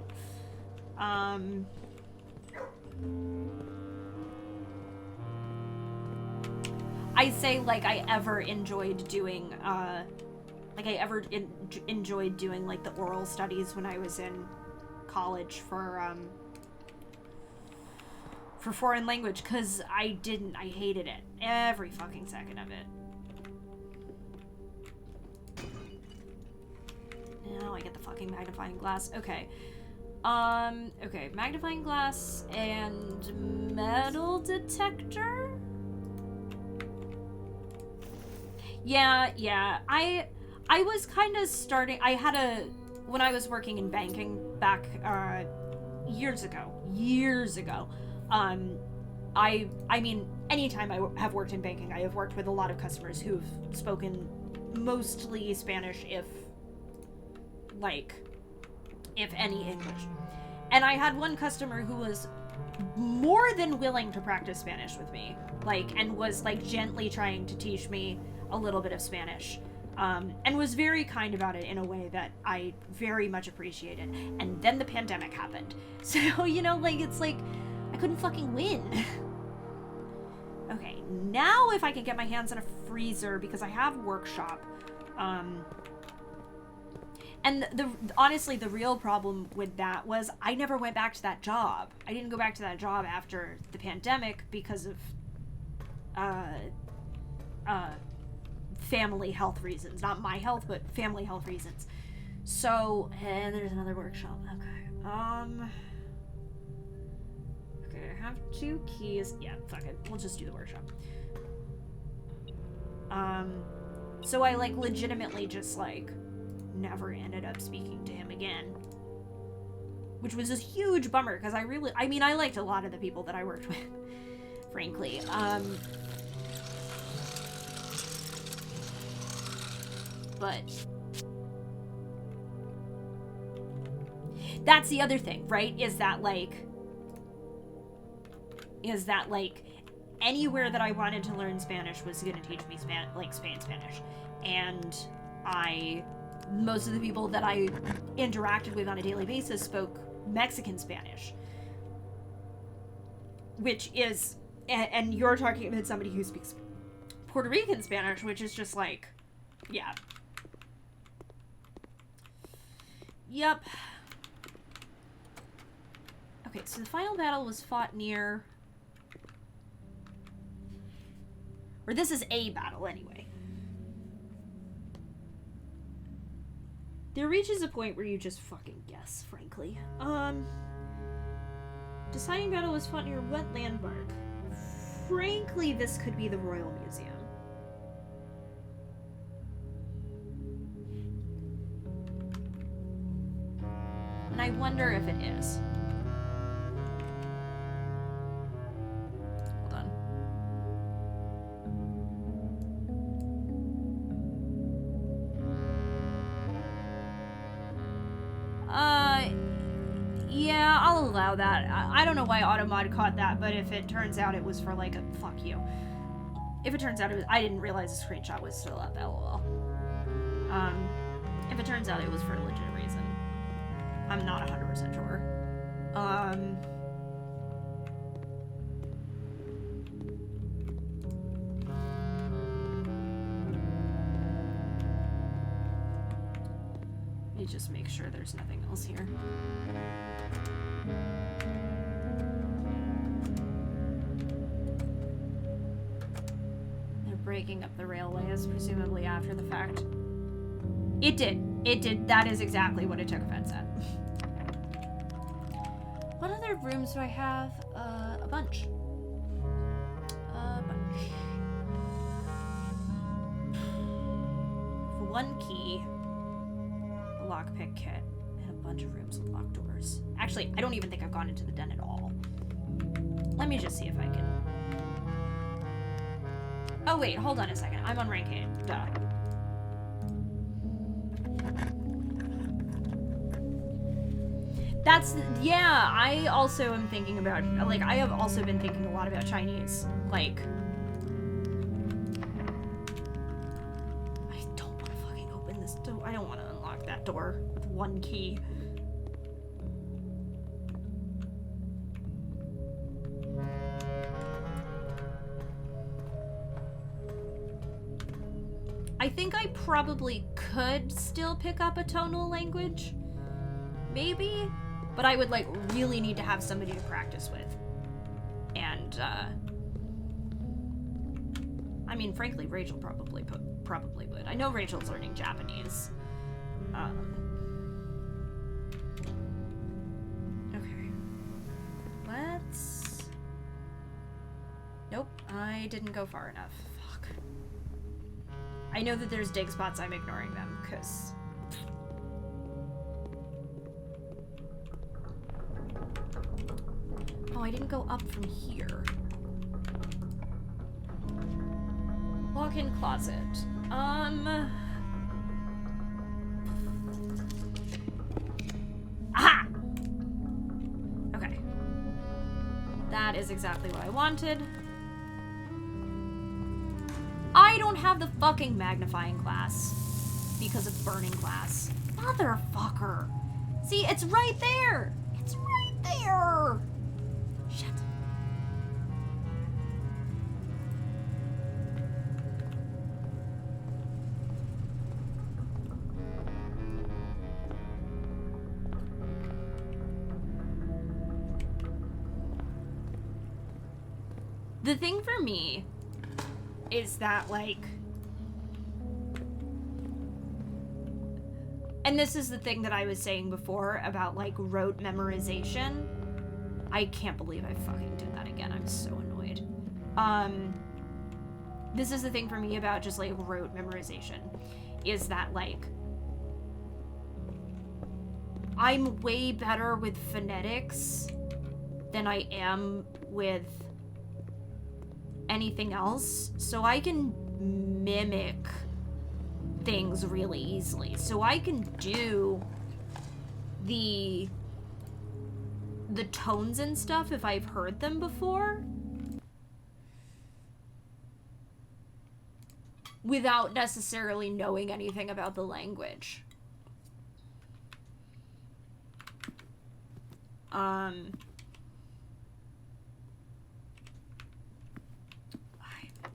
I say, like, I ever enjoyed doing, enjoyed doing, like, the oral studies when I was in college for foreign language, because I hated it. Every fucking second of it. Now I get the fucking magnifying glass. Okay. Okay, magnifying glass and metal detector? Yeah. I was kind of starting, when I was working in banking back, years ago, I mean, anytime I have worked in banking, I have worked with a lot of customers who've spoken mostly Spanish, if any English. And I had one customer who was more than willing to practice Spanish with me, and was, gently trying to teach me a little bit of Spanish, and was very kind about it in a way that I very much appreciated. And then the pandemic happened. So, you know, it's like, I couldn't fucking win. Okay, now if I can get my hands on a freezer, because I have workshop, and honestly, the real problem with that was I never went back to that job. I didn't go back to that job after the pandemic because of, family health reasons. Not my health, but family health reasons. So, and there's another workshop. Okay, okay, I have 2 keys. Yeah, fuck it. We'll just do the workshop. So I, legitimately just, never ended up speaking to him again. Which was a huge bummer, because I liked a lot of the people that I worked with, frankly. But that's the other thing, right? Is that anywhere that I wanted to learn Spanish was going to teach me Spain Spanish. And most of the people that I interacted with on a daily basis spoke Mexican Spanish. Which is, and you're talking about somebody who speaks Puerto Rican Spanish, which is just yeah. Yep. Okay, so the final battle was fought near... Or this is a battle, anyway. There reaches a point where you just fucking guess, frankly. Deciding battle was fought near what landmark? Frankly, this could be the Royal Museum. And I wonder if it is. Hold on. Yeah, I'll allow that. I don't know why Automod caught that, but if it turns out it was for like a fuck you. If it turns out it was, I didn't realize the screenshot was still up, lol. If it turns out it was for a legit reason, I'm not 100% sure. Let me just make sure there's nothing else here. They're breaking up the railways, presumably after the fact. It did. It did. That is exactly what it took offense at. What other rooms do I have? A bunch. For one key, a lockpick kit, and a bunch of rooms with locked doors. Actually, I don't even think I've gone into the den at all. Let me just see if I can... Oh wait, hold on a second. I'm on rank 8. Duh. That's, yeah, I also am thinking about, like, I have also been thinking a lot about Chinese. Like, I don't want to fucking open this door. I don't want to unlock that door with one key. I think I probably could still pick up a tonal language. Maybe? But I would, like, really need to have somebody to practice with. And, I mean, frankly, Rachel probably would. I know Rachel's learning Japanese. Okay. Let's... Nope, I didn't go far enough. Fuck. I know that there's dig spots, I'm ignoring them, because... Oh, I didn't go up from here. Walk-in closet. Aha! Okay. That is exactly what I wanted. I don't have the fucking magnifying glass because of burning glass. Motherfucker. See, it's right there. It's right there. Shit. The thing for me is that, like, and this is the thing that I was saying before about, like, rote memorization. I can't believe I fucking did that again. I'm so annoyed. This is the thing for me about just, like, rote memorization. Is that, like, I'm way better with phonetics than I am with anything else. So I can mimic things really easily. So I can do the tones and stuff if I've heard them before without necessarily knowing anything about the language. I'm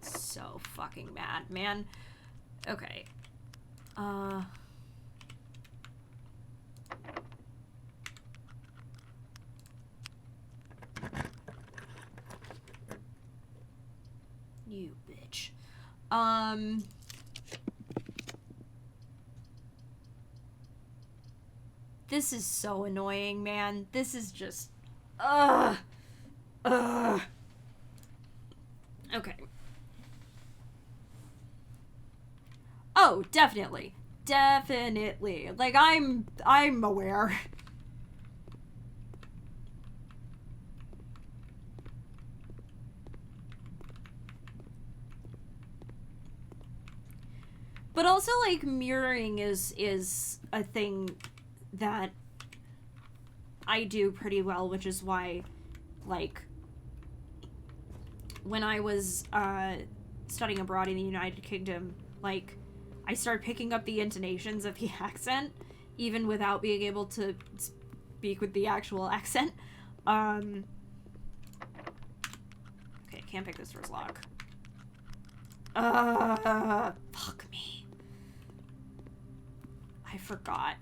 so fucking mad, man. Okay. You bitch. This is so annoying, man. This is just... Okay. Oh, definitely. Definitely. Like, I'm aware. But also, like, mirroring is a thing that I do pretty well, which is why, like, when I was studying abroad in the United Kingdom, like, I started picking up the intonations of the accent, even without being able to speak with the actual accent. Okay, can't pick this door's lock. Fuck me. I forgot.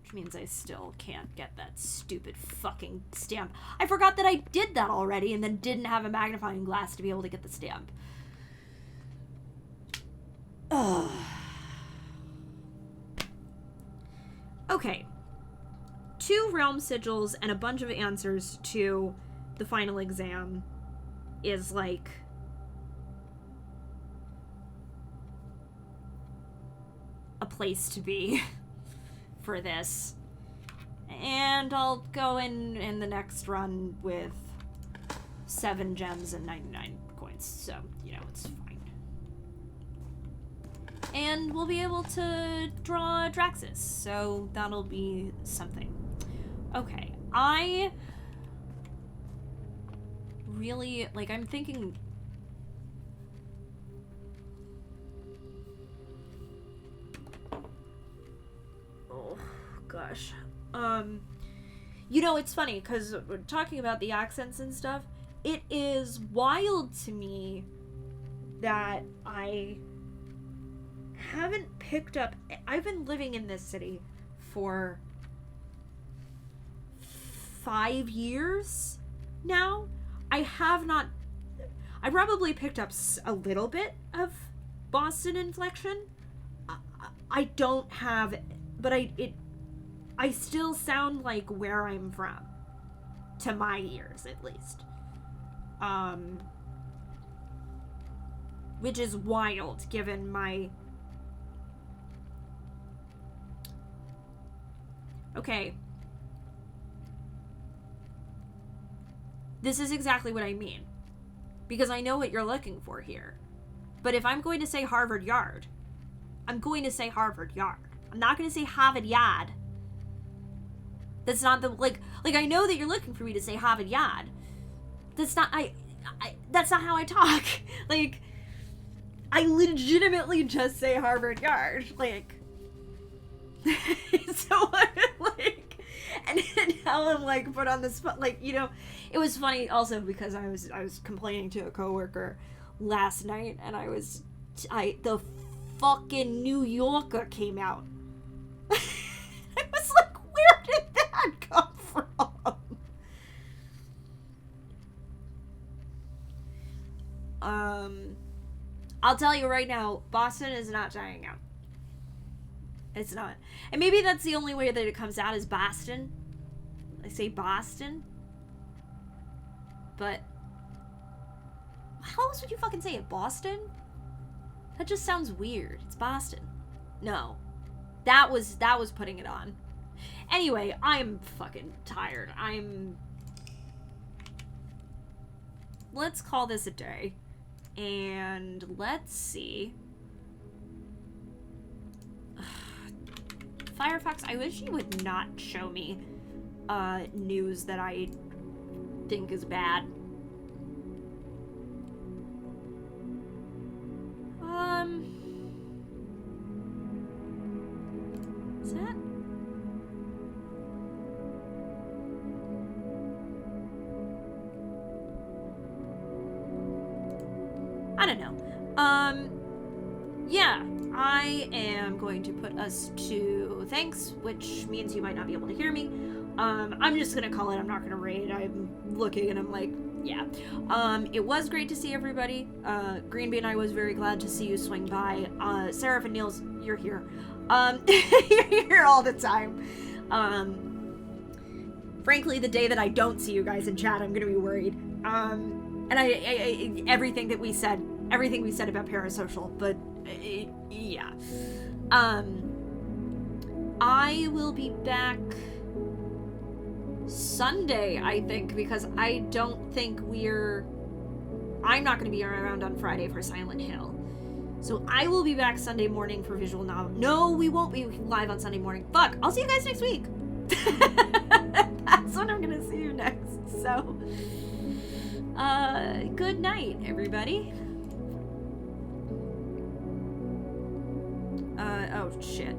Which means I still can't get that stupid fucking stamp. I forgot that I did that already and then didn't have a magnifying glass to be able to get the stamp. Ugh. Okay. 2 realm sigils and a bunch of answers to the final exam is like... a place to be for this. And I'll go in the next run with 7 gems and 99 coins. So, you know, it's fine. And we'll be able to draw Draxus. So that'll be something. Okay. I really, like, I'm thinking... Oh, gosh. You know, it's funny, because we're talking about the accents and stuff. It is wild to me that I haven't picked up... I've been living in this city for 5 years now. I have not... I probably picked up a little bit of Boston inflection. I don't have... But I still sound like where I'm from. To my ears, at least. Which is wild, given my... Okay. This is exactly what I mean. Because I know what you're looking for here. But if I'm going to say Harvard Yard, I'm going to say Harvard Yard. I'm not going to say Harvard Yard. That's not the, like I know that you're looking for me to say Harvard Yard. That's not, that's not how I talk. Like, I legitimately just say Harvard Yard. Like, so, like, and now I'm, like, put on the spot. Like, you know, it was funny also because I was complaining to a coworker last night, and the fucking New Yorker came out. I was like, where did that come from? I'll tell you right now, Boston is not dying out. It's not. And maybe that's the only way that it comes out is Boston. I say Boston. But how else would you fucking say it? Boston? That just sounds weird. It's Boston. No. That was putting it on. Anyway, I'm fucking tired. Let's call this a day. And let's see. Firefox, I wish you would not show me news that I think is bad. Is that? I don't know. Yeah. I am going to put us to thanks, which means you might not be able to hear me. I'm just gonna call it. I'm not gonna rate. I'm looking and I'm like, yeah. It was great to see everybody. Greenbee and I was very glad to see you swing by. Seraph and Niels, you're here. You're here all the time. Frankly, the day that I don't see you guys in chat, I'm gonna be worried. And I everything we said about parasocial, but yeah. I will be back Sunday, I think, because I don't think I'm not going to be around on Friday for Silent Hill. So I will be back Sunday morning for visual novel. No, we won't be live on Sunday morning. Fuck, I'll see you guys next week. That's when I'm going to see you next. So, good night, everybody. Oh, shit.